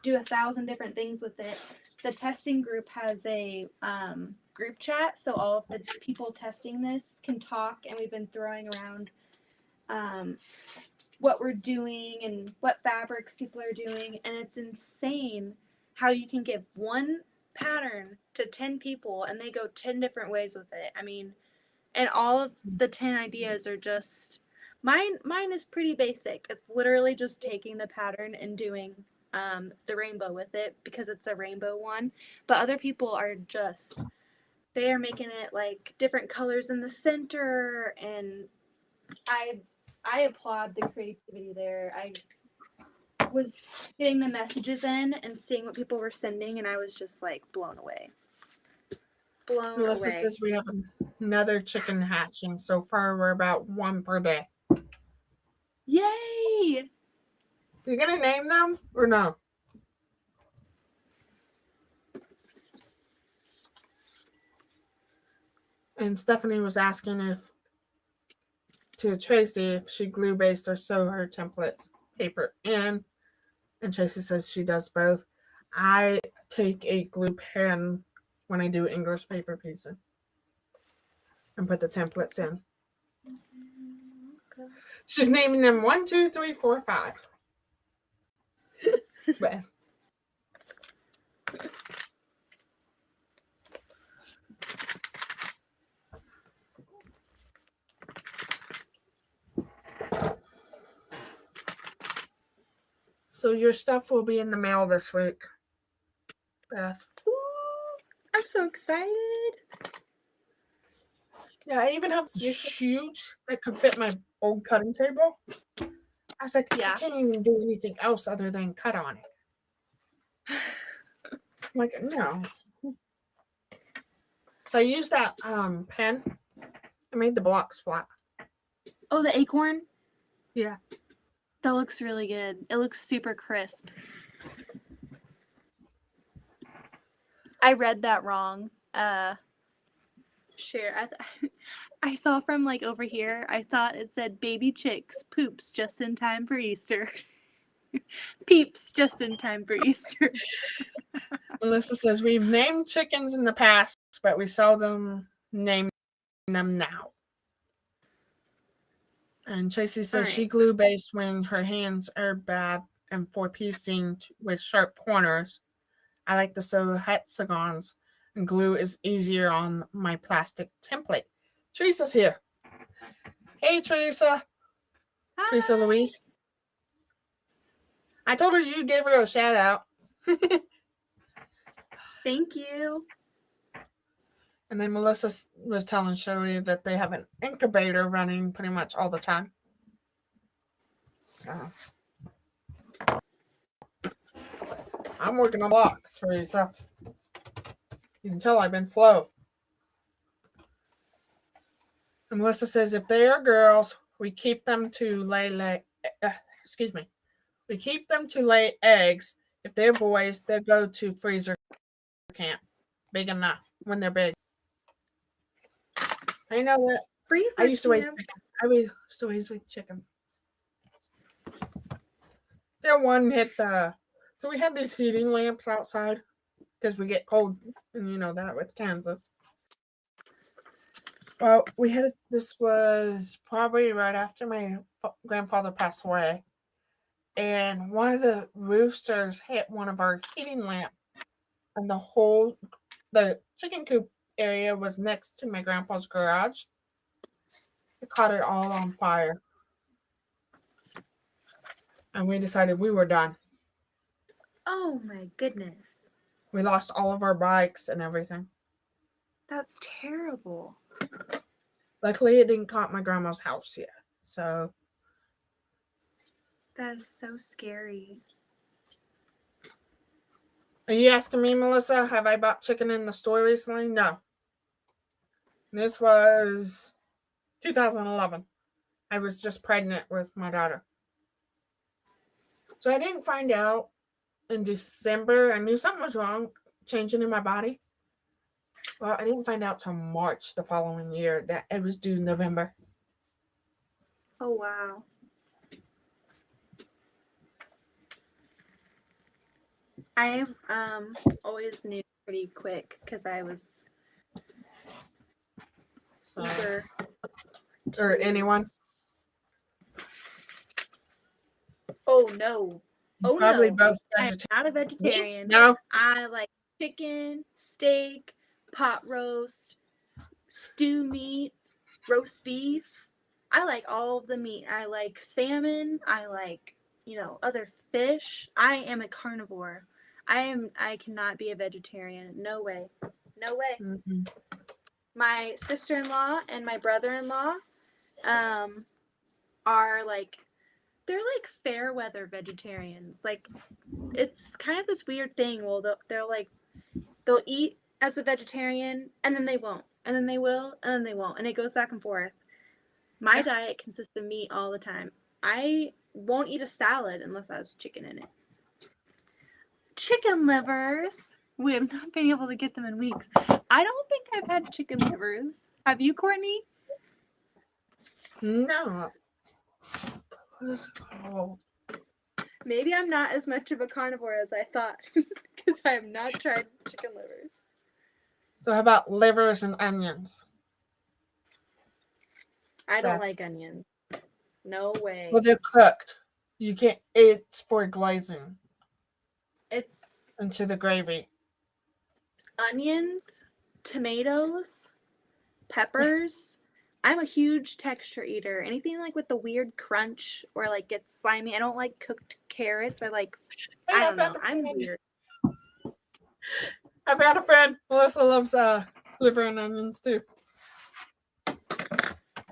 do 1,000 different things with it. The testing group has a group chat, so all of the people testing this can talk, and we've been throwing around what we're doing and what fabrics people are doing, and it's insane how you can give one pattern to 10 people and they go 10 different ways with it. I mean, and all of the 10 ideas are just mine is pretty basic. It's literally just taking the pattern and doing the rainbow with it because it's a rainbow one. But other people are just, they are making it like different colors in the center, and I applaud the creativity there. I was getting the messages in and seeing what people were sending, and I was just like blown away. Melissa says we have another chicken hatching. So far, we're about 1 per day. Yay! You gonna name them or no? And Stephanie was asking to Tracy if she glue based or sew her templates paper in, and Tracy says she does both. I take a glue pen when I do English paper pieces and put the templates in. Okay. She's naming them 1, 2, 3, 4, 5. Beth. So your stuff will be in the mail this week, Beth. Ooh, I'm so excited. Yeah, I even have this huge that could fit my old cutting table. I was like, yeah. I can't even do anything else other than cut on it. I'm like, no. So I used that pen. I made the blocks flat. Oh, the acorn? Yeah. That looks really good. It looks super crisp. I read that wrong. Share. I saw from like over here, I thought it said baby chicks poops just in time for Easter. Peeps just in time for Easter. Melissa says, we've named chickens in the past, but we seldom name them now. And Tracy says she Alright. glue based when her hands are bad and for piecing with sharp corners. I like to sew hexagons, and glue is easier on my plastic template. Teresa's here. Hey, Teresa. Teresa Hi. Louise. I told her you gave her a shout out. Thank you. And then Melissa was telling Shirley that they have an incubator running pretty much all the time. So I'm working a block, Teresa. You can tell I've been slow. And Melissa says if they are girls, we keep them to lay We keep them to lay eggs. If they're boys, they'll go to freezer camp. Big enough when they're big. I know that. Freezer I used to raise camp. chicken. I used to raise chicken. Then one hit the. So we had these heating lamps outside because we get cold, and you know that with Kansas. Well, this was probably right after my grandfather passed away, and one of the roosters hit one of our heating lamps, and the chicken coop area was next to my grandpa's garage. It caught it all on fire, and we decided we were done. Oh my goodness. We lost all of our bikes and everything. That's terrible. Luckily, it didn't caught my grandma's house yet. So That is so scary. are you asking me, Melissa, have I bought chicken in the store recently? No. This was 2011. I was just pregnant with my daughter. So I didn't find out in December. I knew something was wrong, changing in my body. Well, I didn't find out till March the following year that it was due November. Oh wow. I always knew pretty quick because I was eager. Or anyone? Oh no. Oh Probably no. both I'm vegetarian. not a vegetarian. No. I like chicken, steak, pot roast, stew meat, roast beef. I like all of the meat. I like salmon. I like, other fish. I am a carnivore. I cannot be a vegetarian. No way. No way. Mm-hmm. My sister-in-law and my brother-in-law are they're like fair weather vegetarians. Like it's kind of this weird thing. Well, they'll eat as a vegetarian and then they won't, and then they will, and then they won't, and it goes back and forth. My diet consists of meat all the time. I won't eat a salad unless it has chicken in it. Chicken livers. We have not been able to get them in weeks. I don't think I've had chicken livers. Have you, Courtney? No. What is it called? Maybe I'm not as much of a carnivore as I thought because I have not tried chicken livers. So how about livers and onions? I don't like onions. No way. Well, they're cooked. You can't. It's for glazing. It's into the gravy. Onions, tomatoes, peppers. I'm a huge texture eater. Anything like with the weird crunch or like gets slimy. I don't like cooked carrots. I don't know. I'm weird. I've got a friend. Melissa loves liver and onions too.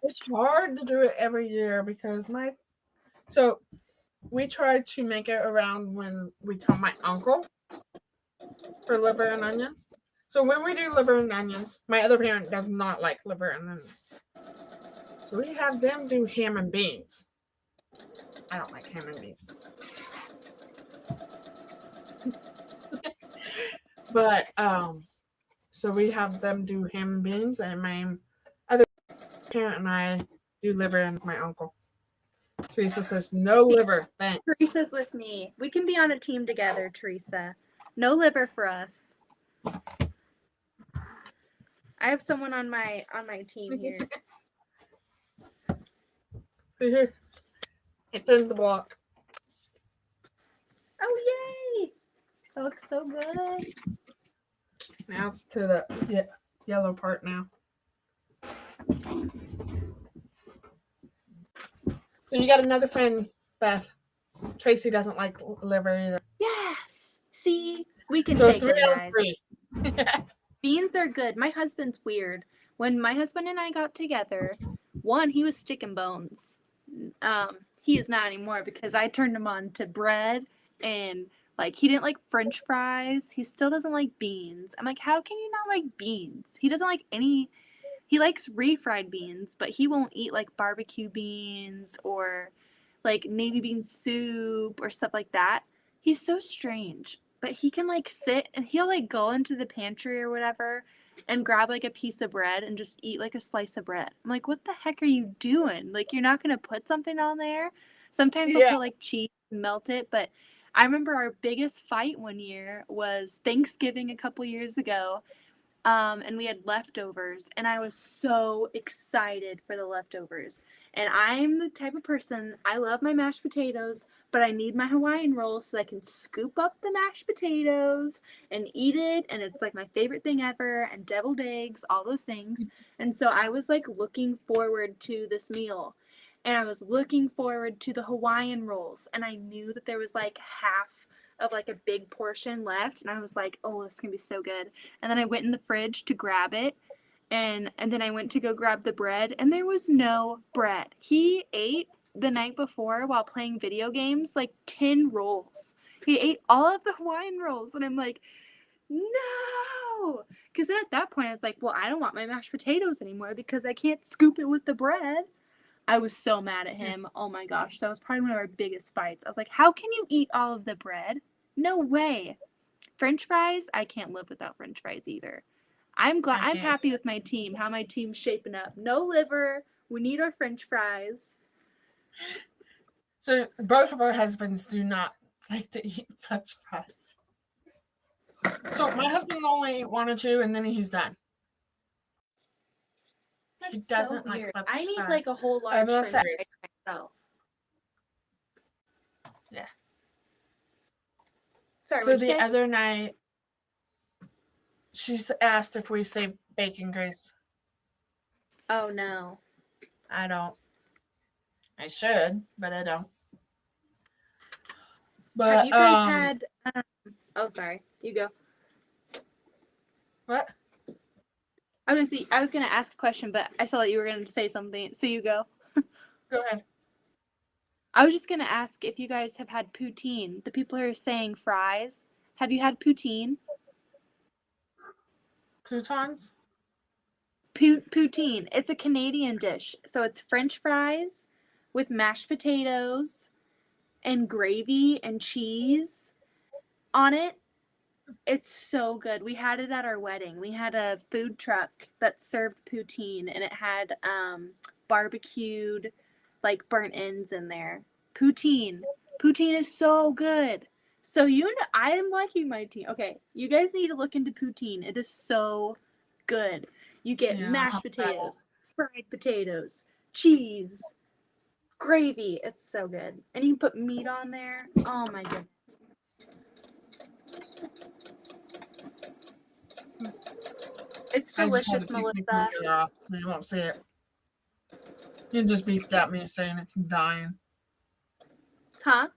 It's hard to do it every year because so we tried to make it around when we tell my uncle for liver and onions. So when we do liver and onions, my other parent does not like liver and onions. So we have them do ham and beans. I don't like ham and beans. But so we have them do ham and beans, and my other parent and I do liver and my uncle. Teresa says, no liver, thanks. Teresa's with me. We can be on a team together, Teresa. No liver for us. I have someone on my team here. It's in the block. Oh, yay! That looks so good. Now it's to the yellow part now. So you got another friend, Beth. Tracy doesn't like liver either. Yes! See? We can So take 3 her, out guys. of 3. Beans are good. My husband's weird. When my husband and I got together, one, he was stick and bones. He is not anymore because I turned him on to bread and like he didn't like French fries. He still doesn't like beans. I'm like, how can you not like beans? He doesn't like any. He likes refried beans, but he won't eat like barbecue beans or like navy bean soup or stuff like that. He's so strange. But he can like sit and he'll like go into the pantry or whatever and grab like a piece of bread and just eat like a slice of bread. I'm like, what the heck are you doing? Like, you're not gonna put something on there. Sometimes he'll put like cheese and melt it, but I remember our biggest fight one year was Thanksgiving a couple years ago. And we had leftovers, and I was so excited for the leftovers. And I'm the type of person, I love my mashed potatoes, but I need my Hawaiian rolls so I can scoop up the mashed potatoes and eat it. And it's like my favorite thing ever, and deviled eggs, all those things. And so I was like looking forward to this meal. And I was looking forward to the Hawaiian rolls. And I knew that there was like half of like a big portion left. And I was like, oh, this is going to be so good. And then I went in the fridge to grab it. And then I went to go grab the bread, and there was no bread. He ate the night before while playing video games like 10 rolls. He ate all of the Hawaiian rolls, and I'm like, no! Because then at that point, I was like, well, I don't want my mashed potatoes anymore because I can't scoop it with the bread. I was so mad at him. Oh my gosh. That was probably one of our biggest fights. I was like, how can you eat all of the bread? No way. French fries, I can't live without French fries either. I'm happy with my team, how my team's shaping up. No liver. We need our French fries. So both of our husbands do not like to eat French fries. So my husband only ate 1 or 2, and then he's done. He doesn't so like weird. French I need fries. like a whole large French fries myself. Yeah. Sorry, so the other night, she's asked if we say bacon grease. Oh no. I don't. I should, but I don't. But have you guys had? Oh, sorry. You go. What? I was gonna ask a question, but I saw that you were gonna say something, so you go. Go ahead. I was just gonna ask if you guys have had poutine. The people who are saying fries, have you had poutine? Croutons? Poutine. It's a Canadian dish, so it's French fries with mashed potatoes and gravy and cheese on it. It's so good. We had it at our wedding. We had a food truck that served poutine, and it had barbecued like burnt ends in there. Poutine is so good. So I am liking my team. Okay, you guys need to look into poutine. It is so good. You get mashed potatoes, fried potatoes, cheese, gravy. It's so good. And you put meat on there. Oh my goodness. It's delicious, Melissa. Off, so you won't see it. You just beeped at me saying it's dying. Huh?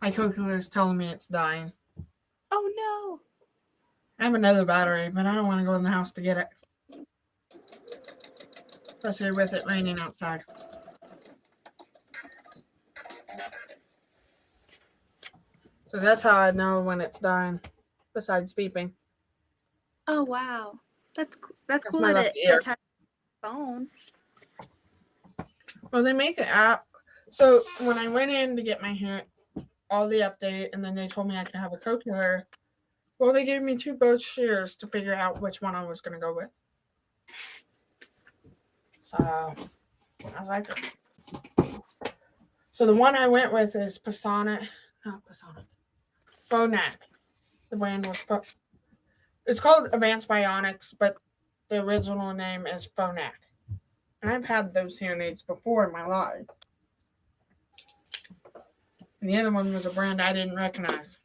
My calculator is telling me it's dying. Oh no. I have another battery, but I don't want to go in the house to get it. Especially with it raining outside. So that's how I know when it's dying, besides beeping. Oh wow. That's cool that it has a phone. Well, they make an app. So when I went in to get my hair, all the update, and then they told me I could have a calculator. Well, they gave me 2 brochures to figure out which one I was going to go with. So I was like, So the one I went with is Phonak. The brand was it's called Advanced Bionics, but the original name is Phonak. And I've had those hearing aids before in my life. And the other one was a brand I didn't recognize.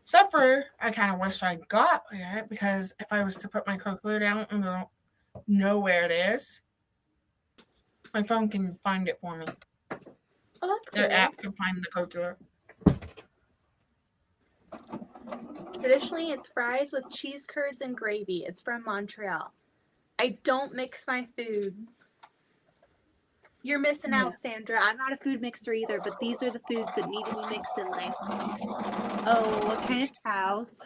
Except for, I kind of wish I got it because if I was to put my cochlear down and I don't know where it is, my phone can find it for me. Oh, that's cool. Their app can find the cochlear. Traditionally, it's fries with cheese curds and gravy. It's from Montreal. I don't mix my foods. You're missing out, Sandra. I'm not a food mixer either, but these are the foods that need to be mixed in life. Oh, what kind of cows?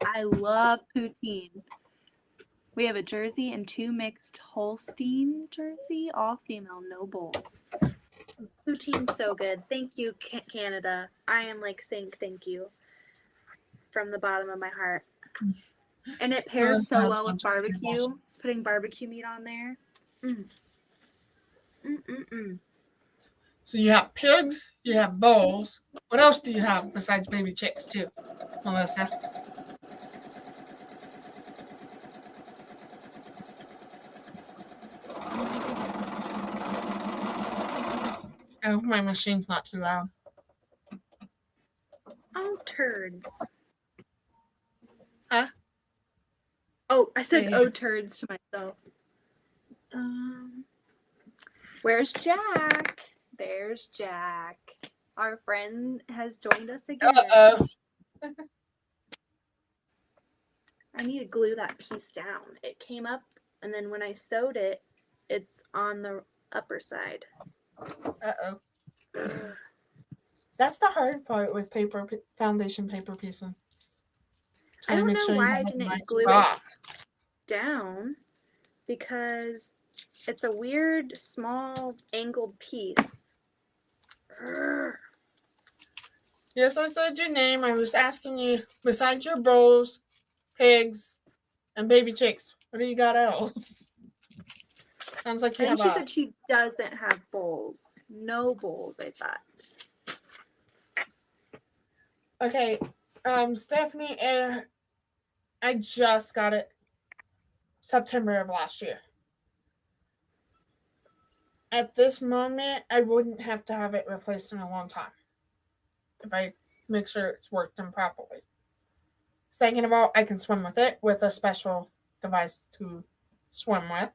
I love poutine. We have a Jersey and 2 mixed Holstein Jersey, all female, no bulls. Poutine's so good. Thank you, Canada. I am like saying thank you from the bottom of my heart. And it pairs so well with barbecue. Putting barbecue meat on there. So you have pigs, you have bulls. What else do you have besides baby chicks too, Melissa? I hope my machine's not too loud. Oh, turds. Huh? Oh, I said oh turds to myself. Where's Jack? There's Jack. Our friend has joined us again. Uh-oh. I need to glue that piece down. It came up, and then when I sewed it, it's on the upper side. Uh-oh. That's the hard part with foundation paper piecing. I don't know why I didn't glue it down, because it's a weird, small, angled piece. Yes, I said your name. I was asking you, besides your bulls, pigs, and baby chicks, what do you got else? Sounds like you have she said she doesn't have bulls. No bulls, I thought. Okay, Stephanie, I just got it September of last year. At this moment, I wouldn't have to have it replaced in a long time if I make sure it's working properly. Second of all, I can swim with it with a special device to swim with.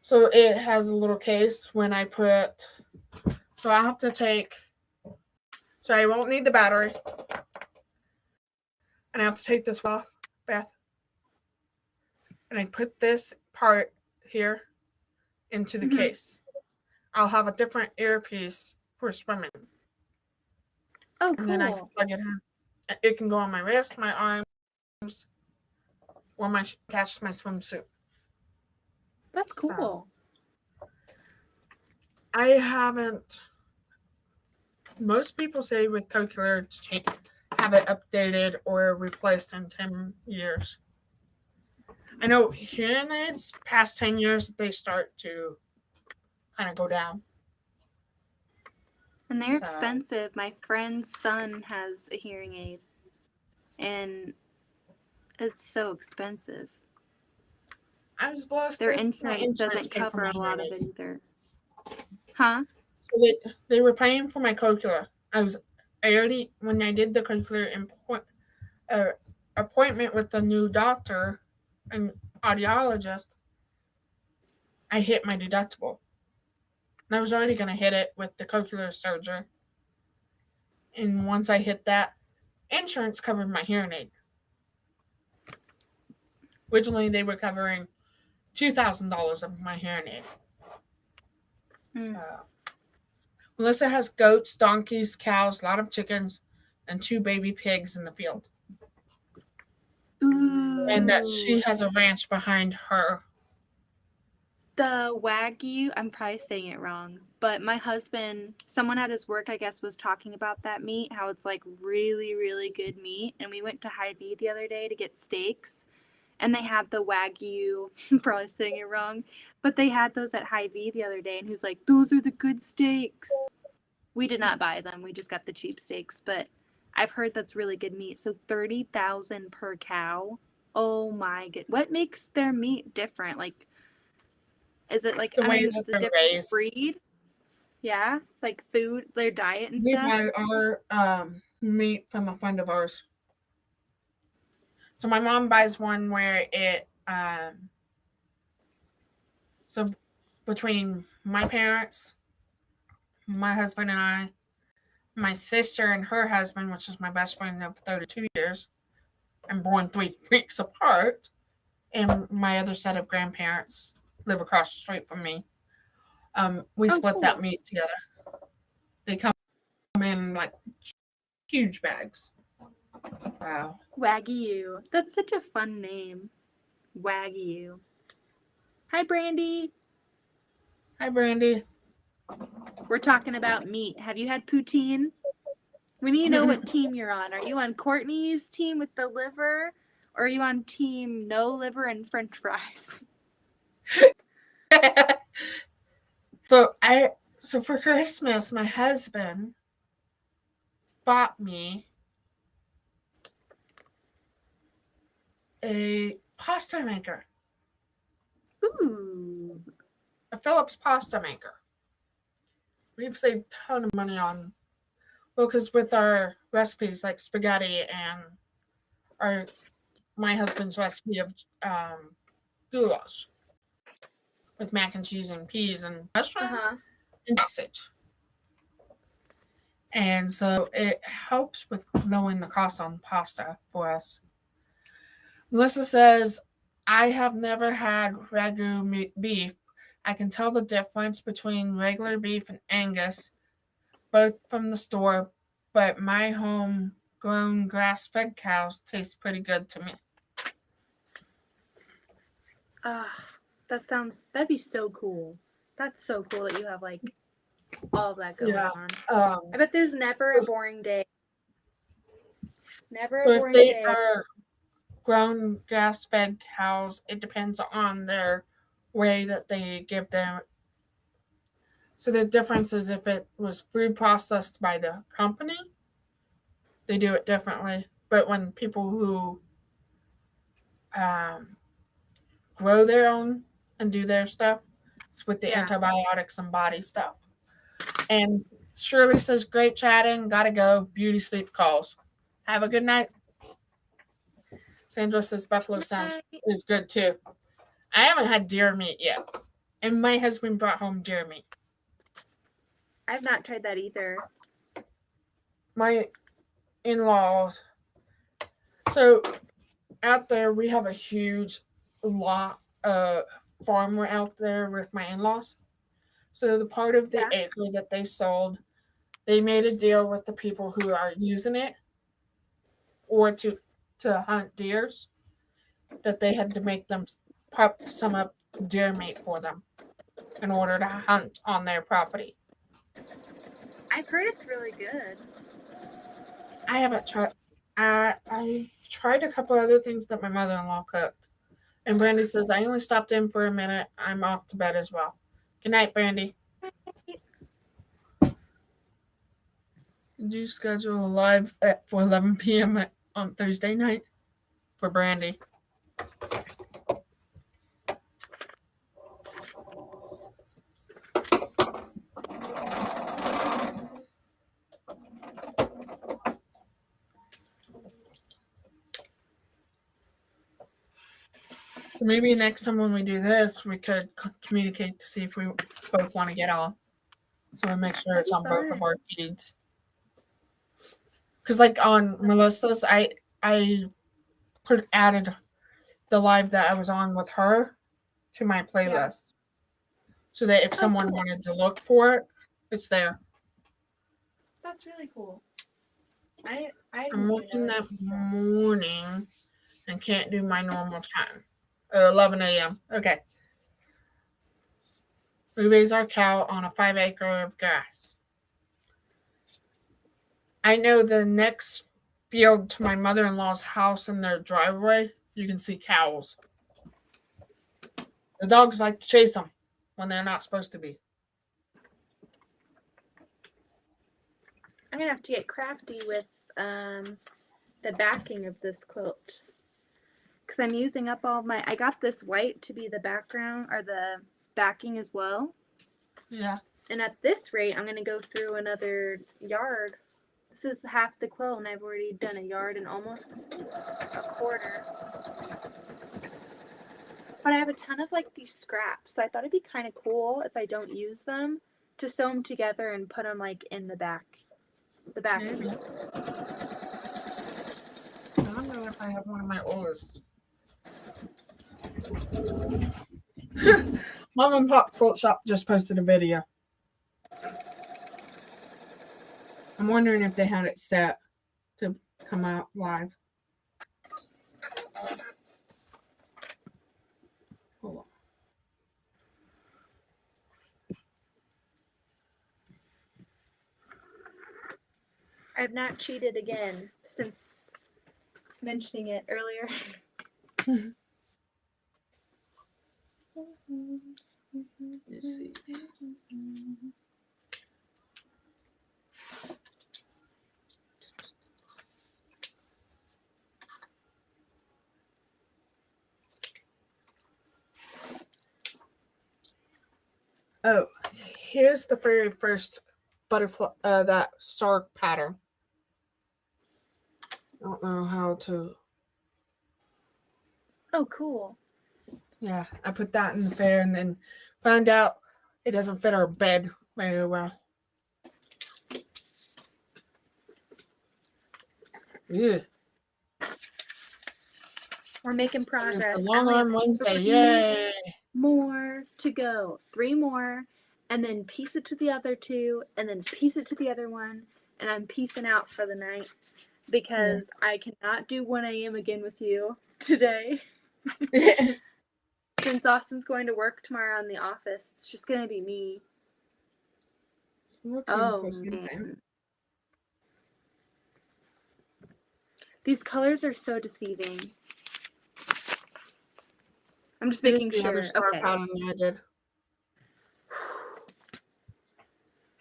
So it has a little case when I put, so I have to take, so I won't need the battery. And I have to take this off, Beth. And I put this part here into the case. I'll have a different earpiece for swimming. Oh, cool. And then I can plug it in. It can go on my wrist, my arms, or attached to my swimsuit. That's cool. So, I haven't. Most people say with cochlear to have it updated or replaced in 10 years. I know hearing aids, past 10 years, they start to kind of go down. And they're expensive. My friend's son has a hearing aid, and it's so expensive. I was blessed. Their insurance doesn't cover a lot of it either. Huh? So they were paying for my cochlear. When I did the cochlear appointment with the new doctor and audiologist, I hit my deductible. And I was already going to hit it with the cochlear surgery. And once I hit that, insurance covered my hearing aid. Originally, they were covering $2,000 of my hearing aid. So, Melissa has goats, donkeys, cows, a lot of chickens, and 2 baby pigs in the field. Ooh. And that she has a ranch behind her. The Wagyu, I'm probably saying it wrong, but my husband, someone at his work, I guess, was talking about that meat, how it's like really, really good meat. And we went to Hy-Vee the other day to get steaks, and they had the Wagyu, I'm probably saying it wrong, But they had those at Hy-Vee the other day, and he was like, "Those are the good steaks." We did not buy them. We just got the cheap steaks, but I've heard that's really good meat. So 30,000 per cow. Oh my god! What makes their meat different? Like, is it like The way it's that a they're different raised. breed? Yeah, like food, their diet and We stuff. buy our meat from a friend of ours. So my mom buys one where so between my parents, my husband and I, my sister and her husband, which is my best friend of 32 years, and born 3 weeks apart, and my other set of grandparents live across the street from me. We split cool. that meat together. They come in like huge bags. Wow. Wagyu. That's such a fun name. Wagyu. Hi, Brandy. Hi, Brandy. We're talking about meat. Have you had poutine? We need to know what team you're on. Are you on Courtney's team with the liver? Or are you on team no liver and french fries? So for Christmas, my husband bought me a pasta maker. Ooh. A Philips pasta maker. We've saved a ton of money on, because with our recipes like spaghetti and my husband's recipe of goulash with mac and cheese and peas and mushroom and sausage. And so it helps with lowering the cost on pasta for us. Melissa says, I have never had Ragu beef. I can tell the difference between regular beef and Angus, both from the store, but my homegrown grass-fed cows taste pretty good to me. That'd be so cool. That's so cool that you have like all of that going on. I bet there's never a boring day. Never a boring day. If they are grown grass-fed cows, it depends on their way that they give them. So the difference is if it was food processed by the company, they do it differently. But when people who grow their own and do their stuff, it's with the antibiotics and body stuff. And Shirley says, great chatting. Gotta go. Beauty sleep calls. Have a good night. Sandra says, buffalo sounds is good too. I haven't had deer meat yet. And my husband brought home deer meat. I've not tried that either. My in-laws. So out there, we have a huge lot of farm out there with my in-laws. So the part of the acre that they sold, they made a deal with the people who are using it or to hunt deers, that they had to make them prep some up deer meat for them in order to hunt on their property. I've heard it's really good. I haven't tried. I tried a couple other things that my mother-in-law cooked. And Brandy says, I only stopped in for a minute. I'm off to bed as well. Good night, Brandy. Did you schedule a live for 11 p.m. on Thursday night for Brandy? So maybe next time when we do this, we could communicate to see if we both want to get on. So we make sure it's on both of our feeds. Because like on Melissa's, I added the live that I was on with her to my playlist. So that if someone wanted to look for it, it's there. That's really cool. I'm working that morning and can't do my normal time. 11 a.m. Okay. We raise our cow on a 5 acre of grass. I know the next field to my mother-in-law's house in their driveway, you can see cows. The dogs like to chase them when they're not supposed to be. I'm gonna have to get crafty with the backing of this quilt because I'm using up all my. I got this white to be the background or the backing as well. Yeah. And at this rate, I'm gonna go through another yard. This is half the quilt, and I've already done a yard and almost a quarter. But I have a ton of like these scraps, so I thought it'd be kind of cool if I don't use them to sew them together and put them like in the back. The backing. Maybe. I don't know if I have one of my oldest. Mom and Pop Quilt Shop just posted a video. I'm wondering if they had it set to come out live. Hold on. I have not cheated again since mentioning it earlier. Let's see. Oh, here's the very first butterfly, that star pattern. I don't know how to. Oh, cool. Yeah, I put that in the fair and then found out it doesn't fit our bed very well. Ew. We're making progress. It's a long arm Wednesday. Yay! More to go. 3 more. And then piece it to the other 2. And then piece it to the other one. And I'm piecing out for the night. Because I cannot do 1 a.m. again with you today. Since Austin's going to work tomorrow in the office, it's just going to be me. Oh, man. These colors are so deceiving. I'm just making sure. Other star okay. pattern I did.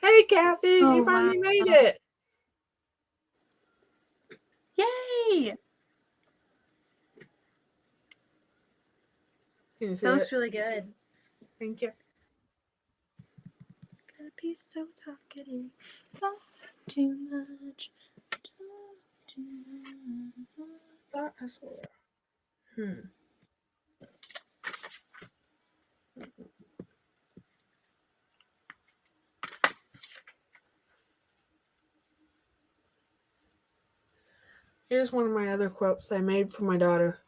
Hey, Kathy, you finally made it. Yay! That looks really good. Thank you. Gotta be so talkative. Talk too much. Talk too much. That I swear. Here's one of my other quilts that I made for my daughter.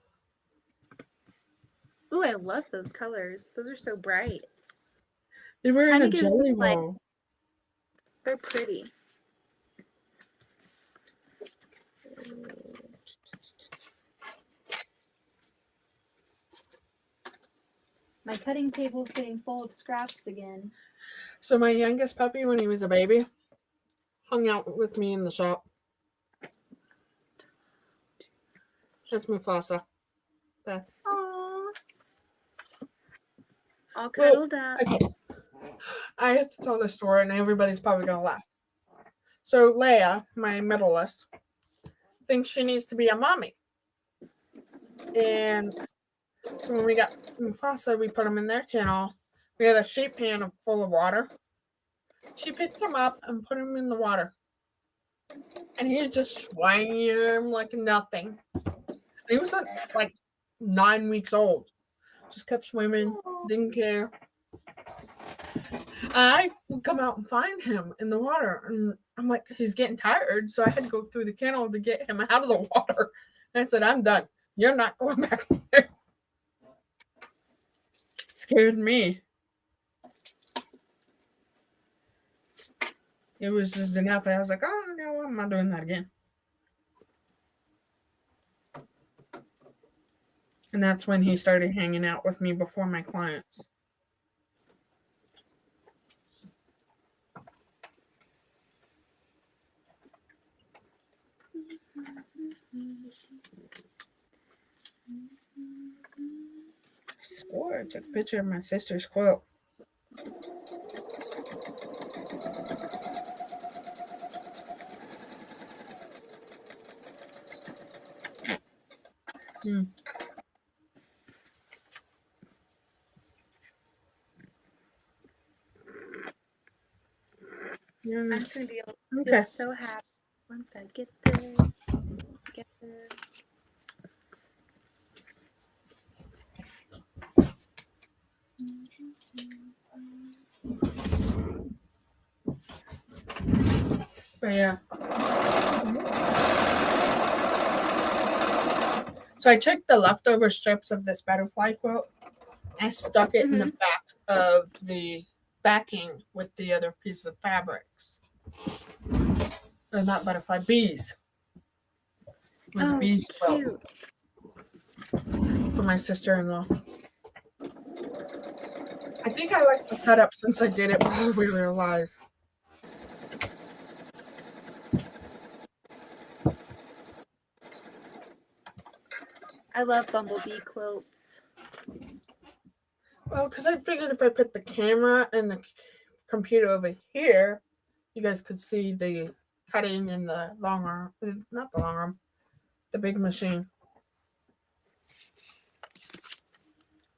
Ooh, I love those colors. Those are so bright. They were in a jelly roll. They're pretty. My cutting table's getting full of scraps again. So my youngest puppy, when he was a baby, hung out with me in the shop. That's Mufasa. Beth. Aww. All cuddled up. Okay. I have to tell this story, and everybody's probably going to laugh. So Leia, my middleest, thinks she needs to be a mommy. And so when we got Mufasa, we put him in their kennel. We had a sheep pan full of water. She picked him up and put him in the water. And he just swam like nothing. He was like 9 weeks old. Just kept swimming, didn't care. I would come out and find him in the water. And I'm like, he's getting tired. So I had to go through the kennel to get him out of the water. And I said, I'm done. You're not going back there. It scared me. It was just enough. I was like, oh, no, I'm not doing that again. And that's when he started hanging out with me before my clients. Oh, I took a picture of my sister's quilt. Hmm. Yeah. I'm just gonna be Okay. so happy once I get this. Get this. But yeah. So I took the leftover strips of this butterfly quilt and I stuck it in the back of the backing with the other piece of fabrics. Or not butterfly, bees. It was a bees quilt Cute. for my sister-in-law. I think I like the setup since I did it while we were alive. I love bumblebee quilts. Well, because I figured if I put the camera and the computer over here, you guys could see the cutting in the long arm. Not the long arm, the big machine.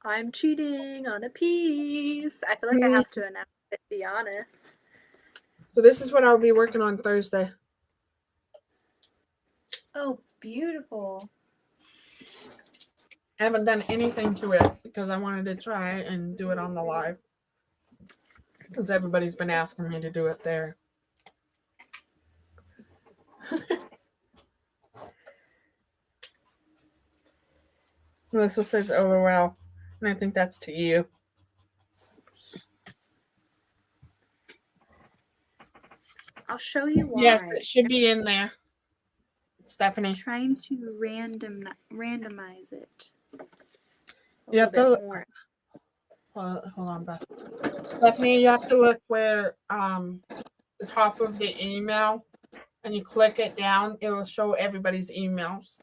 I'm cheating on a piece. I feel like I have to announce it, to be honest. So this is what I'll be working on Thursday. Oh, beautiful. I haven't done anything to it because I wanted to try and do it on the live. Since everybody's been asking me to do it there. Melissa says, oh, well. And I think that's to you. I'll show you why. Yes, it should be in there. Stephanie. I'm trying to randomize it. You have to look. Hold on, Beth. Stephanie, you have to look where the top of the email, and you click it down. It will show everybody's emails.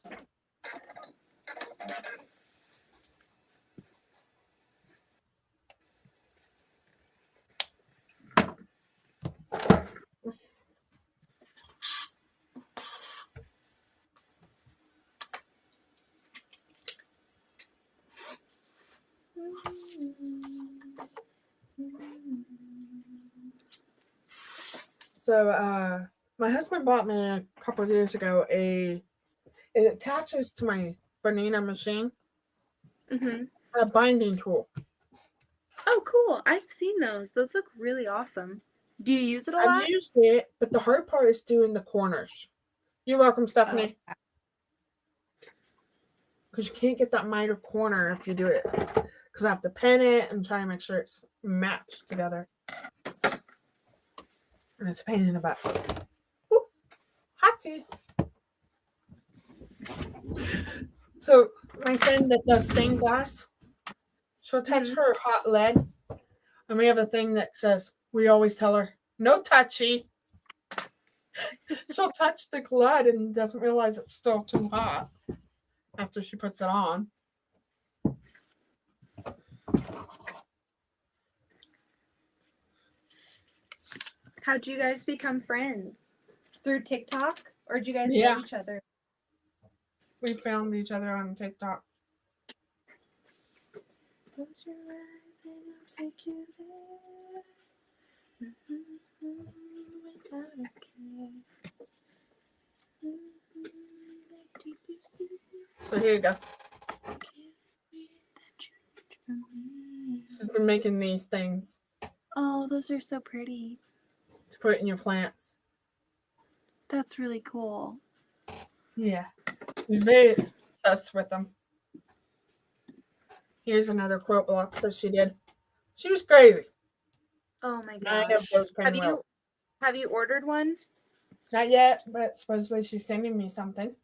So, my husband bought me a couple of years ago it attaches to my Bernina machine, a binding tool. Oh, cool. I've seen those. Those look really awesome. Do you use it a lot? I've used it, but the hard part is doing the corners. You're welcome, Stephanie. Because you can't get that miter corner if you do it. Because I have to pen it and try to make sure it's matched together. And it's a pain in the butt. Ooh, hot tea. So my friend that does stained glass, she'll touch her hot lead. And we have a thing that says, we always tell her, no touchy. She'll touch the lead and doesn't realize it's still too hot after she puts it on. How'd you guys become friends? Through TikTok? Or did you guys know each other? We found each other on TikTok. Close your eyes and I'll take you there. Without a care. So here you go. She's been making these things. Oh, those are so pretty. To put in your plants. That's really cool. Yeah. She's very obsessed with them. Here's another quilt block that she did. She was crazy. Oh my gosh. Have you ordered one? Not yet, but supposedly she's sending me something.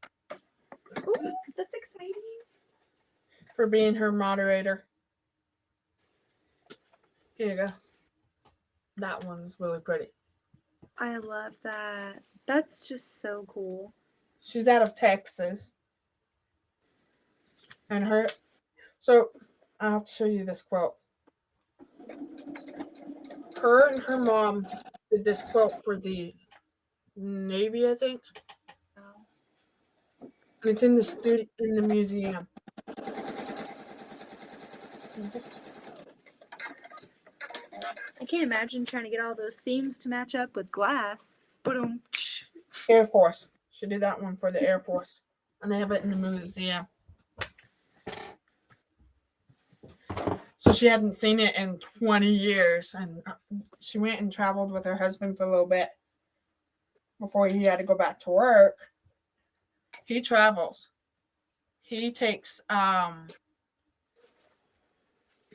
Ooh, that's exciting. For being her moderator. Here you go. That one's really pretty. I love that. That's just so cool. She's out of Texas. And so I'll have to show you this quilt. Her and her mom did this quilt for the Navy, I think. Oh. And it's in the museum. I can't imagine trying to get all those seams to match up with glass. Boom. Air Force. She did that one for the Air Force. And they have it in the museum. So she hadn't seen it in 20 years. And she went and traveled with her husband for a little bit before he had to go back to work. He travels. He takes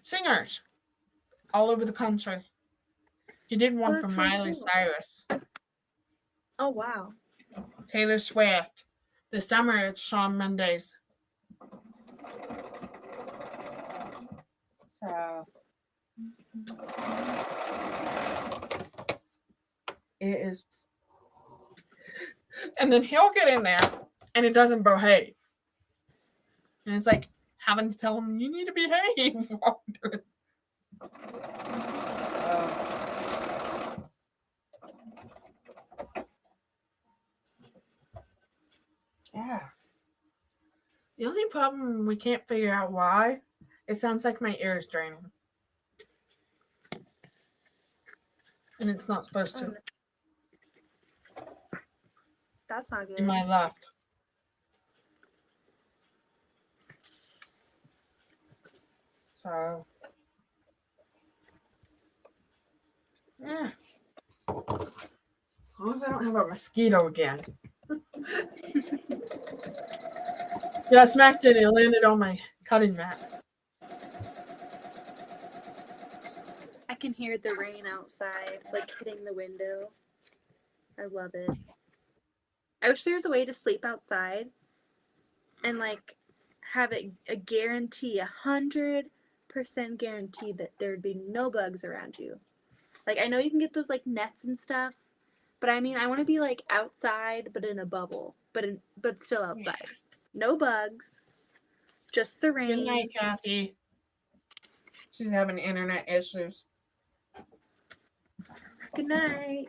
singers all over the country. He did one for Miley Cyrus. Oh, wow. Taylor Swift. This summer it's Shawn Mendes. So it is. And then he'll get in there and it doesn't behave. And it's like having to tell him, you need to behave. Yeah. The only problem we can't figure out why, it sounds like my ear is draining. And it's not supposed to. That's not good. In my left. So, yeah. As long as I don't have a mosquito again. Yeah, I smacked it and it landed on my cutting mat. I can hear the rain outside, like hitting the window. I love it. I wish there was a way to sleep outside and like have it a guarantee, 100% guarantee that there'd be no bugs around you. Like I know you can get those like nets and stuff, but I mean I want to be like outside but in a bubble, but still outside. Yeah. No bugs, just the rain. Good night, Kathy. She's having internet issues. Good night.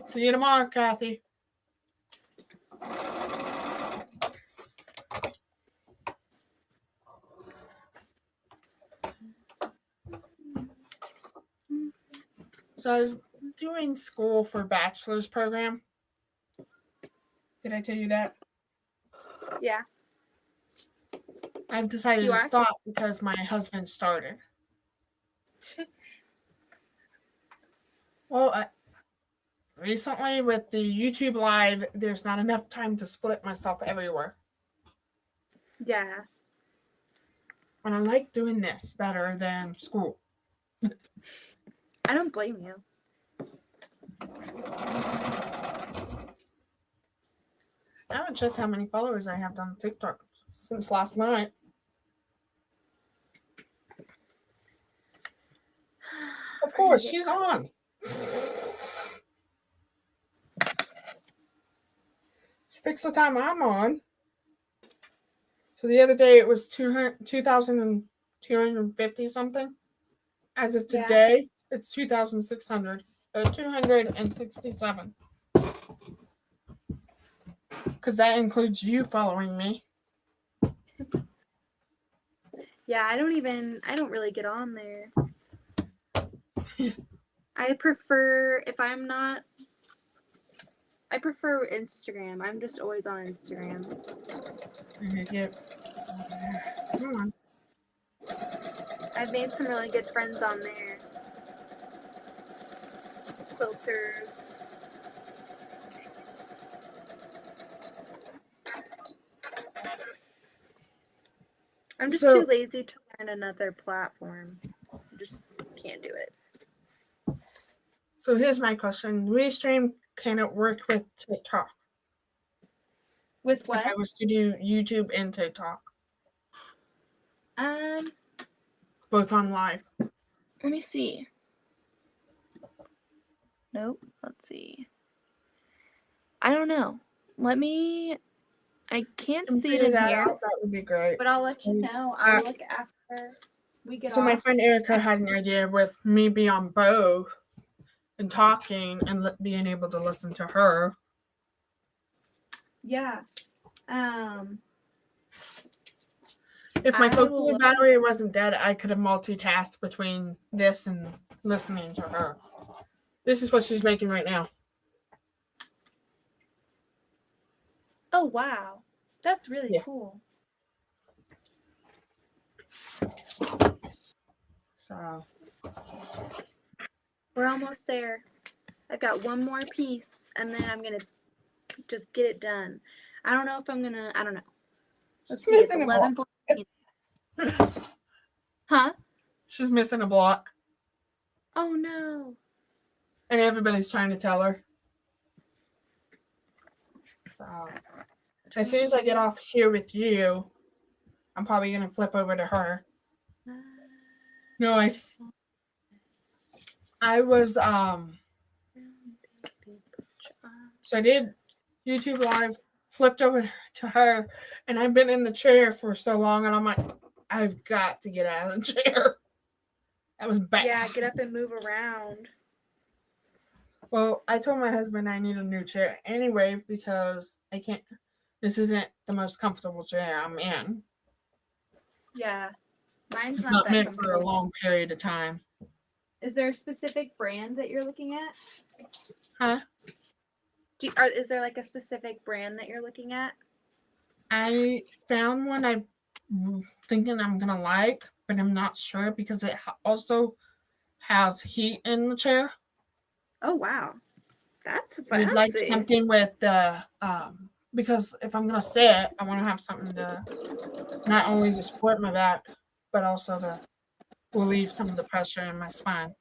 See you tomorrow, Kathy. So I was doing school for bachelor's program. Did I tell you that? Yeah. I've decided to stop because my husband started. Well, recently with the YouTube Live, there's not enough time to split myself everywhere. Yeah. And I like doing this better than school. I don't blame you. I haven't checked how many followers I have on TikTok since last night. Of course, she's on. She picks the time I'm on. So the other day it was 2,250 something. As of today, it's 2,267. Because that includes you following me. Yeah, I don't really get on there. I prefer Instagram. I'm just always on Instagram. Come on. I've made some really good friends on there. Quilters. I'm just too lazy to learn another platform. I just can't do it. So here's my question. Restream, can it work with TikTok? With what? If I was to do YouTube and TikTok. Both on live. Let me see. Nope. Let's see. I don't know. I I can't can see it figure in that here, out, that would be great. but I'll let you know. I'll look after we get So my off. friend Erica had an idea with me being on both and talking and being able to listen to her. Yeah. If my I will coconut look. battery wasn't dead, I could have multitasked between this and listening to her. This is what she's making right now. Oh, wow. That's really cool. So We're almost there. I've got one more piece, and then I'm going to just get it done. I don't know if I'm going to, I don't know. Let's see, it's missing a 11:14. Huh? She's missing a block. Oh, no. And everybody's trying to tell her. So as soon as I get off here with you, I'm probably going to flip over to her. No, I was, so I did YouTube Live, flipped over to her, and I've been in the chair for so long, and I'm like, I've got to get out of the chair. That was bad. Yeah, get up and move around. Well, I told my husband I need a new chair anyway because I can't, this isn't the most comfortable chair I'm in. Yeah. Mine's It's not not that meant for a comfortable. long period of time. Is there a specific brand that you're looking at? Huh? Is there like a specific brand that you're looking at? I found one I'm thinking I'm going to like, but I'm not sure because it also has heat in the chair. Oh, wow. That's I'd like fancy. something with the, because if I'm going to sit, I want to have something to not only to support my back, but also to relieve some of the pressure in my spine.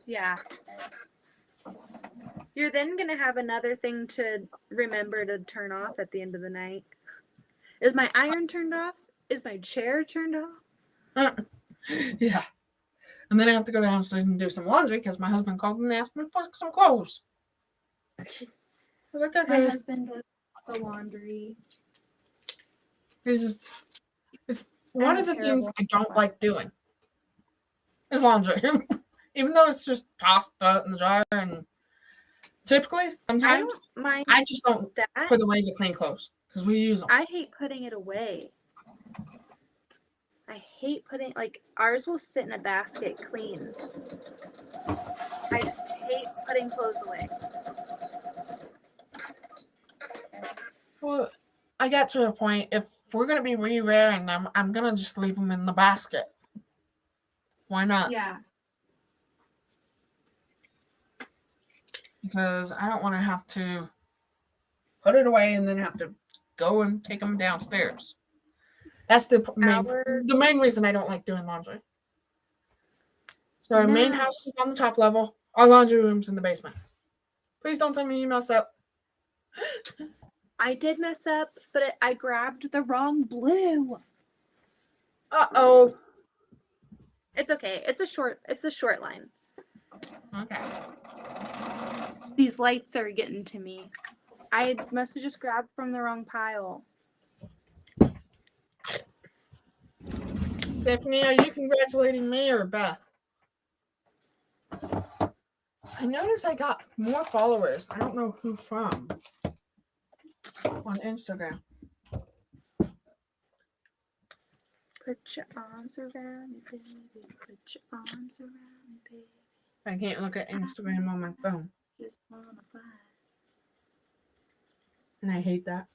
Yeah. You're then going to have another thing to remember to turn off at the end of the night. Is my iron turned off? Is my chair turned off? Yeah. And then I have to go downstairs and do some laundry because my husband called and asked me for some clothes. I was like, okay. My husband does the laundry. It's one of the things I don't like doing is laundry. Even though it's just tossed out in the dryer, and typically sometimes I just don't put away the clean clothes because we use them. I hate putting it away. I hate putting, like, ours will sit in a basket clean. I just hate putting clothes away. Well, I got to a point, if we're going to be re-wearing them, I'm going to just leave them in the basket. Why not? Yeah. Because I don't want to have to put it away and then have to go and take them downstairs. That's the main reason I don't like doing laundry. So our main house is on the top level. Our laundry room's in the basement. Please don't tell me you mess up. I did mess up, but I grabbed the wrong blue. Uh-oh. It's okay. It's a short line. Okay. These lights are getting to me. I must have just grabbed from the wrong pile. Stephanie, are you congratulating me or Beth? I noticed I got more followers. I don't know who from on Instagram. Put your arms around me, baby. Put your arms around me, baby. I can't look at Instagram on my phone. Just wanna fly. And I hate that.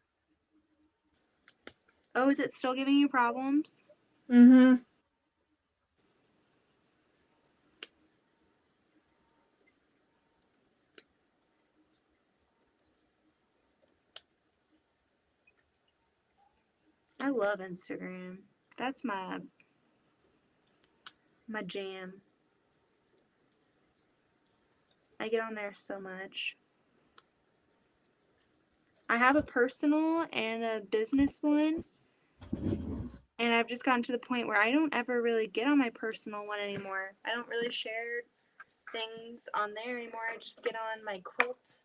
Oh, is it still giving you problems? Mm-hmm. I love Instagram. That's my jam. I get on there so much. I have a personal and a business one. And I've just gotten to the point where I don't ever really get on my personal one anymore. I don't really share things on there anymore. I just get on my quilt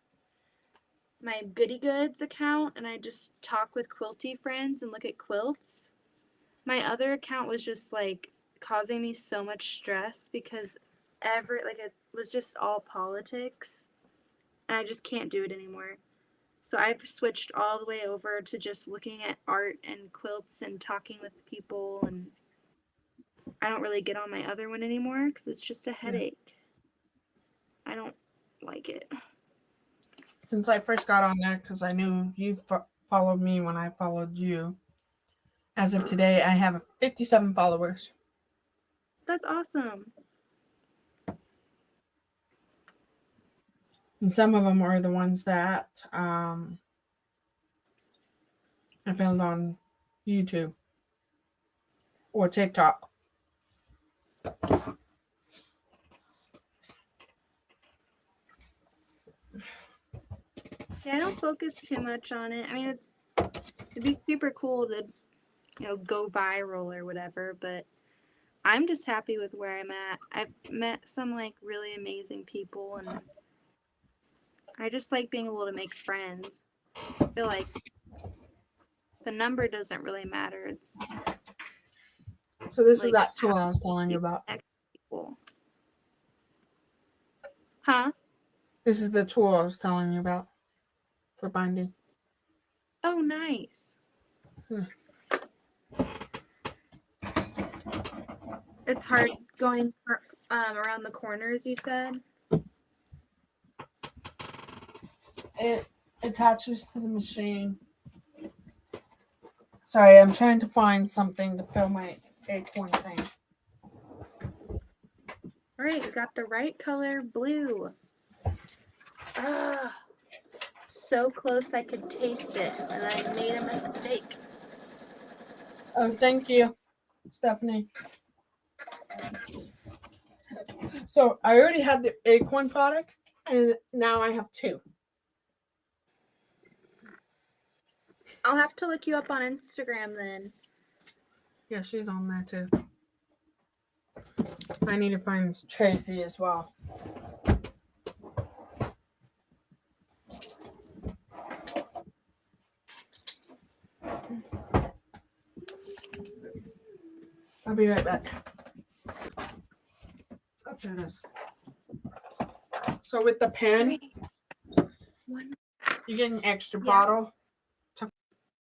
my Goody Goods account and I just talk with quilty friends and look at quilts. My other account was just like causing me so much stress because it was just all politics and I just can't do it anymore. So I've switched all the way over to just looking at art and quilts and talking with people, and I don't really get on my other one anymore because it's just a headache. I don't like it. Since I first got on there, because I knew you followed me when I followed you, as of today, I have 57 followers. That's awesome. And some of them are the ones that I found on YouTube or TikTok. Yeah, I don't focus too much on it. I mean, it'd be super cool to, go viral or whatever, but I'm just happy with where I'm at. I've met some like really amazing people and I just like being able to make friends. I feel like the number doesn't really matter. It's So this is like that how tool I was telling you you about. connect with people. Huh? This is the tool I was telling you about for binding. Oh, nice. It's hard going around the corners, you said? It attaches to the machine. Sorry, I'm trying to find something to fill my acorn thing. All right, we got the right color, blue. Ah, so close I could taste it, and I made a mistake. Oh, thank you, Stephanie. So I already had the acorn product, and now I have two. I'll have to look you up on Instagram then. Yeah, she's on there too. I need to find Tracy as well. I'll be right back. Oh, there it is. So with the pen, you get an extra bottle to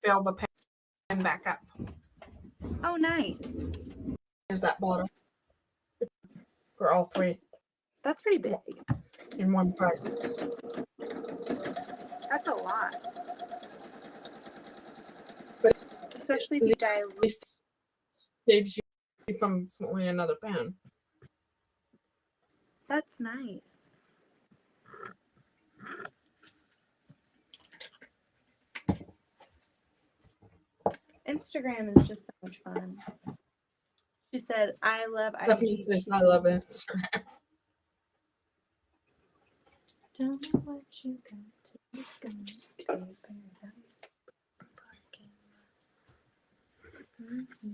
fill the pen back up. Oh, nice. There's that bottle for all three That's pretty big. in one price. That's a lot. But especially if you dilute. At least saves you from smelling another pen. That's nice. Instagram is just so much fun. She said, I love Stephanie says I love Instagram. Don't know what you got to do. Paradise. Mm-hmm.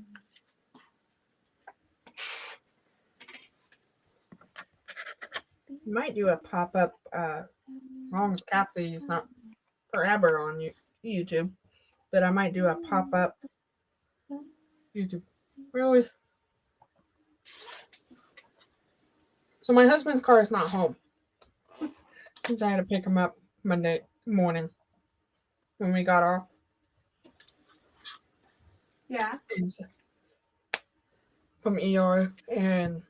You might do a pop-up as long as Kathy's not forever on YouTube. But I might do a pop-up YouTube. Really? So my husband's car is not home. Since I had to pick him up Monday morning when we got off. Yeah. From ER and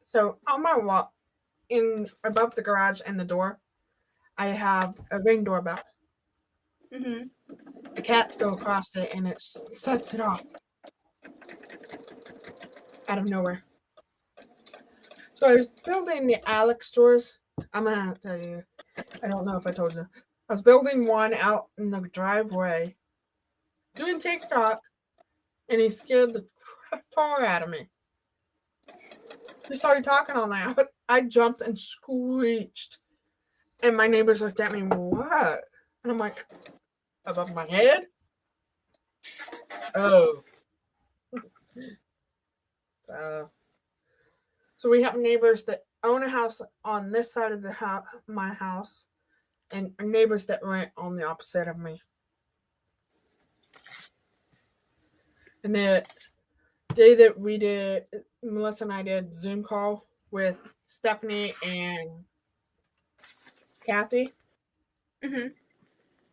so on my wall in above the garage and the door, I have a Ring doorbell. Mm-hmm. The cats go across it and it sets it off out of nowhere. So I was building the Alex doors. I'm gonna tell you. I don't know if I told you. I was building one out in the driveway, doing TikTok, and he scared the tar out of me. He started talking all night. I jumped and screeched. And my neighbors looked at me, what? And I'm like, above my head? Oh. So we have neighbors that own a house on this side of my house and neighbors that went on the opposite of me. And the day that we did, Melissa and I did Zoom call with Stephanie and Kathy, Mhm.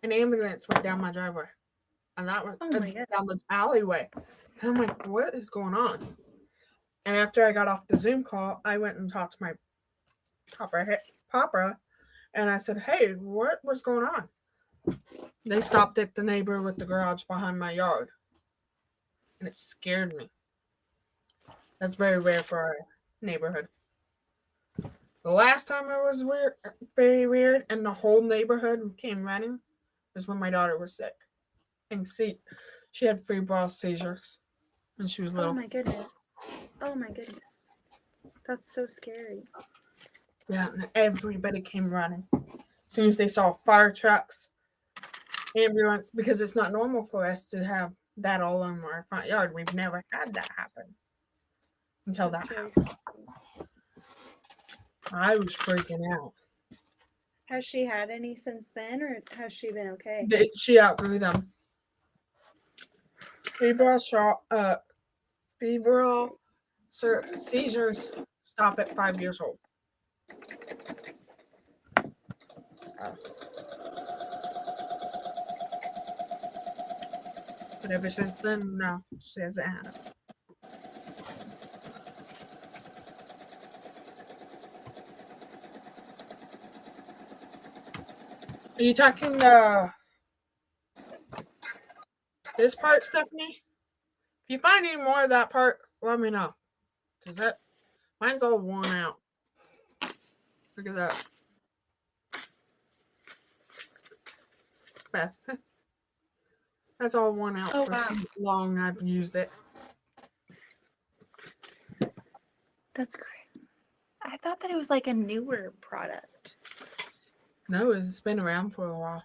an ambulance went down my driveway. And that was Oh my god. down the alleyway. And I'm like, what is going on? And after I got off the Zoom call, I went and talked to my papa, and I said, hey, what was going on? They stopped at the neighbor with the garage behind my yard. And it scared me. That's very rare for our neighborhood. The last time it was weird, very weird, and the whole neighborhood came running was when my daughter was sick. And see, she had febrile seizures when she was Oh little. my goodness. Oh my goodness. That's so scary. Yeah, and everybody came running. As soon as they saw fire trucks, ambulance, because it's not normal for us to have that all in our front yard. We've never had that happen until that That's really happened. scary. I was freaking out. Has she had any since then, or has she been okay? She outgrew them. Febrile seizures stop at 5 years old. But ever since then, no, she hasn't had it. Are you talking this part, Stephanie? If you find any more of that part, let me know. Because mine's all worn out. Look at that. Beth. That's all worn out for wow. so long I've used it. That's great. I thought that it was like a newer product. No, it's been around for a while.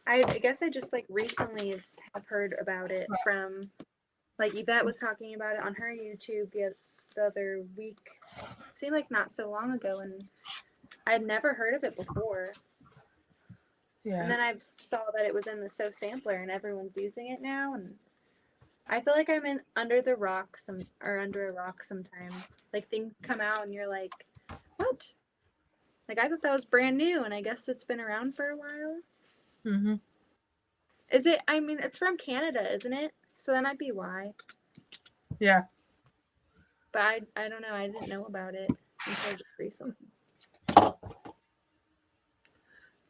I guess I just like recently have heard about it from, like, Yvette was talking about it on her YouTube the other week. It seemed like not so long ago, and I had never heard of it before. Yeah. And then I saw that it was in the So Sampler, and everyone's using it now, and I feel like I'm under a rock sometimes. Like, things come out, and you're like, what? Like, I thought that was brand new, and I guess it's been around for a while. Mm-hmm. Is it? I mean, it's from Canada, isn't it? So that might be why. Yeah. But I don't know. I didn't know about it until just recently.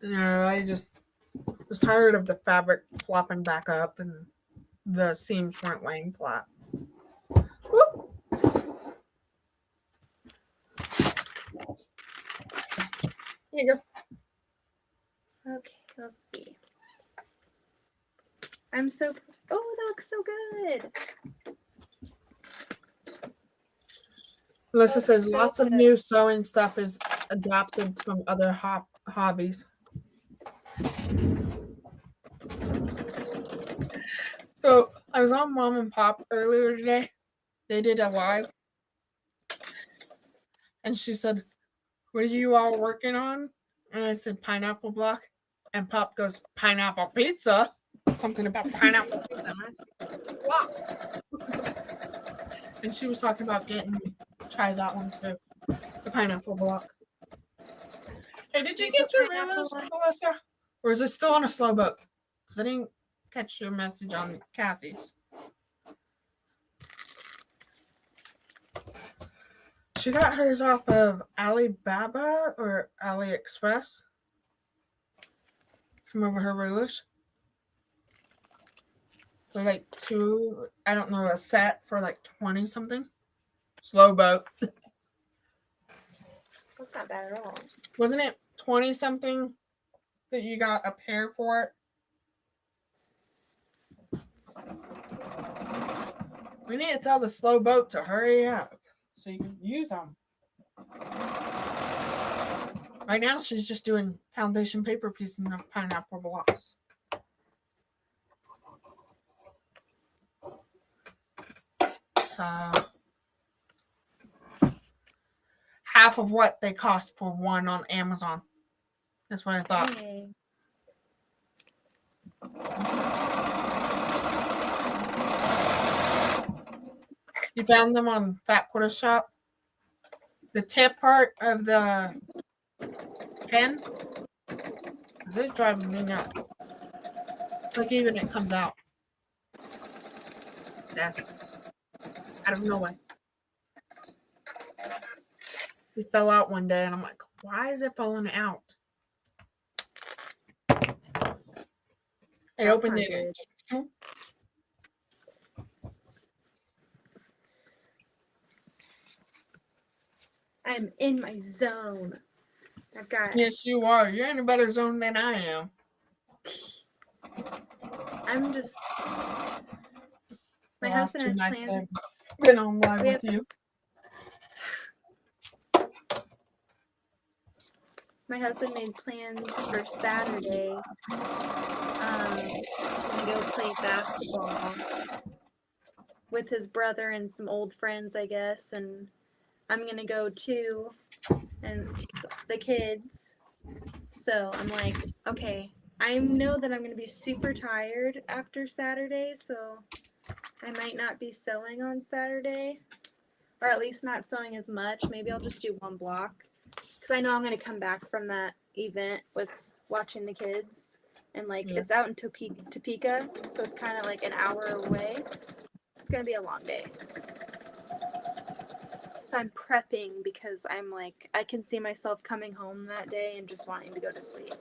I just was tired of the fabric flopping back up and the seams weren't laying flat. Whoop. Here you go. Okay, let's see. Oh, that looks so good. Melissa says lots of new sewing stuff is adapted from other hobbies. So I was on Mom and Pop earlier today. They did a live. And she said, what are you all working on? And I said, pineapple block. And Pop goes, pineapple pizza? Something about pineapple pizza. And I said, block. And she was talking about getting me to try that one too. The pineapple block. Hey, did you get your rulers, Melissa? Or is it still on a slow boat? Because I didn't catch your message on Kathy's. She got hers off of Alibaba or AliExpress. Some of her rulers. For like a set for like 20 something. Slow boat. That's not bad at all. Wasn't it 20 something that you got a pair for it? We need to tell the slow boat to hurry up so you can use them. Right now, she's just doing foundation paper pieces of pineapple blocks. So, half of what they cost for one on Amazon. That's what I thought. Hey. You found them on Fat Quarter Shop? The tip part of the pen? Is it driving me nuts? Like even it comes out. Yeah. Out of nowhere. It fell out one day and I'm like, why is it falling out? I opened it. I'm in my zone. I've got. Yes, you are. You're in a better zone than I am. I'm just. My The last husband 2 has nights plans. I've been on live We with you. My husband made plans for Saturday. To go play basketball with his brother and some old friends, I guess, and I'm gonna go too and take the kids. So I'm like, okay, I know that I'm gonna be super tired after Saturday, so I might not be sewing on Saturday, or at least not sewing as much. Maybe I'll just do one block because I know I'm gonna come back from that event with watching the kids, and like it's out in Topeka, so it's kind of like an hour away. It's gonna be a long day. So I'm prepping because I'm like, I can see myself coming home that day and just wanting to go to sleep.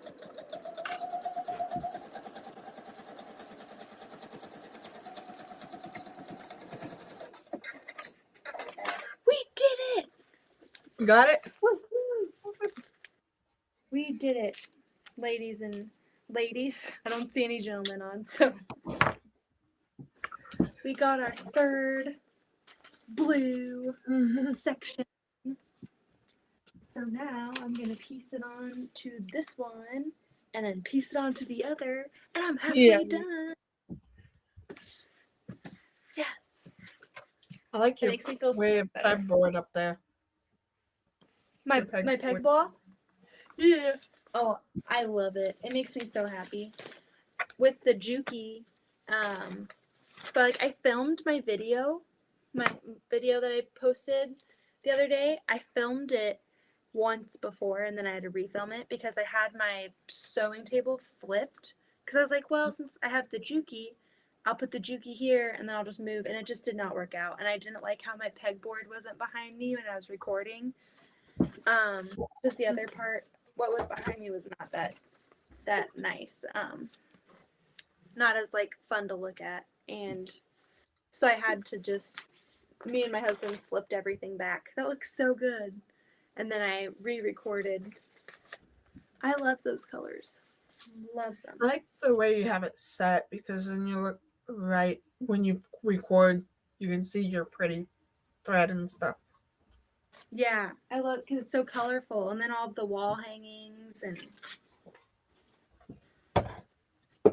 We did it! Got it? We did it, ladies and ladies. I don't see any gentlemen on, so we got our third blue section. So now I'm gonna piece it on to this one, and then piece it on to the other, and I'm halfway done. Yes. I like your way of pegboard up there. My peg ball? Yeah. Oh, I love it. It makes me so happy. With the Juki, so like I filmed my video that I posted the other day. I filmed it once before and then I had to refilm it because I had my sewing table flipped. Because I was like, well, since I have the Juki, I'll put the Juki here and then I'll just move. And it just did not work out. And I didn't like how my pegboard wasn't behind me when I was recording. Because the other part, what was behind me was not that nice. Not as like fun to look at. And so I had to just, me and my husband flipped everything back. That looks so good. And then I re-recorded. I love those colors. Love them. I like the way you have it set because then you look right when you record. You can see your pretty thread and stuff. Yeah, I love because it's so colorful, and then all of the wall hangings. And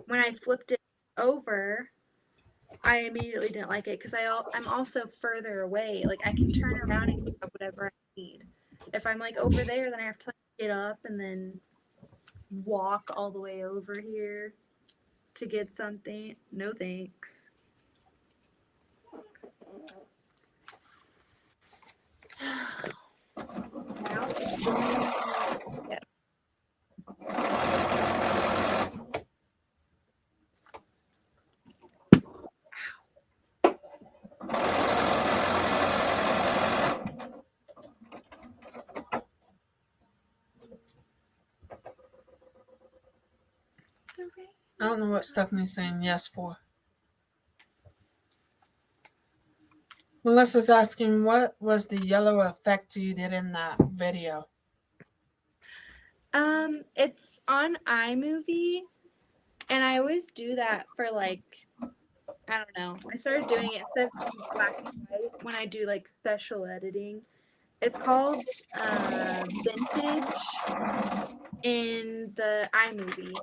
when I flipped it over, I immediately didn't like it because I'm also further away. Like I can turn around and get whatever I need. If I'm like over there, then I have to like, get up and then walk all the way over here to get something. No thanks. I don't know what Stephanie's saying yes for. Melissa's asking, what was the yellow effect you did in that video? It's on iMovie, and I always do that for like, I don't know. I started doing it instead of black and white when I do like special editing. It's called Vintage in the iMovie.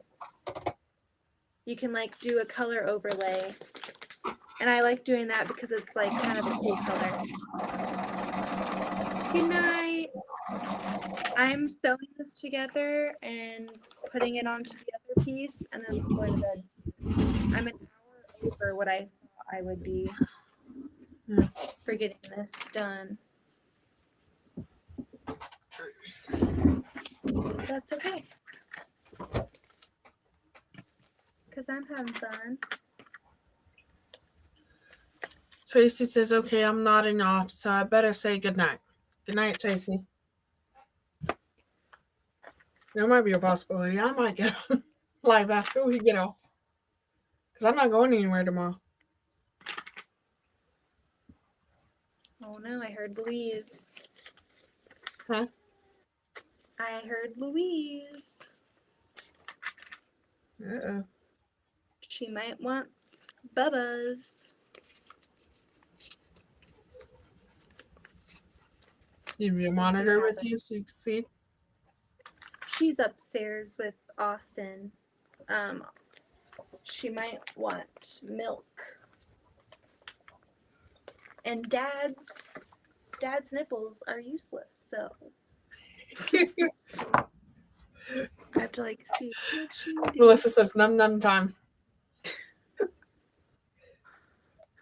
You can like do a color overlay, and I like doing that because it's like kind of a cool color. Good night. I'm sewing this together and putting it onto the other piece, and then I'm going to bed. I'm an hour over what I thought I would be for getting this done. That's okay. Because I'm having fun. Tracy says, okay, I'm nodding off, so I better say goodnight. Good night, Tracy. There might be a possibility I might get live after we get off. Because I'm not going anywhere tomorrow. Oh no, I heard Louise. Huh? I heard Louise. Uh-oh. She might want Bubba's. You have your monitor with you so you can see? She's upstairs with Austin. She might want milk. And Dad's nipples are useless, so I have to like see what she needs. Melissa says num time.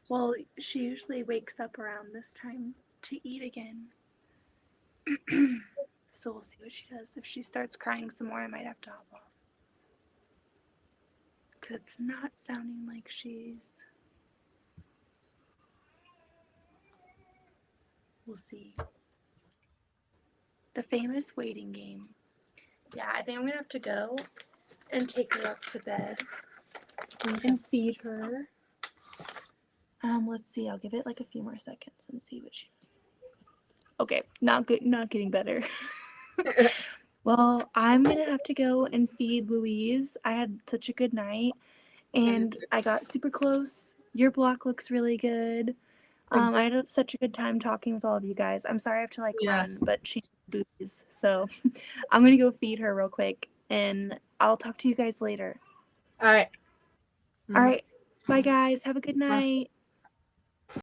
Well, she usually wakes up around this time to eat again. So we'll see what she does. If she starts crying some more, I might have to hop off. Because it's not sounding like she's... We'll see. The famous waiting game. Yeah, I think I'm going to have to go and take her up to bed and feed her. Let's see. I'll give it like a few more seconds and see what she does. Okay, not getting better. Well, I'm going to have to go and feed Louise. I had such a good night, and I got super close. Your block looks really good. I had such a good time talking with all of you guys. I'm sorry I have to run, but she needs booze. So I'm going to go feed her real quick, and I'll talk to you guys later. All right. All right. Bye, guys. Have a good night.